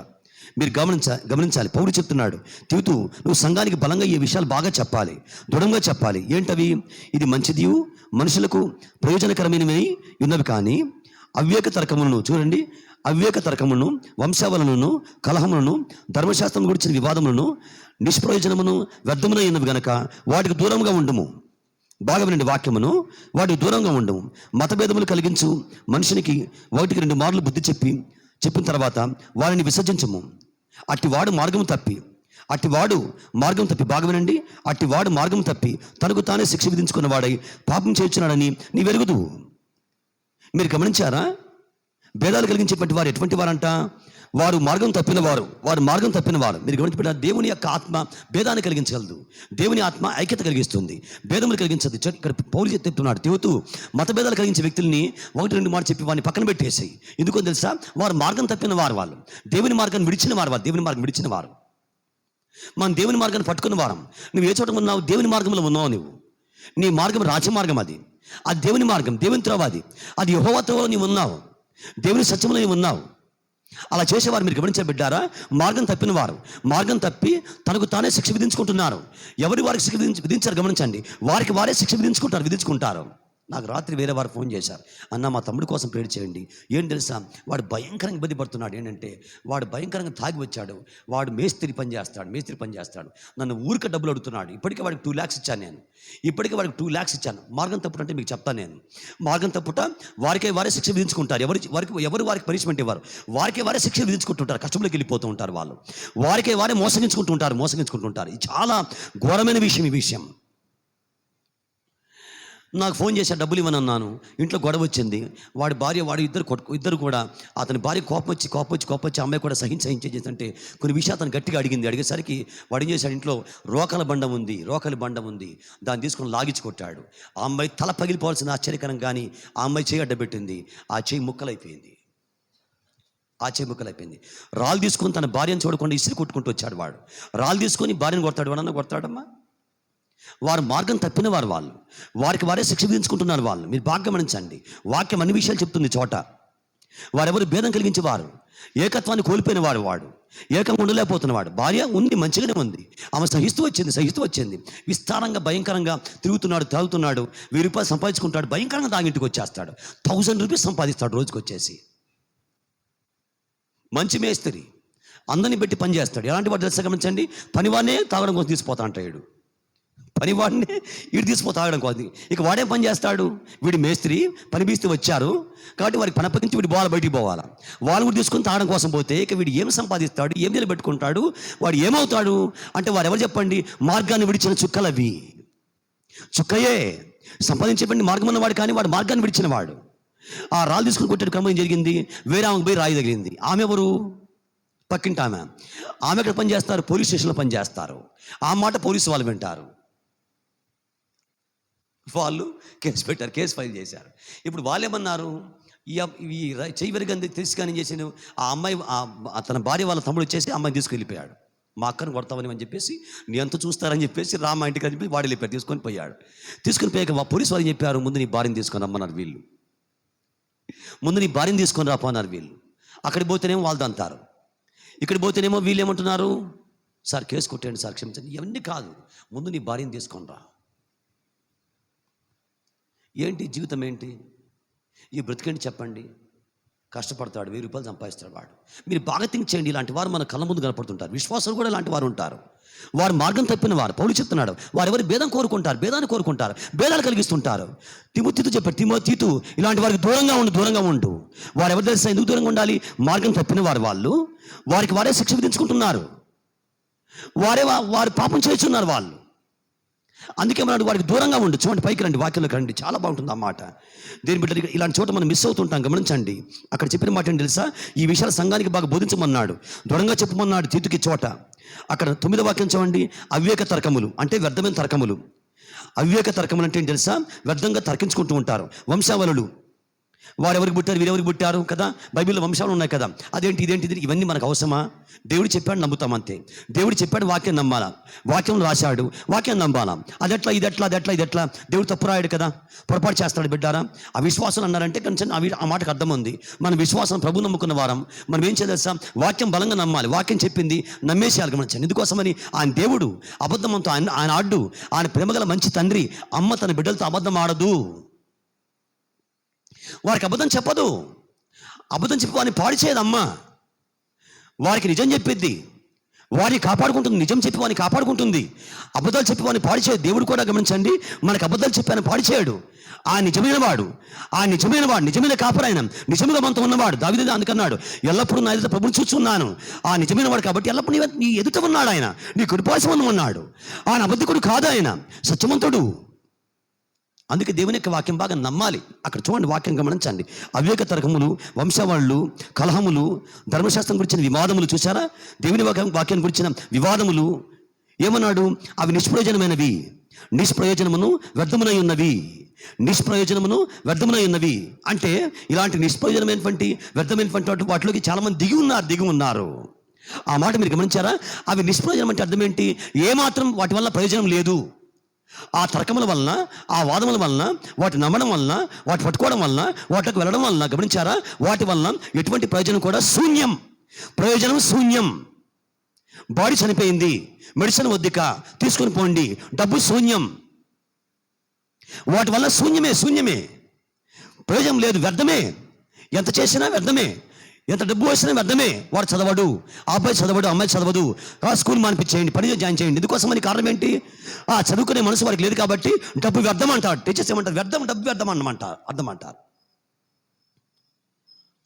మీరు గమనించాలి. పౌలు చెప్తున్నాడు, తీతు నువ్వు సంఘానికి బలంగా ఈ విషయాలు బాగా చెప్పాలి, దృఢంగా చెప్పాలి. ఏంటవి? ఇది మంచిది, మనుషులకు ప్రయోజనకరమైనవి ఉన్నవి, కానీ అవివేక తర్కములను చూడండి, అవివేక తర్కములను, వంశావళను, కలహములను, ధర్మశాస్త్రం గురించిన వివాదములను, నిష్ప్రయోజనమును, వ్యర్థమునైనవి గనక వాటికి దూరంగా ఉండుము. బాగా వినండి వాక్యమును. వాటికి దూరంగా ఉండము. మతభేదములు కలిగించు మనుషునికి 1-2 మార్లు బుద్ధి చెప్పిన తర్వాత వారిని విసర్జించము. అట్టివాడు మార్గం తప్పి బాగా వినండి, అట్టివాడు మార్గం తప్పి తనకు తానే శిక్ష విధించుకున్న వాడై పాపం చేయుచున్నాడని నీ వెరుగుదు. మీరు గమనించారా? భేదాలు కలిగించేటువంటి వారు ఎటువంటి వారంట? వారు మార్గం తప్పిన వారు. మీరు గమనించబడ్డారు. దేవుని యొక్క ఆత్మ భేదాన్ని కలిగించగలదు. దేవుని ఆత్మ ఐక్యత కలిగిస్తుంది, భేదములు కలిగించదు. ఇక్కడ పౌలు చెప్తున్నాడు, తీతు మతభేదాలు కలిగించే వ్యక్తుల్ని 1-2 మాట చెప్పి వారిని పక్కన పెట్టేసాయి. ఎందుకో తెలుసా? వారు మార్గం తప్పిన వాళ్ళు దేవుని మార్గాన్ని విడిచిన వారు. మనం దేవుని మార్గాన్ని పట్టుకున్న వారం. నువ్వు ఏ చోట ఉన్నావు? దేవుని మార్గంలో ఉన్నావు. నీ మార్గం రాజమార్గం, అది దేవుని మార్గం, దేవుని త్రోవ, అది యెహోవా త్రోవలో నీవు ఉన్నావు, దేవుని సత్యంలో నీవు ఉన్నావు. అలా చేసేవారు మీరు గమనించారు బిడ్డారా? మార్గం తప్పి తనకు తానే శిక్ష విధించుకుంటున్నారు. ఎవరి వారికి శిక్ష విధించారు గమనించండి. వారికి వారే శిక్ష విధించుకుంటారు. నాకు రాత్రి వేరే వారు ఫోన్ చేశారు, అన్న మా తమ్ముడి కోసం ప్రేర్ చేయండి. ఏం తెలుసా, వాడు భయంకరంగా ఇబ్బంది పడుతున్నాడు. ఏంటంటే వాడు భయంకరంగా తాగి వచ్చాడు. వాడు మేస్త్రి పని చేస్తాడు. నన్ను ఊరికే డబ్బులు అడుగుతున్నాడు. ఇప్పటికే వాడికి 2 lakhs ఇచ్చాను నేను. ఇప్పటికే వాడికి 2 lakhs ఇచ్చాను. మార్గం తప్పుట అంటే మీకు చెప్తాను నేను. మార్గం తప్పుట వారే శిక్ష విధించుకుంటారు. ఎవరు వారికి పనిష్మెంట్ ఇవ్వరు. వారే శిక్ష విధించుకుంటుంటారు. కష్టంలోకి వెళ్ళిపోతూ ఉంటారు వాళ్ళు. వారే మోసగించుకుంటుంటారు. ఇది చాలా ఘోరమైన విషయం. ఈ విషయం నాకు ఫోన్ చేశాడు, డబ్బులు ఇవ్వనన్నాను. ఇంట్లో గొడవ వచ్చింది. వాడి భార్య ఇద్దరు కూడా అతని భార్య కోపం వచ్చి అమ్మాయి కూడా సహించేదంటే కొన్ని విషయాలు అతను గట్టిగా అడిగేసరికి వాడు ఏం చేశాడు, ఇంట్లో రోకలి బండం ఉంది, దాన్ని తీసుకొని లాగించి కొట్టాడు. ఆ అమ్మాయి తల పగిలిపోవాల్సిన ఆశ్చర్యకరం, కానీ ఆ అమ్మాయి చేయి అడ్డబెట్టింది. ఆ చేయి ముక్కలైపోయింది. రాళ్ళు తీసుకొని తన భార్యను చూడకుండా ఇసిరి కొట్టుకుంటూ వచ్చాడు వాడు. రాళ్ళు తీసుకొని భార్యను కొడతాడు. వాడన్నా కొడతాడమ్మా? వారు మార్గం తప్పిన వాళ్ళు. వారికి వారే శిక్ష విధించుకుంటున్నారు వాళ్ళు. మీరు బాగా గమనించండి. వాక్యం అన్ని విషయాలు చెప్తుంది చోట. వారెవరు భేదం కలిగించేవారు, ఏకత్వాన్ని కోల్పోయిన వాడు ఏకంగా ఉండలేకపోతున్నవాడు. భార్య ఉంది, మంచిగానే ఉంది, ఆమె సహిస్తూ వచ్చింది. విస్తారంగా భయంకరంగా తాగుతున్నాడు. 1000 రూపాయలు సంపాదించుకుంటాడు. భయంకరంగా తాగింటికి వచ్చేస్తాడు. 1000 రూపీస్ సంపాదిస్తాడు రోజుకి వచ్చేసి. మంచి మేస్త్రి, అందరిని పెట్టి పని చేస్తాడు. ఎలాంటి వాడు తెలుసా గమనించండి, పనివాడినే తాగడం కోసం తీసుకుపోతా అంటాడు. పనివాడిని వీడు తీసుకుపోతా తాగడం కోసం. ఇక వాడే పని చేస్తాడు. వీడి మేస్త్రి పని బీస్తే వచ్చారు కాబట్టి వారికి పని అప్పగించి వీడి బయటికి పోవాలా. వాళ్ళు కూడా తీసుకొని తాగడం కోసం పోతే ఇక వీడు ఏం సంపాదిస్తాడు, ఏం నిలబెట్టుకుంటాడు, వాడు ఏమవుతాడు అంటే వారు ఎవరు చెప్పండి, మార్గాన్ని విడిచిన చుక్కలవి. చుక్కయే సంపాదించేపండి మార్గం ఉన్నవాడు, కానీ వాడు మార్గాన్ని విడిచిన వాడు. ఆ రాళ్ళు తీసుకుని కొట్టే క్రమం ఏం జరిగింది, వేరే ఆమెకు పోయి రాయి తగిలింది. ఆమె ఎవరు, పక్కింటి ఆమె ఎక్కడ పని చేస్తారు, పోలీస్ స్టేషన్లో పని చేస్తారు. ఆ మాట పోలీసు వాళ్ళు వింటారు. వాళ్ళు కేసు ఫైల్ చేశారు. ఇప్పుడు వాళ్ళు ఏమన్నారు, ఈ చెయ్యి విరగంది తెలిసి కానీ చేసిన ఆ అమ్మాయి తన భార్య వాళ్ళ తమ్ముడు వచ్చేసి అమ్మాయిని తీసుకెళ్ళిపోయాడు. మా అక్కను కొడతామని అని చెప్పేసి, నీ అంత చూస్తారని చెప్పేసి మా ఇంటికి అని చెప్పి వాడు వెళ్ళిపోయాడు. తీసుకొని పోయాక పోలీసు వాళ్ళు చెప్పారు, ముందు నీ భార్యను తీసుకొని రమ్మన్నారు వీళ్ళు. ముందు నీ భార్యను తీసుకొని రాపన్నారు వీళ్ళు. అక్కడికి పోతేనేమో వాళ్ళు అంటారు, ఇక్కడికి పోతేనేమో వీళ్ళు ఏమంటున్నారు, సార్ కేసు కొట్టండి సార్, క్షమించండి. ఇవన్నీ కాదు, ముందు నీ భార్యను తీసుకొని రా. ఏంటి జీవితం, ఏంటి ఈ బ్రతికేంటి చెప్పండి. కష్టపడతాడు, 1000 రూపాయలు సంపాదిస్తాడు వాడు. మీరు బాగా థింక్ చేయండి. ఇలాంటి వారు మన కళ్ళ ముందు కనపడుతుంటారు. విశ్వాసాలు కూడా ఇలాంటి వారు ఉంటారు. వారు మార్గం తప్పిన వారు. పౌలు చెప్తున్నాడు, వారు ఎవరు భేదాన్ని కోరుకుంటారు, భేదాలు కలిగిస్తుంటారు. తిమోతితో చెప్పాడు, తిమోతితో ఇలాంటి వారికి దూరంగా ఉండు. వారు ఎవరు తెలుసా ఎందుకు దూరంగా ఉండాలి, మార్గం తప్పిన వాళ్ళు. వారికి వారే శిక్ష విధించుకుంటున్నారు. వారు పాపం చేస్తున్నారు వాళ్ళు. అందుకే మనం వాడికి దూరంగా ఉండు. చూడండి, పైకి రండి, వాక్యంలోకి రండి, చాలా బాగుంటుంది ఆ మాట. దేని బిడ్డ ఇలాంటి చోట మనం మిస్ అవుతుంటాం. గమనించండి, అక్కడ చెప్పిన మాట ఏంటి తెలుసా, ఈ విషయాలు సంఘానికి బాగా బోధించమన్నాడు, దృఢంగా చెప్పమన్నాడు తీతుకి చోట. అక్కడ 9వ వాక్యం చూడండి, అవివేక తర్కములు అంటే వ్యర్థమైన తర్కములు. అవివేక తర్కములు అంటే ఏంటి తెలుసా, వ్యర్థంగా తర్కించుకుంటూ ఉంటారు. వంశావళులు, వారెవరికి పుట్టారు, వీరెవరికి పుట్టారు కదా, బైబిల్లో వంశాలు ఉన్నాయి కదా, ఇదేంటిది ఇవన్నీ మనకు అవసరమా? దేవుడు చెప్పాడు నమ్ముతాం అంతే. దేవుడు చెప్పాడు, వాక్యం నమ్మాలా, వాక్యం రాశాడు, వాక్యం నమ్మాలా. అదెట్లా ఇదెట్లా దేవుడు తప్పు రాయాడు కదా, పొరపాటు చేస్తాడు బిడ్డారా. ఆ విశ్వాసం అన్నారంటే కొంచెం ఆ మాటకు అర్థం ఉంది. మన విశ్వాసం ప్రభు నమ్ముకున్న వారం మనం ఏం చేద్దాం, వాక్యం బలంగా నమ్మాలి. వాక్యం చెప్పింది నమ్మేసేయాలి. గమనించండి, ఎందుకోసమని ఆయన దేవుడు అబద్ధంతో ఆయన ఆడు, ఆయన ప్రేమగల మంచి తండ్రి. అమ్మ తన బిడ్డలతో అబద్ధం ఆడదు, వారికి అబద్ధం చెప్పదు. అబద్ధం చెప్పి వారిని పాడు చేయదు అమ్మ. వారికి నిజం చెప్పిద్ది, వారిని కాపాడుకుంటుంది. నిజం చెప్పి వారిని కాపాడుకుంటుంది. అబద్ధాలు చెప్పి వారిని పాడు చేయదు. దేవుడు కూడా గమనించండి, మనకు అబద్ధాలు చెప్పి ఆయన పాడు చేయడు. ఆ నిజమైన వాడు, నిజమైన కాపరాయన, నిజముగా మనతో ఉన్నవాడు. దావీదు అందుకన్నాడు, ఎల్లప్పుడూ నా ఎదుట ప్రభుని చూస్తున్నాను. ఆ నిజమైన వాడు కాబట్టి ఎల్లప్పుడూ నీ ఎదుట ఉన్నాడు ఆయన, నీ కృపాసమందు ఉన్నాడు. ఆయన అబద్ధికుడు కాదు, ఆయన సత్యవంతుడు. అందుకే దేవుని యొక్క వాక్యం బాగా నమ్మాలి. అక్కడ చూడండి, వాక్యం గమనించండి. అవివేక తర్కములు, వంశవాళ్ళు, కలహములు, ధర్మశాస్త్రం గురించిన వివాదములు. చూసారా, దేవుని వాక్యం గురించిన వివాదములు ఏమన్నాడు, అవి నిష్ప్రయోజనమైనవి, నిష్ప్రయోజనమును వ్యర్థమునై ఉన్నవి. అంటే ఇలాంటి నిష్ప్రయోజనమైనటువంటి వ్యర్థమైనటువంటి వాటిలోకి చాలామంది దిగి ఉన్నారు. ఆ మాట మీరు గమనించారా? అవి నిష్ప్రయోజనం అంటే అర్థం ఏంటి, ఏమాత్రం వాటి వల్ల ప్రయోజనం లేదు. ఆ తర్కముల వలన, ఆ వాదముల వలన, వాటి నమ్మడం వలన, వాటి పట్టుకోవడం వలన, వాటికి వెళ్ళడం వలన, గమనించారా, వాటి వలన ఎటువంటి ప్రయోజనం కూడా ప్రయోజనం శూన్యం. బాడీ చనిపోయింది, మెడిసిన్ వద్దిక తీసుకొని పోండి, డబ్బు శూన్యం. వాటి వల్ల శూన్యమే, ప్రయోజనం లేదు, వ్యర్థమే. ఎంత చేసినా వ్యర్థమే, ఎంత డబ్బు వేసినా వ్యర్థమే. వాడు చదవడు, ఆ అబ్బాయి చదవడు, అమ్మాయి చదవదు. స్కూల్ మానిపించేయండి, పని జాయిన్ చేయండి. ఎందుకోసమని కారణం ఏంటి? ఆ చదువుకునే మనసు వారికి లేదు కాబట్టి డబ్బు వ్యర్థం అంటారు. టీచర్స్ ఏమంటారు? వ్యర్థం, డబ్బు వ్యర్థం అర్థం అంటారు.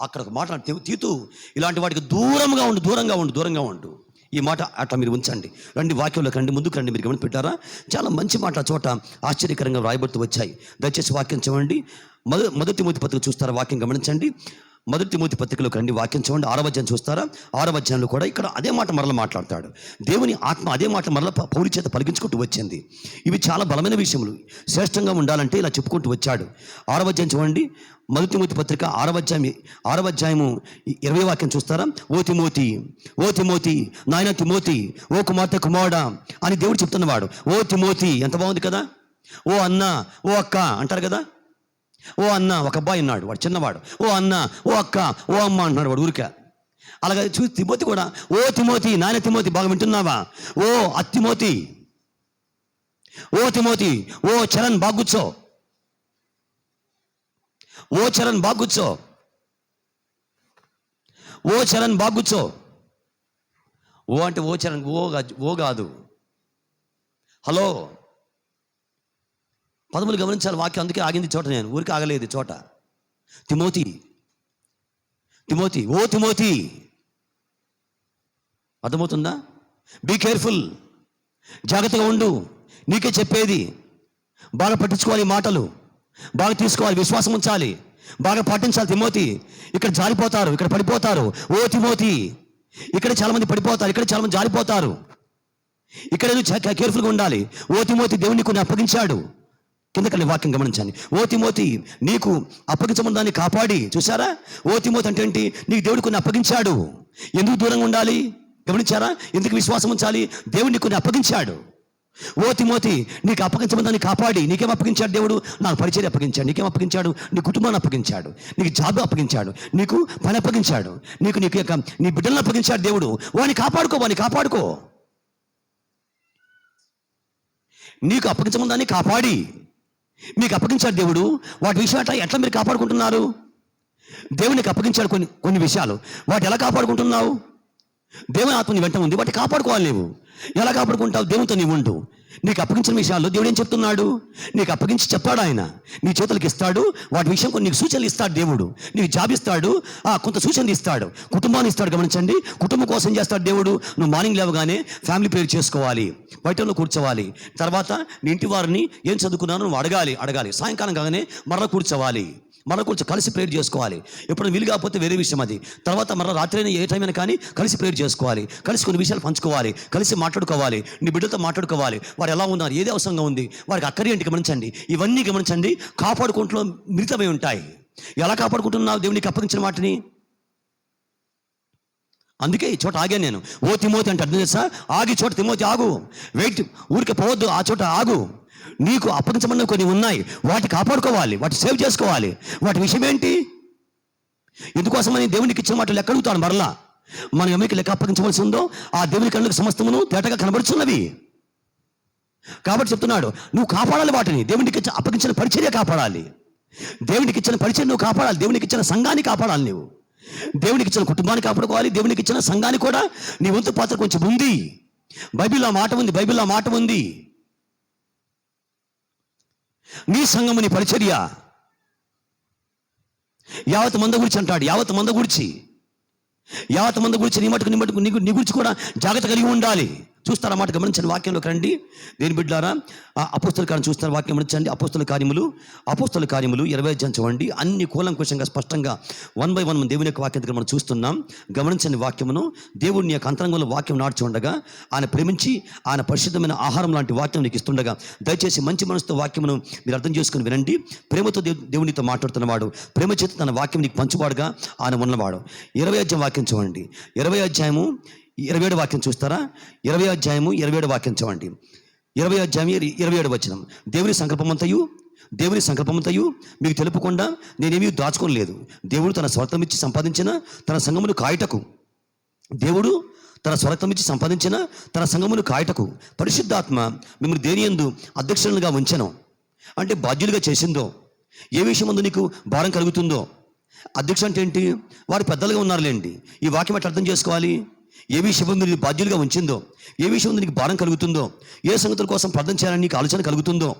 అక్కడ ఒక మాట తీతు, ఇలాంటి వాటికి దూరంగా ఉండు. ఈ మాట అట్లా మీరు ఉంచండి. రండి వాక్యంలోకి రండి, ముందుకు రండి. మీరు గమని పెట్టారా? చాలా మంచి మాట చోట ఆశ్చర్యకరంగా రాయబడుతూ వచ్చాయి. దయచేసి వాక్యం చూడండి. మొదటి తిమోతి పత్రిక చూస్తారా? వాక్యం గమనించండి. మొదటి తిమోతి పత్రికలోకి రండి, వాక్యం చూడండి. 6వ అధ్యాయం చూస్తారా? 6వ అధ్యాయంలో కూడా ఇక్కడ అదే మాట మరల మాట్లాడతాడు. దేవుని ఆత్మ అదే మాట మరల పౌలు చేత పలికించుకుంటూ వచ్చింది. ఇవి చాలా బలమైన విషయములు. శ్రేష్టంగా ఉండాలంటే ఇలా చెప్పుకుంటూ వచ్చాడు. 6వ అధ్యాయం చూడండి. మొదటి తిమోతి పత్రిక 6వ అధ్యాయము 20వ వాక్యం చూస్తారా? ఓ తిమోతి, నాయన తిమోతి, ఓ కుమారుడా అని దేవుడు చెప్తున్నవాడు. ఓ తిమోతి, ఎంత బాగుంది కదా. ఓ అన్న, ఓ అక్క అంటారు కదా. ఓ అన్న, ఒక అబ్బాయి ఉన్నాడు, వాడు చిన్నవాడు. ఓ అన్న, ఓ అక్క, ఓ అమ్మ అంటున్నాడు వాడు ఊరికే. అలాగే చూసి తిమోతి కూడా, ఓ తిమోతి, నాయన తిమోతి, బాగా వింటున్నావా? ఓ అత్తిమోతి, ఓ తిమోతి, ఓ చరణ్ బాగా కూర్చో, ఓ చరణ్ బాగా కూర్చో, ఓ చరణ్ బాగా కూర్చో. ఓ అంటే ఓ చరణ్, ఓ కాదు. హలో, పదములు గమనించాలి. వాక్యం అందుకే ఆగింది చోట, నేను ఊరికి ఆగలేదు చోట. తిమోతి, ఓ తిమోతి, అర్థమవుతుందా? బీ కేర్ఫుల్, జాగ్రత్తగా ఉండు. నీకే చెప్పేది. బాగా పట్టించుకోవాలి, మాటలు బాగా తీసుకోవాలి, విశ్వాసం ఉంచాలి, బాగా పాటించాలి. తిమోతి, ఇక్కడ జారిపోతారు, ఇక్కడ పడిపోతారు. ఓ తిమోతి, ఇక్కడ చాలామంది పడిపోతారు, ఇక్కడ చాలామంది జారిపోతారు. ఇక్కడ నువ్వు కేర్ఫుల్గా ఉండాలి. ఓ తిమోతి, దేవుడిని కొన్ని అప్పగించాడు. కిందకల్లి వాక్యం గమనించండి. ఓ తిమోతి, నీకు అప్పగించమని దాన్ని కాపాడి. చూసారా? ఓ తిమోతి అంటే ఏంటి? నీకు దేవుడు కొన్ని అప్పగించాడు. ఎందుకు దూరంగా ఉండాలి? గమనించారా? ఎందుకు విశ్వాసం ఉంచాలి? దేవుడిని కొన్ని అప్పగించాడు. ఓ తిమోతి, నీకు అప్పగించమని దాన్ని కాపాడి. నీకేం అప్పగించాడు దేవుడు? నాకు పరిచర్య అప్పగించాడు. నీకేం అప్పగించాడు? నీ కుటుంబాన్ని అప్పగించాడు, నీకు జాబ్ అప్పగించాడు, నీకు పని అప్పగించాడు, నీకు నీ బిడ్డలను అప్పగించాడు దేవుడు. వాడిని కాపాడుకో. నీకు అప్పగించమని దాన్ని కాపాడి మీకు అప్పగించాడు దేవుడు. వాటి విషయాలు ఎట్లా మీరు కాపాడుకుంటున్నారు? దేవునికి అప్పగించాడు కొన్ని విషయాలు. వాటి ఎలా కాపాడుకుంటున్నావు? దేవుని ఆత్మ నీ వెంట ఉంది, వాటి కాపాడుకోవాలి. నీవు ఎలా కాపాడుకుంటావు? దేవునితో నీవు ఉండు. నీకు అప్పగించిన విషయాల్లో దేవుడు ఏం చెప్తున్నాడు? నీకు అప్పగించి చెప్తాడు ఆయన. నీ చేతులకు ఇస్తాడు, వాటి విషయం కొన్ని నీకు సూచనలు ఇస్తాడు దేవుడు. నీకు జాబ్ ఇస్తాడు, కొంత సూచనలు ఇస్తాడు, కుటుంబాన్ని ఇస్తాడు. గమనించండి, కుటుంబం కోసం చేస్తాడు దేవుడు. నువ్వు మార్నింగ్ లేవగానే ఫ్యామిలీ ప్రేయర్ చేసుకోవాలి, బయటలో కూర్చోవాలి. తర్వాత నీ ఇంటి వారిని ఏం చదువుకున్నారో నువ్వు అడగాలి. సాయంకాలం కాగానే మరలా కూర్చోవాలి, కలిసి ప్రేయర్ చేసుకోవాలి. ఎప్పుడు వీలు కాకపోతే వేరే విషయం అది. తర్వాత మరలా రాత్రి అయినా ఏ టైం అయినా కానీ కలిసి ప్రేయర్ చేసుకోవాలి, కలిసి కొన్ని విషయాలు పంచుకోవాలి, కలిసి మాట్లాడుకోవాలి, నీ బిడ్డలతో మాట్లాడుకోవాలి. వారు ఎలా ఉన్నారు, ఏది అవసరంగా ఉంది, వారికి అక్కడి ఏంటి గమనించండి. ఇవన్నీ గమనించండి, కాపాడుకుంటూ మిళితమై ఉంటాయి. ఎలా కాపాడుకుంటున్నావు దేవునికి అప్పగించిన వాటిని? అందుకే ఈ చోట ఆగాను నేను. ఓ తిమోతి అంటే అర్థం చేస్తా, ఆగి చోట తిమోతి ఆగు, వెయిట్, ఊరికి పోవద్దు, ఆ చోట ఆగు. నీకు అప్పగించమన్న కొన్ని ఉన్నాయి, వాటి కాపాడుకోవాలి, వాటి సేవ్ చేసుకోవాలి. వాటి విషయం ఏంటి? ఎందుకోసమని దేవునికి ఇచ్చిన మాటలు లెక్క అడుగుతాడు మరలా. మనం ఎవరికి లెక్క అప్పగించవలసి ఉందో ఆ దేవుని కళ్ళకు సమస్తమును తేటగా కనబడుతున్నవి. కాబట్టి చెప్తున్నాడు, నువ్వు కాపాడాలి వాటిని. దేవునికి అప్పగించిన పరిచర్య కాపాడాలి, దేవునికి ఇచ్చిన పరిచయం నువ్వు కాపాడాలి, దేవునికి ఇచ్చిన సంఘాన్ని కాపాడాలి. నువ్వు దేవునికి ఇచ్చిన కుటుంబాన్ని కాపాడుకోవాలి, దేవునికి ఇచ్చిన సంఘాన్ని కూడా నీ వంతు పాత్ర కొంచెం ఉంది. బైబిల్లో మాట ఉంది. నీ సంఘము నీ పరిచర్య. యావత్ మంద గురించి అంటాడు, యావత్ మంద గురించి నీ మటుకు నీ గురించి కూడా జాగ్రత్త కలిగి ఉండాలి. చూస్తారా మాట గమనించండి. వాక్యంలోకి రండి దేని బిడ్డారా. అపోస్తల కార్యం చూస్తారు, వాక్యం గమనించండి. అపోస్తల కార్యములు 20 అధ్యాయం చూడండి. అన్ని కూలంకుషంగా స్పష్టంగా 1 by 1 దేవుని యొక్క వాక్యం దగ్గర మనం చూస్తున్నాం. గమనించండి వాక్యమును. దేవుని యొక్క అంతరంగంలో వాక్యం నాడ్చి ఉండగా, ఆయన ప్రేమించి ఆయన పరిశుద్ధమైన ఆహారం లాంటి వాక్యం నీకు ఇస్తుండగా, దయచేసి మంచి మనసుతో వాక్యమును మీరు అర్థం చేసుకుని వినండి. ప్రేమతో దేవునితో మాట్లాడుతున్నవాడు, ప్రేమ చేత తన వాక్యం నీకు పంచువాడుగా ఆయన ఉన్నవాడు. 20 అధ్యాయం వాక్యం చూడండి. 20 అధ్యాయము 27 వాక్యం చూస్తారా? 20 అధ్యాయము 27 వాక్యం చూడండి. 20 అధ్యాయం 27 వచనం. దేవుని సంకల్పమంతయు మీకు తెలుపకుండా నేనేమీ దాచుకోలేదు. దేవుడు తన స్వార్థం ఇచ్చి సంపాదించిన తన సంఘమును కాయటకు, దేవుడు తన స్వార్థం ఇచ్చి సంపాదించిన తన సంఘమును కాయటకు పరిశుద్ధాత్మ మిమ్మల్ని దేనియందు అధ్యక్షులుగా ఉంచెను. అంటే బాధ్యులుగా చేసిందో, ఏ విషయం ముందు నీకు భారం కలుగుతుందో. అధ్యక్షుడు అంటే ఏంటి? వారు పెద్దలుగా ఉన్నారులేండి. ఈ వాక్యం ఎట్లా అర్థం చేసుకోవాలి? ఏ విషయం ముందు నీకు బాధ్యులుగా ఉంచిందో, ఏ విషయం ముందు నీకు భారం కలుగుతుందో, ఏ సంగతుల కోసం ప్రార్థన చేయాలని నీకు ఆలోచన కలుగుతుందో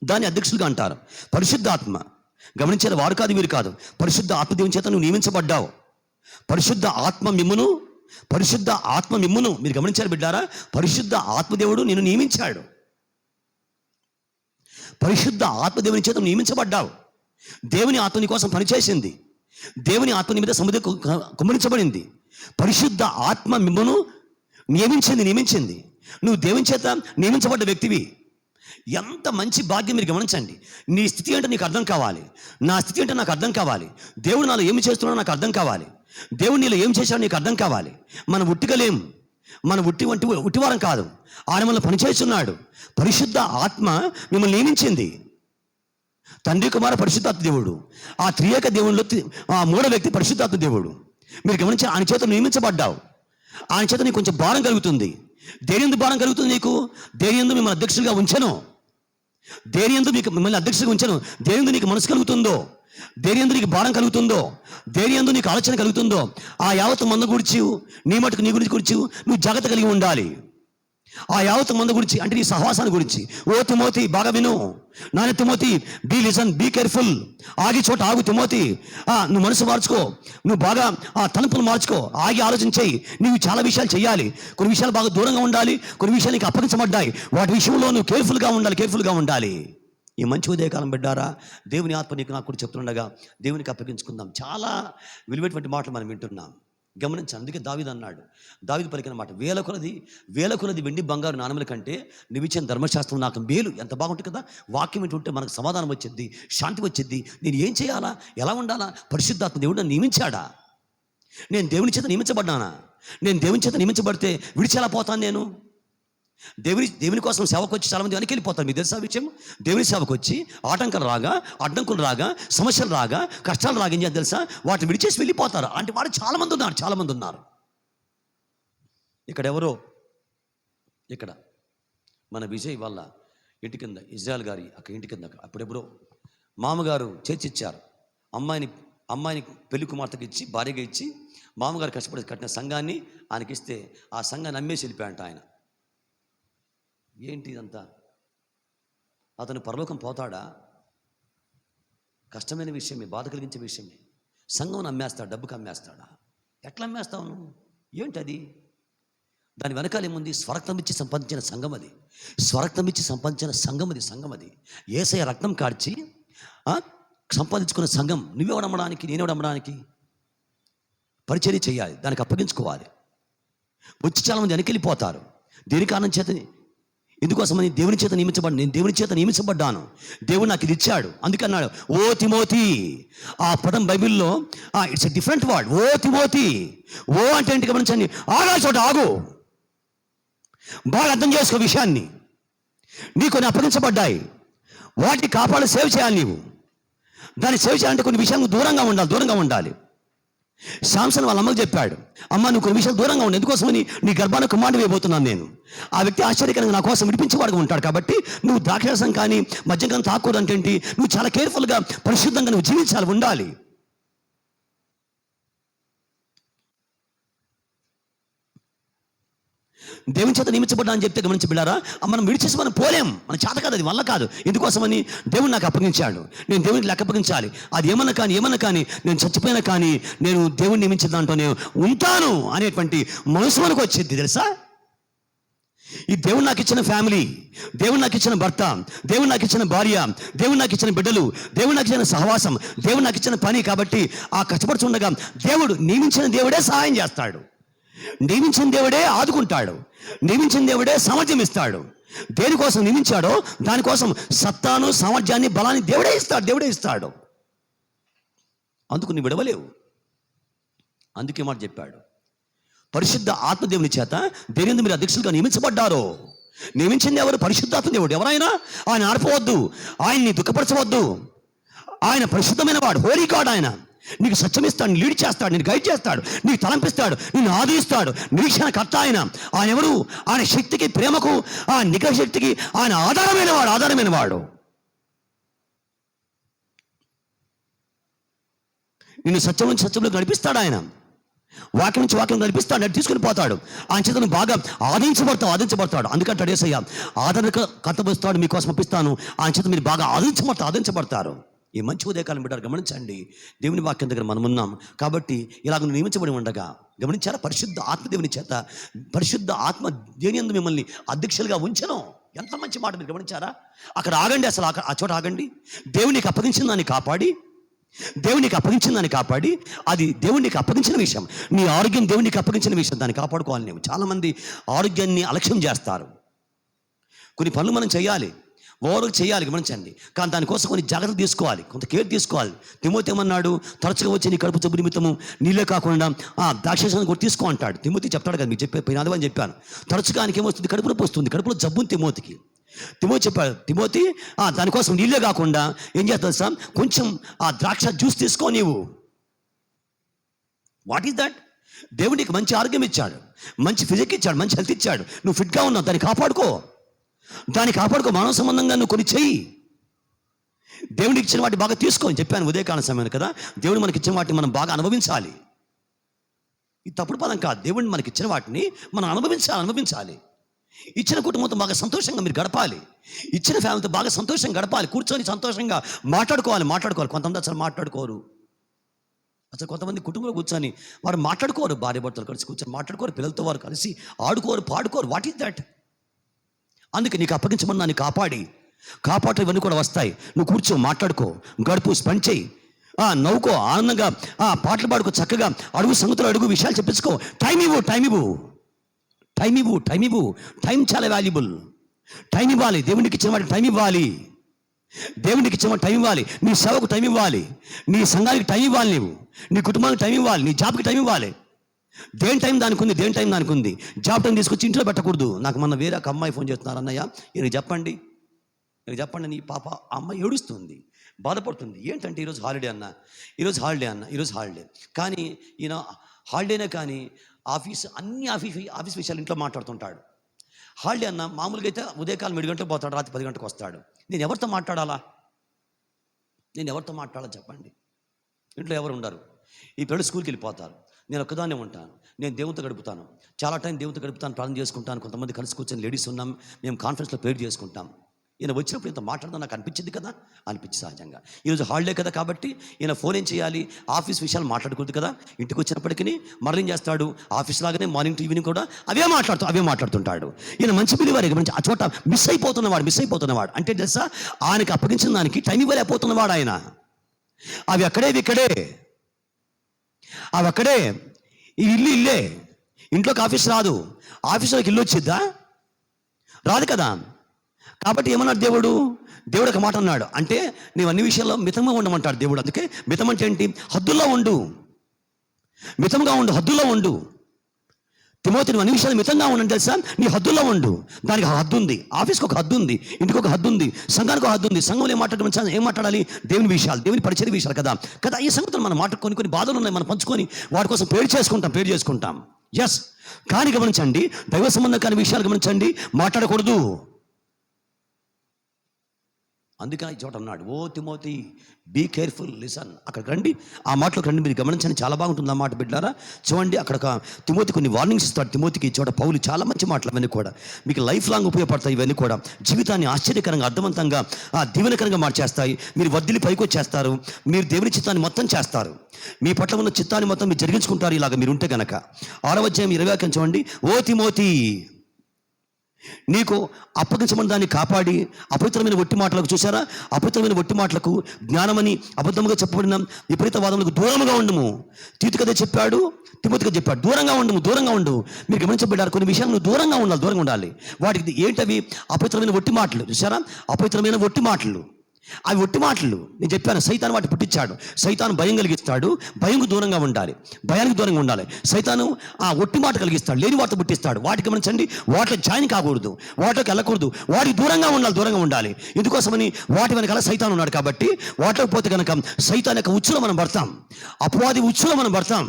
దాన్ని అధ్యక్షులుగా అంటారు. పరిశుద్ధాత్మ, గమనించారు, వారు కాదు వీరు కాదు, పరిశుద్ధ ఆత్మదేవుని చేత నువ్వు నియమించబడ్డావు. పరిశుద్ధ ఆత్మ మిమ్మును మీరు గమనించారు బిడ్డారా? పరిశుద్ధ ఆత్మదేవుడు నిన్ను నియమించాడు. పరిశుద్ధ ఆత్మదేవుని చేత నియమించబడ్డావు. దేవుని ఆత్మ నీ కోసం పనిచేసింది. దేవుని ఆత్మ నీ మీద సముద్రం కుమ్మరించబడింది. పరిశుద్ధ ఆత్మ మిమ్మను నియమించింది. నువ్వు దేవుని చేత నియమించబడ్డ వ్యక్తివి. ఎంత మంచి భాగ్యం మీరు గమనించండి. నీ స్థితి అంటే నీకు అర్థం కావాలి, నా స్థితి అంటే నాకు అర్థం కావాలి. దేవుడు నాలో ఏమి చేస్తున్నాడో నాకు అర్థం కావాలి, దేవుడు నీలో ఏం చేశాడో నీకు అర్థం కావాలి. మనం ఉట్టిగా లేం, మన ఉట్టివారం కాదు, ఆయన మనల్ని పనిచేస్తున్నాడు. పరిశుద్ధ ఆత్మ మిమ్మల్ని నియమించింది. తండ్రి, కుమార, పరిశుద్ధాత్మ దేవుడు, ఆ త్రియేక దేవునిలో ఆ మూడో వ్యక్తి పరిశుద్ధాత్మ దేవుడు. మీరు గమనించి ఆయన చేత నియమించబడ్డావు. ఆయన చేత నీకు కొంచెం భారం కలుగుతుంది. దేని యందు భారం కలుగుతుంది నీకు? దేని యందు మిమ్మల్ని అధ్యక్షులుగా ఉంచను, దేని యందు మిమ్మల్ని అధ్యక్షులుగా ఉంచను, దేని యందు నీకు మనసు కలుగుతుందో, దేని యందు నీకు భారం కలుగుతుందో, దేని యందు నీకు ఆలోచన కలుగుతుందో, ఆ యావత్తు మంద గురించి, నీ మటుకు నీ గురించి నువ్వు జాగ్రత్త కలిగి ఉండాలి. ఆ యావత్తు మంద గురించి అంటే నీ సహవాసాన్ని గురించి. ఓ తిమోతి, బాగా విను. నాన్న Timothy, be listen, be careful. ఆగి చోట ఆగు తిమోతి. నువ్వు మనసు మార్చుకో, నువ్వు బాగా తలుపులు మార్చుకో, ఆగి ఆలోచన చేయి. నీవు చాలా విషయాలు చేయాలి. కొన్ని విషయాలు బాగా దూరంగా ఉండాలి, కొన్ని విషయాలు నీకు అప్పగించబడ్డాయి. వాటి విషయంలో నువ్వు కేర్ఫుల్గా ఉండాలి. ఈ మంచి ఉదయకాలం బిడ్డారా, దేవుని ఆత్మ నీకు నాకు కూడా చెప్తుండగా దేవునికి అప్పగించుకుందాం. చాలా విలువైనటువంటి మాటలు మనం వింటున్నాం. గమనించండి. అందుకే దావీదు అన్నాడు, దావీదు పలికిన మాట, వేల కొలది వెండి బంగారు నాణముల కంటే నువ్విచ్చిన ధర్మశాస్త్రం నాకు మేలు. ఎంత బాగుంటుంది కదా! వాక్యం ఏంటంటే మనకు సమాధానం వచ్చింది, శాంతి వచ్చింది. నేను ఏం చేయాలా, ఎలా ఉండాలా? పరిశుద్ధాత్మ దేవుడు నన్ను నియమించాడా? నేను దేవుని చేత నియమించబడ్డానా? నేను దేవుని చేత నియమించబడితే విడిచేలా పోతాను నేను? దేవుని కోసం సేవకు వచ్చి చాలామంది వెనక్కి వెళ్ళిపోతారు. మీకు తెలుసా విషయం? దేవుని సేవకు వచ్చి ఆటంకాలు రాగా, అడ్డంకులు రాగా, సమస్యలు రాగా, కష్టాలు రాగా ఏం చేయాలి తెలుసా? వాటిని విడిచేసి వెళ్ళిపోతారు. అంటే వాడు చాలామంది ఉన్నారు. ఇక్కడ మన విజయ్ వాళ్ళ ఇంటి కింద, ఇజ్రాయల్ గారి అక్కడ ఇంటి కింద అప్పుడెప్పుడో మామగారు చేర్చిచ్చారు. అమ్మాయిని పెళ్లి కుమార్తెకి ఇచ్చి, భార్యగా ఇచ్చి, మామగారు కష్టపడి కట్టిన సంఘాన్ని ఆయనకి ఇస్తే ఆ సంఘాన్ని అమ్మేసి వెళ్ళిపోయాయంట ఆయన. ఏంటి ఇదంతా? అతను పరలోకం పోతాడా? కష్టమైన విషయమే, బాధ కలిగించే విషయమే. సంఘం అమ్మేస్తాడు, డబ్బుకి అమ్మేస్తాడా? ఎట్లా అమ్మేస్తావు నువ్వు? ఏంటది? దాని వెనకాల ఏముంది? స్వరక్తం ఇచ్చి సంపాదించిన సంఘం అది. స్వరక్తం ఇచ్చి సంపాదించిన సంఘం అది. యేసయ్య రక్తం కార్చి సంపాదించుకున్న సంఘం. నువ్వెవడమ్మడానికి, నేనెవడమ్మడానికి? పరిచర్య చేయాలి, దానికి అప్పగించుకోవాలి. వచ్చి చాలామంది వెనకెళ్ళిపోతారు. దేని కారణం చేత? ఎందుకోసమని? దేవుని చేత నియమించబడ్డాను. నేను దేవుని చేత నియమించబడ్డాను. దేవుడు నాకు ఇది ఇచ్చాడు. అందుకే అన్నాడు, ఓ తిమోతి. ఆ పదం బైబిల్లో it's a different word. O Timothy. O అంటే ఏంటి గమనించండి. ఆగా చోట ఆగు, బాగా అర్థం చేసుకో విషయాన్ని. నీకు కొన్ని అప్పగించబడ్డాయి, వాటిని కాపాడి సేవ చేయాలి. నీవు దాన్ని సేవ చేయాలంటే కొన్ని విషయాలు దూరంగా ఉండాలి. శాంసన్ వాళ్ళ అమ్మకు చెప్పాడు, అమ్మ నువ్వు కొన్ని విషయాలు దూరంగా ఉండు. ఎందుకోసమని? నీ గర్భాన్ని కుమారుడు వేయబోతున్నాను నేను. ఆ వ్యక్తి ఆశ్చర్యకరంగా నా కోసం విడిపించేవాడుగా ఉంటాడు. కాబట్టి నువ్వు ద్రాక్షరసం కానీ మద్యం కానీ తాకూడదు అంటే ఏంటి? నువ్వు చాలా కేర్ఫుల్గా, పరిశుద్ధంగా నువ్వు జీవించాలి, ఉండాలి. దేవుని చేత నియమించబడ్డా అని చెప్తే గమనించి బిడ్డారా, మనం విడిచేసి మనం పోలేం. మన చేత కాదు, అది వల్ల కాదు. ఎందుకోసమని? దేవుడు నాకు అప్పగించాడు, నేను దేవునికి లెక్క అప్పగించాలి. అది ఏమన్నా కానీ నేను చచ్చిపోయినా కానీ నేను దేవుని నియమించిన దాంట్లో నేను ఉంటాను అనేటువంటి మనసు మనకు వచ్చింది. తెలుసా? ఈ దేవుడు నాకు ఇచ్చిన ఫ్యామిలీ, దేవుడు నాకు ఇచ్చిన భర్త, దేవుడు నాకు ఇచ్చిన భార్య, దేవుడు నాకు ఇచ్చిన బిడ్డలు, దేవుడు నాకు ఇచ్చిన సహవాసం, దేవుడు నాకు ఇచ్చిన పని. కాబట్టి ఆ కష్టపడుతుండగా దేవుడు నియమించిన దేవుడే సహాయం చేస్తాడు, నియమించిన దేవుడే ఆదుకుంటాడు, నియమించిన దేవుడే సామర్థ్యం ఇస్తాడు. దేనికోసం నియమించాడో దానికోసం సత్తాను, సామర్థ్యాన్ని, బలాన్ని దేవుడే ఇస్తాడు. అందుకు నువ్వు విడవలేవు. అందుకే మాట చెప్పాడు, పరిశుద్ధ ఆత్మదేవుని చేత దేని మీరు అధ్యక్షులుగా నియమించబడ్డారో. నియమించింది ఎవరు? పరిశుద్ధాత్మ దేవుడు. ఎవరైనా ఆయన ఆర్పవద్దు, ఆయన్ని దుఃఖపరచవద్దు. ఆయన పరిశుద్ధమైన వాడు, హోలీ గాడ్. ఆయన నీకు సత్యం ఇస్తాడు, లీడ్ చేస్తాడు, నేను గైడ్ చేస్తాడు, నీకు తలంపిస్తాడు, నిన్ను ఆదరిస్తాడు. నిరీక్షణ కర్త ఆయన. ఎవరు? ఆయన శక్తికి, ప్రేమకు, ఆ నిగ్రహ శక్తికి ఆయన ఆధారమైన వాడు. నిన్ను సత్యం నుంచి సత్యంలో నడిపిస్తాడు ఆయన. వాక్యం నుంచి వాక్యం నడిపిస్తాడు, ఆయన తీసుకుని పోతాడు. ఆయన చేత నువ్వు బాగా ఆదించబడతాడు. అందుకంటాడు యేసయ్య, ఆదరణకర్తపిస్తాడు మీకోసం పంపిస్తాను, ఆయన చేత మీరు బాగా ఆదించబడతారు. ఈ మంచి ఉదయకాలం బిడ్డారు గమనించండి. దేవుని వాక్యం దగ్గర మనం ఉన్నాం కాబట్టి ఇలాగ నియమించబడి ఉండగా గమనించారా, పరిశుద్ధ ఆత్మ దేవుని చేత, పరిశుద్ధ ఆత్మ దేని యందు మిమ్మల్ని అధ్యక్షులుగా ఉంచను. ఎంత మంచి మాట మీరు గమనించారా? అక్కడ ఆగండి, అసలు ఆ చోట ఆగండి. దేవునికి అప్పగించిన దాన్ని కాపాడి, అది దేవునికి అప్పగించిన విషయం, నీ ఆరోగ్యం దేవునికి అప్పగించిన విషయం, దాన్ని కాపాడుకోవాలి. నేను చాలామంది ఆరోగ్యాన్ని అలక్ష్యం చేస్తారు. కొన్ని పనులు మనం చేయాలి, ఓవర్ చేయాలి గమనించండి, కానీ దానికోసం కొన్ని జాగ్రత్తలు తీసుకోవాలి, కొంత కేర్ తీసుకోవాలి. తిమోతి ఏమన్నాడు? తరచుగా వచ్చి నీ కడుపు జబ్బు నిమిత్తము నీళ్ళే కాకుండా ద్రాక్షారసం కూడా తీసుకో అంటాడు. తిమోతి చెప్తాడు కదా, మీకు చెప్పే పోయినాది అని చెప్పాను. తరచుగా ఆయనకి ఏమొస్తుంది? కడుపులో పోస్తుంది, కడుపులో జబ్బుని తిమోతి చెప్పాడు. తిమోతి దానికోసం నీళ్ళే కాకుండా ఏం చేస్తావు సార్, కొంచెం ఆ ద్రాక్ష జ్యూస్ తీసుకో నీవు. What is that? దేవుడు నీకు మంచి ఆరోగ్యం ఇచ్చాడు, మంచి ఫిజిక్ ఇచ్చాడు, మంచి హెల్త్ ఇచ్చాడు, నువ్వు ఫిట్గా ఉన్నావు, దాన్ని కాపాడుకో. మానవ సంబంధంగా నువ్వు కొన్ని చెయ్యి. దేవుడికి ఇచ్చిన వాటి బాగా తీసుకోని చెప్పాను ఉదయకాల సమయం కదా. దేవుడు మనకి ఇచ్చిన వాటిని మనం బాగా అనుభవించాలి. ఇది తప్పుడు పదం కాదు. దేవుడిని మనకి ఇచ్చిన వాటిని మనం అనుభవించాలి. ఇచ్చిన కుటుంబంతో బాగా సంతోషంగా మీరు గడపాలి. ఇచ్చిన ఫ్యామిలీతో బాగా సంతోషంగా గడపాలి. కూర్చొని సంతోషంగా మాట్లాడుకోవాలి. కొంతమంది అసలు మాట్లాడుకోరు. అసలు కొంతమంది కుటుంబంలో కూర్చొని వారు మాట్లాడుకోరు. భార్య భర్తలు కలిసి కూర్చొని మాట్లాడుకోరు. పిల్లలతో వారు కలిసి ఆడుకోరు, పాడుకోరు. What is that? అందుకే నీకు అప్పగించమని దాన్ని కాపాడు ఇవన్నీ కూడా వస్తాయి. నువ్వు కూర్చో, మాట్లాడుకో, గడుపు, స్పెండ్ చేయి, నవ్వుకో, ఆనందంగా పాటలు పాడుకో, చక్కగా అడుగు, సంగతులు అడుగు, విషయాలు చెప్పించుకో. టైం ఇవ్వు. టైం చాలా వాల్యుబుల్. టైం ఇవ్వాలి. దేవునికి ఇచ్చిన వాడికి టైం ఇవ్వాలి. నీ సేవకు టైం ఇవ్వాలి. నీ సంఘానికి టైం ఇవ్వాలి. నీ కుటుంబానికి టైం ఇవ్వాలి. నీ జాబ్కి టైం ఇవ్వాలి. దేని టైం దానికి ఉంది. జాబ్ టైం తీసుకొచ్చి ఇంట్లో పెట్టకూడదు. నాకు మొన్న వేరే ఒక అమ్మాయి ఫోన్ చేస్తున్నారు, అన్నయ్య నేను చెప్పండి నీ పాప అమ్మాయి ఏడుస్తుంది, బాధపడుతుంది. ఏంటంటే ఈరోజు హాలిడే అన్న, ఈరోజు హాలిడే కానీ ఈయన హాలిడేనే కానీ ఆఫీస్ విషయాలు ఇంట్లో మాట్లాడుతుంటాడు. హాలిడే అన్న మామూలుగా అయితే ఉదయకాలం 7 గంటలకు పోతాడు, రాత్రి 10 గంటలకు వస్తాడు. నేను ఎవరితో మాట్లాడాలా చెప్పండి? ఇంట్లో ఎవరు ఉండరు. ఈ పిల్లలు స్కూల్కి వెళ్ళిపోతారు. నేను ఒక్కదాన్నే ఉంటాను. నేను దేవునితో గడుపుతాను, చాలా టైం దేవునితో గడుపుతాను, ప్రార్థన చేసుకుంటాను. కొంతమంది కలిసి కూర్చొని లేడీస్ ఉన్నాం, మేము కాన్ఫరెన్స్లో ప్రేర్ చేసుకుంటాం. ఈయన వచ్చినప్పుడు ఇంత మాట్లాడదాం నాకు అనిపించింది సహజంగా. ఈరోజు హాలిడే కదా కాబట్టి ఈయన ఫోన్ ఏం చేయాలి, ఆఫీస్ విషయాలు మాట్లాడకూడదు కదా. ఇంటికి వచ్చినప్పటికీ మరలేం చేస్తాడు, ఆఫీస్ లాగానే మార్నింగ్ టు ఈవినింగ్ కూడా అవే మాట్లాడుతుంటాడు. ఈయన మంచి పిలివారి గురించి ఆ చోట మిస్ అయిపోతున్నవాడు అంటే తెలుసా, ఆయనకి అప్పగించిన దానికి టైం ఇవ్వలేకపోతున్నవాడు ఆయన. అవి అక్కడే ఈ ఇల్లే. ఇంట్లోకి ఆఫీస్ రాదు, ఆఫీసులోకి ఇల్లు వచ్చిద్దా? రాదు కదా. కాబట్టి ఏమన్నాడు దేవుడు ఒక మాట అన్నాడు, అంటే నీవు అన్ని విషయాల్లో మితంగా ఉండమంటాడు దేవుడు. అందుకే మితం అంటే ఏంటి? హద్దుల్లో ఉండు, తిమోతి నువ్వు అన్ని విషయాలు మితంగా ఉండని తెలుసా. నీ హద్దుల్లో ఉండు. దానికి హద్దు ఉంది. ఆఫీస్కి ఒక హద్దు ఉంది, ఇంటికి ఒక హద్దు ఉంది, సంఘానికి ఒక హద్దు ఉంది. సంఘంలో ఏం మాట్లాడాలి? దేవుని విషయాలు, దేవుని పరిచయ విషయాలు కదా. ఈ సంగతులు మనం కొన్ని బాధలు ఉన్నాయి, మనం పంచుకొని వాటి కోసం పేరు చేసుకుంటాం. ఎస్, కానీ గమనించండి, దైవ సంబంధం కాని విషయాలు గమనించండి, మాట్లాడకూడదు. అందుకే ఈ చోట అన్నాడు, ఓ తిమోతి బీ కేర్ఫుల్, లిసన్. అక్కడికి రండి, ఆ మాటలోకి రండి, మీరు గమనించండి, చాలా బాగుంటుంది ఆ మాట బిడ్డారా. చూడండి, అక్కడ తిమోతి కొన్ని వార్నింగ్స్ ఇస్తాడు తిమోతికి. ఈ చోట పౌలు చాలా మంచి మాటలు, అవన్నీ కూడా మీకు లైఫ్ లాంగ్ ఉపయోగపడతాయి. ఇవన్నీ కూడా జీవితాన్ని ఆశ్చర్యకరంగా, అర్థవంతంగా, దీవెనకరంగా మార్చేస్తాయి. మీరు వర్ధిల్లి పైకి వచ్చేస్తారు. మీరు దేవుని చిత్తాన్ని మొత్తం చేస్తారు. మీ పట్ల ఉన్న చిత్తాన్ని మొత్తం మీరు జరిగించుకుంటారు ఇలాగ మీరు ఉంటే గనక. 6వ అధ్యాయం 20వ వాక్యం చూడండి. ఓ తిమోతి, నీకు అప్పగించమని దాన్ని కాపాడి, అపవిత్రమైన ఒట్టి మాటలకు, చూసారా, అపవిత్రమైన ఒట్టి మాటలకు, జ్ఞానమని అబద్ధముగా చెప్పబడిన విపరీత వాదములకు దూరంగా ఉండుము. తీతుకదే చెప్పాడు, తిమోతిగా చెప్పాడు, దూరంగా ఉండు. మీరు గమనించబడ్డారు, కొన్ని విషయాలు నువ్వు దూరంగా ఉండాలి. వాటికి ఏంటవి? అపవిత్రమైన ఒట్టి మాటలు. చూసారా, అపవిత్రమైన ఒట్టి మాటలు. అవి ఒట్టి మాటలు. నేను చెప్పాను, సైతాను వాటి పుట్టించాడు. సైతాను భయం కలిగిస్తాడు, భయంకు దూరంగా ఉండాలి, భయానికి దూరంగా ఉండాలి. సైతాను ఒట్టి మాట కలిగిస్తాడు, లేని వాటితో పుట్టిస్తాడు. వాటికి గమనించండి, వాటిలో జాయిన్ కాకూడదు, వాటిలోకి వెళ్ళకూడదు, వాటికి దూరంగా ఉండాలి. ఎందుకోసమని? వాటి వెనకాల సైతాను ఉన్నాడు కాబట్టి. వాటిలోకి పోతే కనుక సైతాన్ యొక్క ఉచ్చులో మనం పడతాం, అపవాది ఉచ్చులో మనం పడతాం.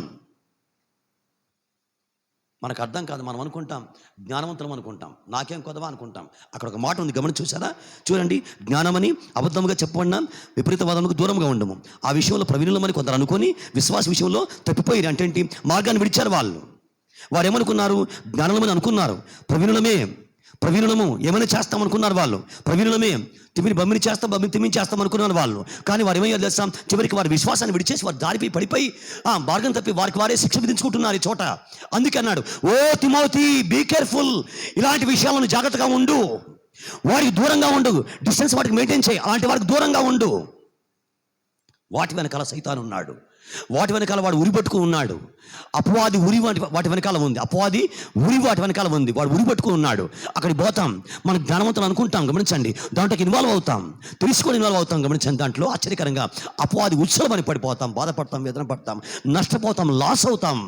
మనకు అర్థం కాదు. మనం అనుకుంటాం జ్ఞానవంతులం అనుకుంటాం, నాకేం కొదవా అనుకుంటాం. అక్కడ ఒక మాట ఉంది, గమనించి చూసారా? చూడండి, జ్ఞానమని అబద్ధంగా చెప్పబడిన విపరీతవాదములకు దూరంగా ఉండము. ఆ విషయంలో ప్రవీణులమని కొందరు అనుకొని విశ్వాస విషయంలో తప్పిపోయి అంటే ఏంటి, మార్గాన్ని విడిచారు. వారు ఏమనుకున్నారు? జ్ఞానమని అనుకున్నారు. ప్రవీణులము ఏమైనా చేస్తామనుకున్నారు వాళ్ళు. ప్రవీణులమే తిమిని బమ్మిని చేస్తాం, బమ్మిని తిమ్మిని చేస్తాం అనుకున్నారు వాళ్ళు. కానీ వారు ఏమయ్యారు తెలుస్తాం, చివరికి వారి విశ్వాసాన్ని విడిచేసి వారు దారిపై పడిపోయి మార్గం తప్పి వారికి వారే శిక్ష విధించుకుంటున్నారు ఈ చోట. అందుకే అన్నాడు, ఓ తిమోతి, బీ కేర్ఫుల్, ఇలాంటి విషయాలను జాగ్రత్తగా ఉండు, వారికి దూరంగా ఉండు, డిస్టెన్స్ వాటికి మెయింటైన్ చేయి, అలాంటి వారికి దూరంగా ఉండు. వాటి వెనకాల సైతాను ఉన్నాడు, వాటి వెనకాల వాడు ఉరిపట్టుకుని ఉన్నాడు. అపవాది ఉరి వాటి వెనకాల ఉంది, అపవాది ఉరి వాటి వెనకాల ఉంది, వాడు ఉరిపట్టుకుని ఉన్నాడు. అక్కడికి పోతాం, మనం జ్ఞానవంతులు అనుకుంటాం, గమనించండి, దాంట్లోకి ఇన్వాల్వ్ అవుతాం, తెలుసుకొని ఇన్వాల్వ్ అవుతాం. గమనించండి, దాంట్లో ఆశ్చర్యకరంగా అపవాది ఉత్సవమని పడిపోతాం, బాధపడతాం, వేదన పడతాం, నష్టపోతాం, లాస్ అవుతాం.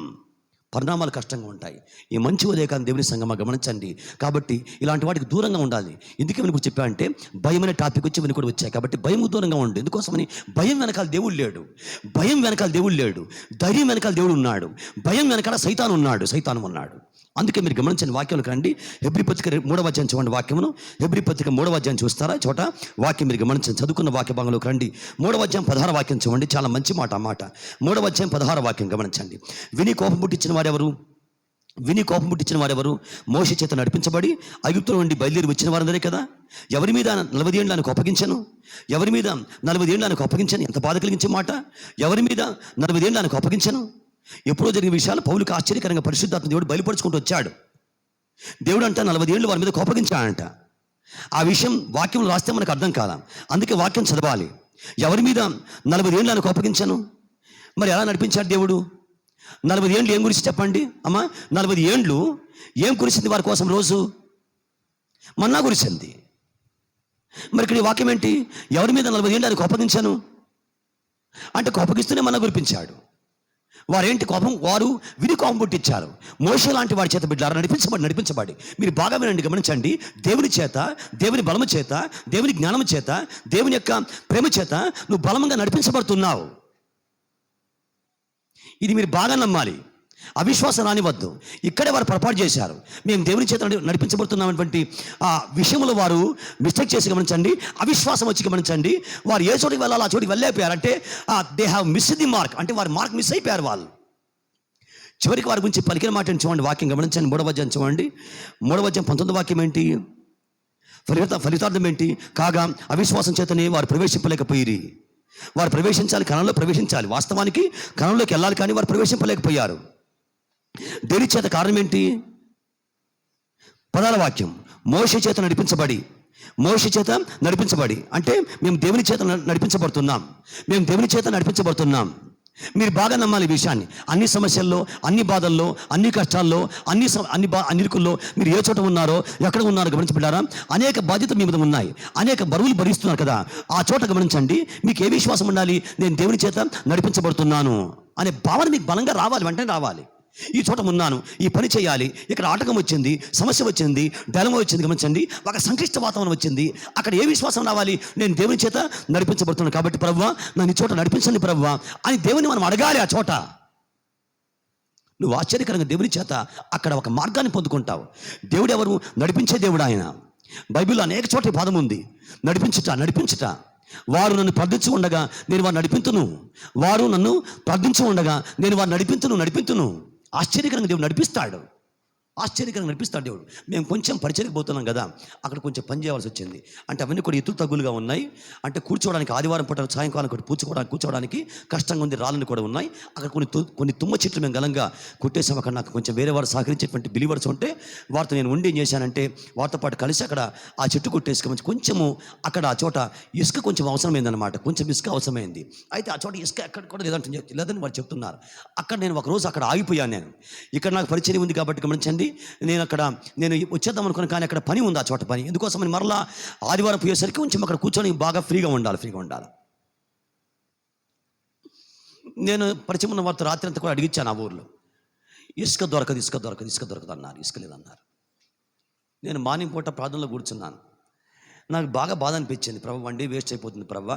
పరిణామాలు కష్టంగా ఉంటాయి. ఈ మంచి ఉదయకాలం దేవుని సంగమా గమనించండి. కాబట్టి ఇలాంటి వాటికి దూరంగా ఉండాలి. ఎందుకు వెనుక చెప్పా అంటే, భయం అనే టాపిక్ వచ్చి వెనుక కూడా వచ్చాయి. కాబట్టి భయం దూరంగా ఉండు. ఎందుకోసమని, భయం వెనకాల దేవుడు లేడు, భయం వెనకాల దేవుడు లేడు, ధైర్యం వెనకాల దేవుడు ఉన్నాడు, భయం వెనకాల సైతాను ఉన్నాడు. అందుకే మీరు గమనించండి, వాక్యంలోకి రండి. హెబ్రీ పత్రిక 3వ అధ్యాయం చూడండి వాక్యమును. హెబ్రీ పత్రిక 3వ అధ్యాయం చూస్తారా? చోట వాక్యం మీరు గమనించండి, చదువుకున్న వాక్య భాగంలోకి రండి. 3వ అధ్యాయం 16వ వాక్యం చూడండి, చాలా మంచి మాట. 3వ అధ్యాయం 16వ వాక్యం గమనించండి. విని కోపం పుట్టించిన వారెవరు? మోషే చేత నడిపించబడి ఐగుప్తులో నుండి బయలుదేరి వచ్చిన వారందరే కదా. ఎవరి మీద 40 ఏళ్ళు ఆయనకు అప్పగించాను, ఎవరి మీద 40 ఏళ్ళు ఆయనకు అప్పగించాను. ఎంత బాధ కలిగించే మాట! ఎవరి మీద 40 ఏళ్ళు ఆయనకు అప్పగించాను. ఎప్పుడో జరిగిన విషయాలు పౌలుకి ఆశ్చర్యకరంగా పరిశుద్ధాత్మ దేవుడు బయలుపరుచుకుంటూ వచ్చాడు. దేవుడు అంట 40 ఏళ్ళు వారి మీద కోపగించాడంట. ఆ విషయం వాక్యంలో రాస్తే మనకు అర్థం కాలం. అందుకే వాక్యం చదవాలి. ఎవరి మీద 40 ఏళ్ళు ఆయనకు అప్పగించాను? మరి ఎలా నడిపించాడు దేవుడు? 40 ఏళ్ళు ఏం గురించి చెప్పండి అమ్మా? 40 ఏళ్ళు ఏం కురిసింది వారి కోసం? రోజు మన్నా కురిసింది. మరి ఇక్కడ ఈ వాక్యం ఏంటి? ఎవరి మీద 40 ఏళ్ళు ఆయనకు అప్పగించాను అంటే కోపగిస్తూనే మన్నా కురిపించాడు. వారేంటి కోపం? వారు విని కోపం పుట్టించారు. మోషే లాంటి వారి చేత బిడ్డలారా నడిపించబడి మీరు బాగా వినండి, గమనించండి. దేవుని చేత, దేవుని బలము చేత, దేవుని జ్ఞానము చేత, దేవుని యొక్క ప్రేమ చేత నువ్వు బలంగా నడిపించబడుతున్నావు. ఇది మీరు బాగా నమ్మాలి. అవిశ్వాసం రానివద్దు. ఇక్కడే వారు పొరపాటు చేశారు. మేము దేవుని చేత నడిపించబడుతున్నామనేటువంటి ఆ విషయంలో వారు మిస్టేక్ చేసి గమనించండి, అవిశ్వాసం వచ్చి గమనించండి. వారు ఏ చోటికి వెళ్ళాలో ఆ చోటికి వెళ్ళైపోయారంటే they have miss the mark, అంటే వారు మార్క్ మిస్ అయిపోయారు వాళ్ళు. చివరికి వారి గురించి పలికిన మాటని చూడండి, వాక్యం గమనించండి. 3వ అధ్యాయం చూడండి. 3వ అధ్యాయం 19వ వాక్యం ఏంటి? ఫలితార్థం ఏంటి? కాగా అవిశ్వాసం చేతనే వారు ప్రవేశింపలేకపోయిరి. వారు ప్రవేశించాలి, కణంలో ప్రవేశించాలి, వాస్తవానికి కణంలోకి వెళ్ళాలి, కానీ వారు ప్రవేశింపలేకపోయారు. దేని చేత? కారణం ఏంటి? 16వ వాక్యం, మోషే చేత నడిపించబడి అంటే మేము దేవుని చేత నడిపించబడుతున్నాం. మీరు బాగా నమ్మాలి ఈ విషయాన్ని. అన్ని సమస్యల్లో, అన్ని బాధల్లో, అన్ని కష్టాల్లో, అన్ని ఇరుకుల్లో మీరు ఏ చోట ఉన్నారో, ఎక్కడ ఉన్నారో గమనించబడ్డారా? అనేక బాధ్యతలు మీ మీద ఉన్నాయి, అనేక బరువులు భరిస్తున్నారు కదా. ఆ చోట గమనించండి, మీకు ఏ విశ్వాసం ఉండాలి? నేను దేవుని చేత నడిపించబడుతున్నాను అనే భావన మీకు బలంగా రావాలి, వెంటనే రావాలి. ఈ చోట ఉన్నాను, ఈ పని చేయాలి, ఇక్కడ ఆటకం వచ్చింది, సమస్య వచ్చింది, డైలమా వచ్చింది, గమనించండి, ఒక సంక్లిష్ట వాతావరణం వచ్చింది. అక్కడ ఏ విశ్వాసం రావాలి? నేను దేవుని చేత నడిపించబడుతున్నాను కాబట్టి ప్రభువా నన్ను ఈ చోట నడిపించండి ప్రభువా అని దేవుని మనం అడగాలి. ఆ చోట నువ్వు ఆశ్చర్యకరంగా దేవుని చేత అక్కడ ఒక మార్గాన్ని పొందుకుంటావు. దేవుడు ఎవరు? నడిపించే దేవుడు ఆయన. బైబిల్లో అనేక చోట్ల పాదం ఉంది, నడిపించుట. వారు నన్ను ప్రార్థించి ఉండగా నేను వారు నడిపింతును, వారు నన్ను ప్రార్థించి ఉండగా నేను వారు నడిపింతును. ఆశ్చర్యకరంగా దేవుడు నడిపిస్తాడు, దేవుడు. మేము కొంచెం పరిచయకు పోతున్నాం కదా, అక్కడ కొంచెం పని చేయవలసి వచ్చింది. అంటే అవన్నీ కూడా ఎత్తు తగ్గులుగా ఉన్నాయి. అంటే కూర్చోవడానికి ఆదివారం పూట సాయంకాలం కూడా కూర్చోవడానికి కష్టంగా ఉంది. రాళ్ళని కూడా ఉన్నాయి. అక్కడ కొన్ని తుమ్మ చెట్లు మేము గలంగా కొట్టేసాం. అక్కడ నాకు కొంచెం వేరే వారు సహకరించేటువంటి బిలీవర్స్ ఉంటే వారితో నేను ఉండి ఏం చేశానంటే వారితో పాటు కలిసి అక్కడ ఆ చెట్టు కొట్టేసుకొని కొంచెము అక్కడ ఆ చోట ఇసుక కొంచెం అవసరమైందనమాట. కొంచెం ఇసుక అవసరమైంది. అయితే ఆ చోట ఇసుక ఎక్కడ కూడా లేదని వారు చెప్తున్నారు. అక్కడ నేను ఒకరోజు అక్కడ ఆగిపోయాను. నేను ఇక్కడ నాకు పరిచయం ఉంది కాబట్టి గమనించండి, నేను వచ్చేద్దాం అనుకున్నాను, కానీ అక్కడ పని ఉంది, ఆ చోట పని. ఎందుకోసమని మరలా ఆదివారం పోయేసరికి కొంచెం అక్కడ కూర్చొని బాగా ఫ్రీగా ఉండాలి. నేను పరిచయం ఉన్న వారితో రాత్రి అంతా కూడా అడిగించాను. ఆ ఊర్లో ఇసుక దొరకదు అన్నారు, ఇసుక లేదన్నారు. నేను మార్నింగ్ పూట ప్రార్థనలో కూర్చున్నాను. నాకు బాగా బాధ అనిపించింది. ప్రభు, వన్ డే వేస్ట్ అయిపోతుంది ప్రభు,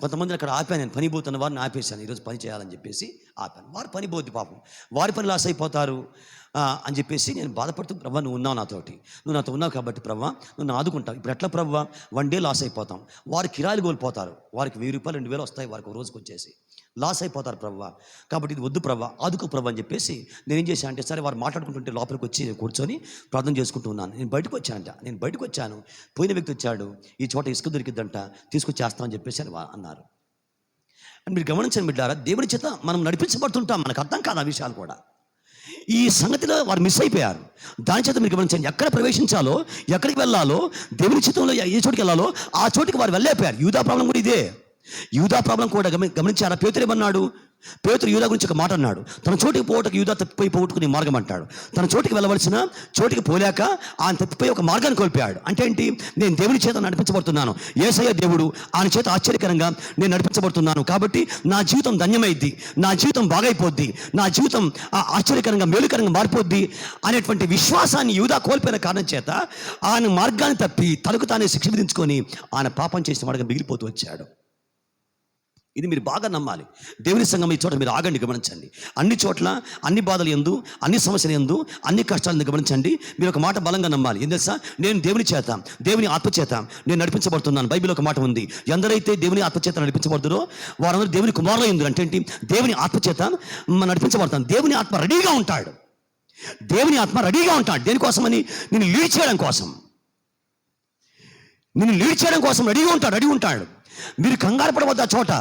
కొంతమందిని అక్కడ ఆపాను, నేను పని పోతున్న వారిని ఆపేశాను, ఈరోజు పని చేయాలని చెప్పేసి ఆపాను. వారు పని పోద్ది పాపం, వారి పని లాస్ అయిపోతారు అని చెప్పేసి నేను బాధపడుతూ, ప్రభా నువ్వు ఉన్నావు నాతోటి, నువ్వు నాతో ఉన్నావు కాబట్టి ప్రభా నువ్వు ఆదుకుంటావు. ఇప్పుడు ఎట్లా ప్రభా, 1 డే లాస్ అయిపోతాం, వారు కిరాయిలు కోల్పోతారు, వారికి 1000 రూపాయలు 2000 వస్తాయి వారికి ఒక రోజుకి వచ్చేసి, లాస్ అయిపోతారు ప్రభా, కాబట్టి ఇది వద్దు ప్రభా, ఆదుకో ప్రభా అని చెప్పేసి నేనేం చేశాను అంటే, సరే వారు మాట్లాడుకుంటుంటే లోపలికి వచ్చి కూర్చొని ప్రార్థన చేసుకుంటూ ఉన్నాను. నేను బయటకు వచ్చాను, పోయిన వ్యక్తి వచ్చాడు, ఈ చోట ఇసుక దొరికిద్దంట, తీసుకొచ్చేస్తామని చెప్పేసి అని అన్నారు. అని మీరు గమనించండి బిడ్డారా, దేవుని చేత మనం నడిపించబడుతుంటాం, మనకు అర్థం కాదు ఆ విషయాలు కూడా. ఈ సంగతిలో వారు మిస్ అయిపోయారు. దాని చేత మీరు గమనించండి, ఎక్కడ ప్రవేశించాలో, ఎక్కడికి వెళ్ళాలో, దేవుని చిత్తంలో ఏ చోటికి వెళ్ళాలో ఆ చోటికి వారు వెళ్ళలేకపోయారు. యూదా ప్రాబ్లం కూడా ఇదే. యూదా ప్రాబ్లం కూడా గమనించారా? పేతురు ఏమన్నాడు? పేతురు యూదా గురించి ఒక మాట అన్నాడు, తన చోటికి పోవటకు యూదా తప్పిపోయి పోగొట్టుకునే మార్గం అంటాడు. తన చోటికి వెళ్ళవలసిన చోటికి పోలేక ఆయన తప్పిపోయి ఒక మార్గాన్ని కోల్పోయాడు. అంటే ఏంటి? నేను దేవుని చేత నడిపించబడుతున్నాను, యేసయ్య దేవుడు, ఆయన చేత ఆశ్చర్యకరంగా నేను నడిపించబడుతున్నాను, కాబట్టి నా జీవితం ధన్యమైద్ది, నా జీవితం బాగైపోద్ది, నా జీవితం ఆశ్చర్యకరంగా మేలుకరంగా మారిపోద్ది అనేటువంటి విశ్వాసాన్ని యూదా కోల్పోయిన కారణం చేత ఆయన మార్గాన్ని తప్పి తనకు తానే శిక్ష విధించుకొని ఆయన పాపం చేసిన వాడిగా మిగిలిపోతూ వచ్చాడు. ఇది మీరు బాగా నమ్మాలి. దేవుని సంఘం ఈ చోట మీరు ఆగండి, గమనించండి. అన్ని చోట్ల, అన్ని బాధలు ఎందు, అన్ని సమస్యలు ఎందు, అన్ని కష్టాలను గమనించండి. మీరు ఒక మాట బలంగా నమ్మాలి. ఏం తెలుసా? నేను దేవుని చేత, దేవుని ఆత్మచేత నేను నడిపించబడుతున్నాను. బైబిల్ ఒక మాట ఉంది, ఎందరైతే దేవుని ఆత్మచేత నడిపించబడుతురో వారందరూ దేవుని కుమారులు ఎందురు. అంటే ఏంటి? దేవుని ఆత్మచేత నడిపించబడతాను. దేవుని ఆత్మ రెడీగా ఉంటాడు, దేవుని ఆత్మ రెడీగా ఉంటాడు. దేనికోసమని? నేను లీడ్ చేయడం కోసం, నేను లీడ్ చేయడం కోసం రెడీగా ఉంటాడు, రెడీ ఉంటాడు. మీరు కంగారు పడవద్దు. ఆ చోట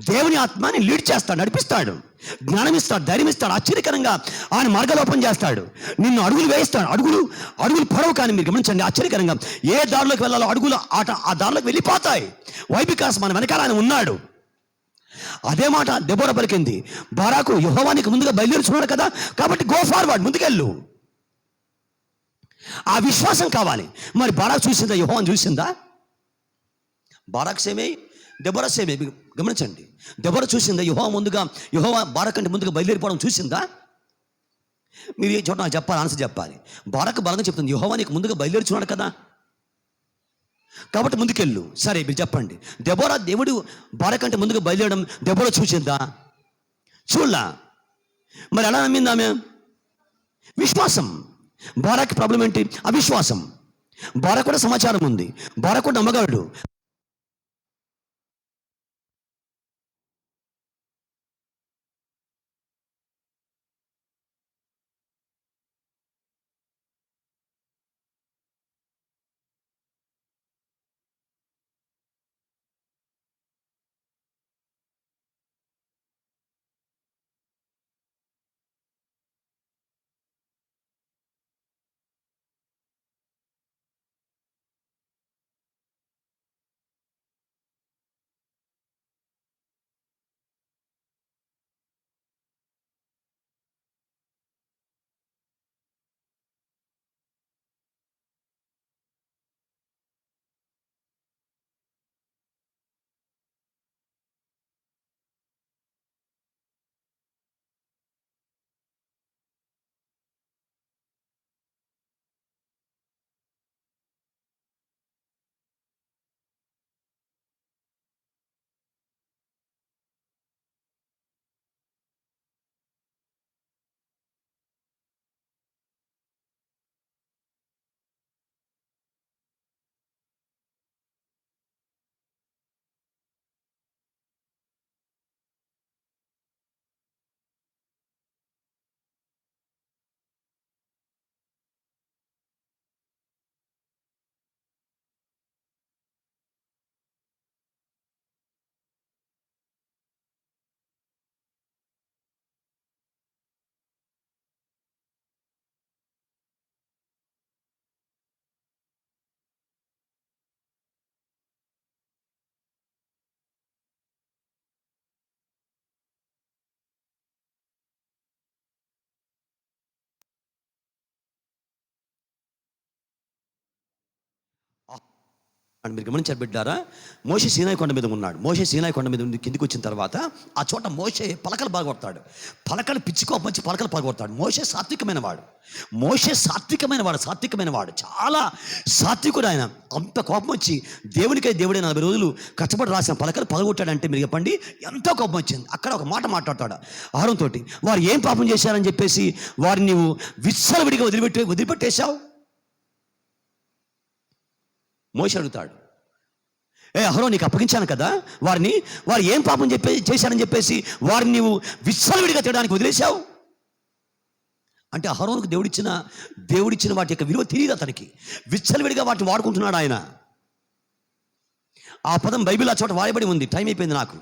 దేవుని ఆత్మని లీడ్ చేస్తాడు, నడిపిస్తాడు, జ్ఞానం ఇస్తాడు, ధైర్యం ఇస్తాడు, ఆశ్చర్యకరంగా ఆయన మార్గలోపం చేస్తాడు, నిన్ను అడుగులు వేయిస్తాడు. అడుగులు పడవు, కానీ మీరు గమనించండి, ఆశ్చర్యకరంగా ఏ దారిలోకి వెళ్ళాలో అడుగులు ఆ దారిలోకి వెళ్ళిపోతాయి. వై? బికాస్ మన వెనకాల ఆయన ఉన్నాడు. అదే మాట దెబోరా పలికింది, బారాకు, యెహోవానికి ముందుగా బయలుదేరుచున్నాడు కదా, కాబట్టి గో ఫార్వర్డ్, ముందుకెళ్ళు. ఆ విశ్వాసం కావాలి. మరి బారాకు చూసిందా? యెహోవాను చూసిందా? బారాకు సేమే, దెబోరా సేమే. గమనించండి, దెబోరా చూసిందా? యెహోవా బారాకు కంటే ముందుగా బయలుదేరిపోవడం చూసిందా? మీరు ఈ చోట నాకు చెప్పాలి, ఆన్సర్ చెప్పాలి. బారాకు బలంగా చెప్తుంది, యెహోవా నీకు ముందుగా బయలుదేరుచున్నాడు కదా, కాబట్టి ముందుకెళ్ళు. సరే మీరు చెప్పండి, దెబోరా, దేవుడు బారాకు కంటే ముందుగా బయలుదేరడం దెబోరా చూసిందా? చూడలా. మరి ఎలా నమ్మింది ఆమె? విశ్వాసం. బారాకి ప్రాబ్లం ఏంటి? అవిశ్వాసం. బారాకు కూడా సమాచారం ఉంది, బారాకు కూడా నమ్మగలడు. అని మీరు గమనించారు బిడ్డారా. మోషే సీనాయి కొండ మీద ఉన్నాడు. మోషే సీనాయి కొండ మీద కిందికి వచ్చిన తర్వాత ఆ చోట మోషే పలకలు పగొడతాడు. పలకలు పిచ్చి కోపం వచ్చి పలకలు పగొడతాడు. మోషే సాత్వికమైన వాడు, చాలా సాత్వికుడు ఆయన. అంత కోపం వచ్చి దేవుడే 40 రోజులు కష్టపడి రాసిన పలకలు పగొట్టాడంటే మీరు చెప్పండి ఎంతో కోపం వచ్చింది. అక్కడ ఒక మాట మాట్లాడతాడు అహరోన్ తోటి. వారు ఏం పాపం చేశారని చెప్పేసి వారిని నీవు విచ్చలవిడిగా వదిలిపెట్టేశావు. మోషే అడుగుతాడు, అహరోన్ నీకు అప్పగించాను కదా, వారు ఏం పాపం చేశారని చెప్పేసి వారిని నీవు విచ్చలవిడిగా తినడానికి వదిలేశావు. అంటే అహరోనుకు దేవుడిచ్చిన వాటి యొక్క విలువ తెలియదు అతనికి. విచ్చలవిడిగా వాటిని వాడుకుంటున్నాడు ఆయన. ఆ పదం బైబిల్ ఆ చోట వాయబడి ఉంది. టైం అయిపోయింది నాకు.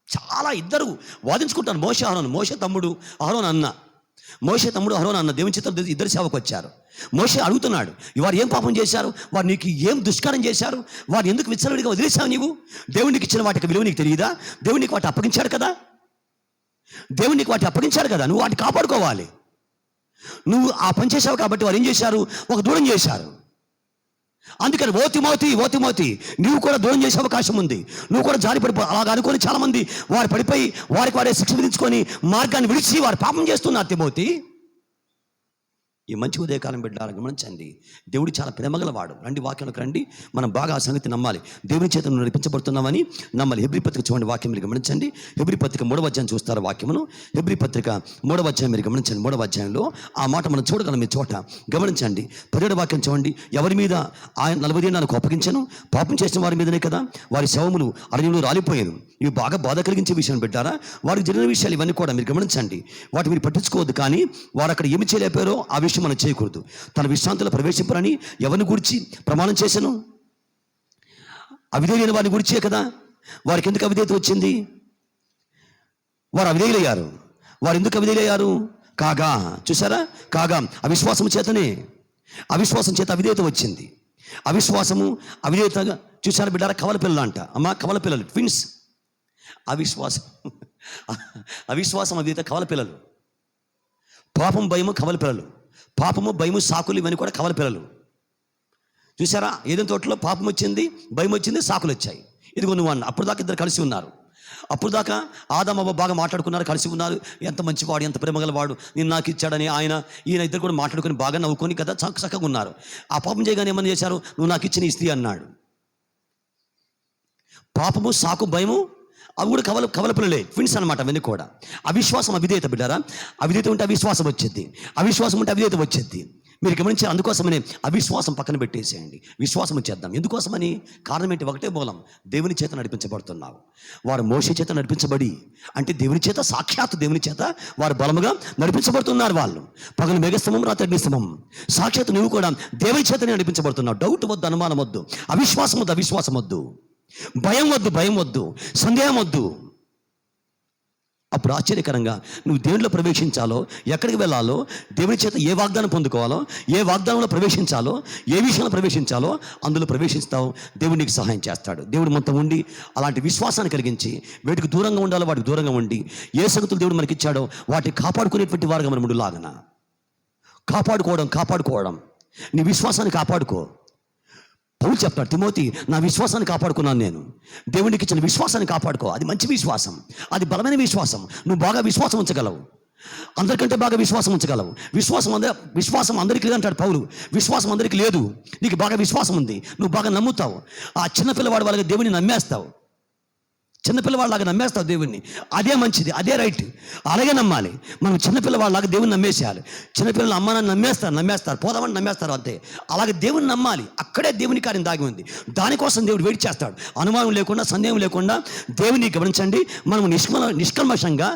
చాలా ఇద్దరు వాదించుకుంటారు. మోషే తమ్ముడు అహరోన్ అన్న దేవుని చిత్తం ఇద్దరు సేవకు వచ్చారు. మోషే అడుగుతున్నాడు, వారు ఏం పాపం చేశారు, వారు నీకు ఏం దుష్కారం చేశారు, వారు ఎందుకు విచ్చలవిడిగా వదిలేశావు నీవు? దేవునికి ఇచ్చిన వాటికి విలువ నీకు తెలియదా? దేవుడు నీకు వాటి అప్పగించాడు కదా, నువ్వు వాటిని కాపాడుకోవాలి. నువ్వు ఆ పని చేశావు కాబట్టి వారు ఏం చేశారు, ఒక దూరం చేశారు. అందుకని ఓ తిమోతి నువ్వు కూడా దూరం చేసే అవకాశం ఉంది. నువ్వు కూడా జారిపడిపో. అలాగ అనుకొని చాలామంది వారు పడిపోయి వారే శిక్ష విధించుకొని మార్గాన్ని విడిచి వారు పాపం చేస్తున్నారు. తిమోతి, ఈ మంచి ఉదయకాలం బిడ్డలారా గమనించండి. దేవుడు చాలా ప్రేమగలవాడు. రండి వాక్యంలోకి రండి. మనం బాగా ఆ సంగతి నమ్మాలి. దేవుని చేత నడిపించబడుతున్నామని నమ్మాలి. హెబ్రీ పత్రిక చూడండి, వాక్యం మీరు గమనించండి. హెబ్రీ పత్రిక 3వ అధ్యాయం చూస్తారు వాక్యమును. హెబ్రీ పత్రిక 3వ అధ్యాయం మీరు గమనించండి. 3వ అధ్యాయంలో ఆ మాట మనం చూడగలం. మీ చోట గమనించండి. 17వ వాక్యం చూడండి. ఎవరి మీద ఆయన 40 ఏళ్ళు నాకు అప్పగించాను, పాపం చేసిన వారి మీదనే కదా వారి శవములు అరణ్యంలో రాలిపోయాను. ఇవి బాగా బాధ కలిగించే విషయం పెట్టారా. వారికి జరిగిన విషయాలు ఇవన్నీ కూడా మీరు గమనించండి. వాటి మీరు పట్టించుకోవద్దు. కానీ వారు అక్కడ ఏమి చేయలేపారో ఆ విషయం మనం చేయకూడదు. తన విశ్రాంతిలో ప్రవేశింపరని ఎవరిని గురించి ప్రమాణం చేశాను? అవిధేయులైన వారిని గురించే కదా. వారికి ఎందుకు అవిధేయత వచ్చింది? వారు అవిధేయులయ్యారు. వారు ఎందుకు అవిధేయులయ్యారు? చూసారా, అవిశ్వాసం చేత అవిధేయత వచ్చింది. అవిధేయతగా చూసారా బిడ్డారా, కవల పిల్లలు అంట. కవల పిల్లలు ట్విన్స్. అవిశ్వాసం అవిధేయత కవల పిల్లలు. పాపం భయము కవల పిల్లలు. పాపము భయము సాకులు ఇవన్నీ కూడా కవల పిల్లలు. చూసారా, ఏదైనా తోటలో పాపం వచ్చింది, భయం వచ్చింది, సాకులు వచ్చాయి. ఇదిగో నువ్వు అన్న. అప్పుడు దాకా ఇద్దరు కలిసి ఉన్నారు. అప్పుడు దాకా ఆదాము అవ్వ బాగా మాట్లాడుకున్నారు, కలిసి ఉన్నారు. ఎంత మంచివాడు, ఎంత ప్రేమగలవాడు, నేను నాకు ఇచ్చాడని ఈయన ఇద్దరు కూడా మాట్లాడుకొని బాగా నవ్వుకొని కదా చక్కగా ఉన్నారు. ఆ పాపం చేయగానే ఏమని చేశారు? నువ్వు నాకు ఇచ్చిన ఈ స్త్రీ అన్నాడు. పాపము, సాకు, భయము అవి కూడా కవల పిల్లలే, ట్విన్స్ అనమాట. అవన్నీ కూడా అవిశ్వాసం అవిధేయత బిడ్డారా. అవిధేయత ఉంటే అవిశ్వాసం వచ్చేది, అవిశ్వాసం ఉంటే అవిధేయత వచ్చేది. మీరు గమనించారు. అందుకోసమని అవిశ్వాసం పక్కన పెట్టేసేయండి, విశ్వాసం చేద్దాం. ఎందుకోసమని? కారణం ఏంటి? ఒకటే మూలం, దేవుని చేత నడిపించబడుతున్నావు. వారు మోషే చేత నడిపించబడి, అంటే దేవుని చేత, సాక్షాత్తు దేవుని చేత వారు బలముగా నడిపించబడుతున్నారు. వాళ్ళు పగలు మేఘస్తంభం, రాత్రి అగ్నిస్తంభం. సాక్షాత్తు నువ్వు కూడా దేవుని చేతనే నడిపించబడుతున్నావు. డౌట్ వద్దు, అనుమానం వద్దు, అవిశ్వాసం వద్దు, భయం వద్దు, సందేహం వద్దు. అప్పుడు ఆశ్చర్యకరంగా నువ్వు దేవునిలో ప్రవేశించాలో, ఎక్కడికి వెళ్ళాలో, దేవుని చేత ఏ వాగ్దానం పొందుకోవాలో, ఏ వాగ్దానంలో ప్రవేశించాలో, ఏ విషయంలో ప్రవేశించాలో అందులో ప్రవేశిస్తావు. దేవుడు నీకు సహాయం చేస్తాడు. దేవుడు మొత్తం ఉండి అలాంటి విశ్వాసాన్ని కలిగించి వీటికి దూరంగా ఉండాలో వాటికి దూరంగా ఉండి, ఏ సంగతులు దేవుడు మనకి ఇచ్చాడో వాటిని కాపాడుకునేటువంటి వారుగా మనం ముందులాగన కాపాడుకోవడం. నీ విశ్వాసాన్ని కాపాడుకో. పౌలు చెప్తాడు, తిమోతి, నా విశ్వాసాన్ని కాపాడుకున్నాను నేను. దేవునికి ఇచ్చిన విశ్వాసాన్ని కాపాడుకో. అది మంచి విశ్వాసం, అది బలమైన విశ్వాసం. నువ్వు బాగా విశ్వాసం ఉంచగలవు, అందరికంటే బాగా విశ్వాసం ఉంచగలవు. విశ్వాసం అందరికీ లేదంటాడు పౌలు. విశ్వాసం అందరికీ లేదు. నీకు బాగా విశ్వాసం ఉంది, నువ్వు బాగా నమ్ముతావు. ఆ చిన్నపిల్లవాడు వాళ్ళకి దేవుని నమ్మేస్తావు. చిన్నపిల్లవాళ్ళలాగా నమ్మేస్తావు దేవుణ్ణి. అదే మంచిది, అదే రైట్. అలాగే నమ్మాలి. మనం చిన్నపిల్లవాళ్ళలాగా దేవుని నమ్మేసేయాలి. చిన్నపిల్లలు అమ్మ నాన్న నమ్మేస్తారు, పోదామని నమ్మేస్తారు అంతే. అలాగే దేవుని నమ్మాలి. అక్కడే దేవుని కార్యం దాగి ఉంది. దానికోసం దేవుడు వెయిట్ చేస్తాడు. అనుమానం లేకుండా, సందేహం లేకుండా దేవుని గమనించండి. మనం నిష్కల్మషంగా,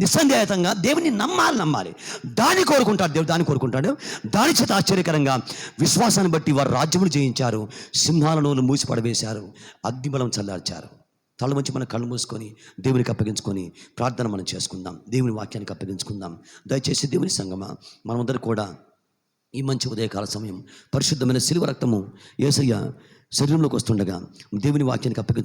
నిస్సందేహితంగా దేవుని నమ్మాలి. దాన్ని కోరుకుంటాడు దేవుడు. దాని చేత ఆశ్చర్యకరంగా విశ్వాసాన్ని బట్టి వారు రాజ్యములు జయించారు, సింహాలను మూసి పడవేశారు, అగ్నిబలం చల్లార్చారు. తల మంచి మన కళ్ళు మూసుకొని దేవునికి అప్పగించుకొని ప్రార్థన మనం చేసుకుందాం. దేవుని వాక్యానికి అప్పగించుకుందాం. దయచేసి దేవుని సంగమా, మనమందరూ కూడా ఈ మంచి ఉదయకాల సమయం పరిశుద్ధమైన శిలువ రక్తము యేసయ్య శరీరంలోకి వస్తుండగా దేవుని వాక్యానికి అప్పగించుకుందాం.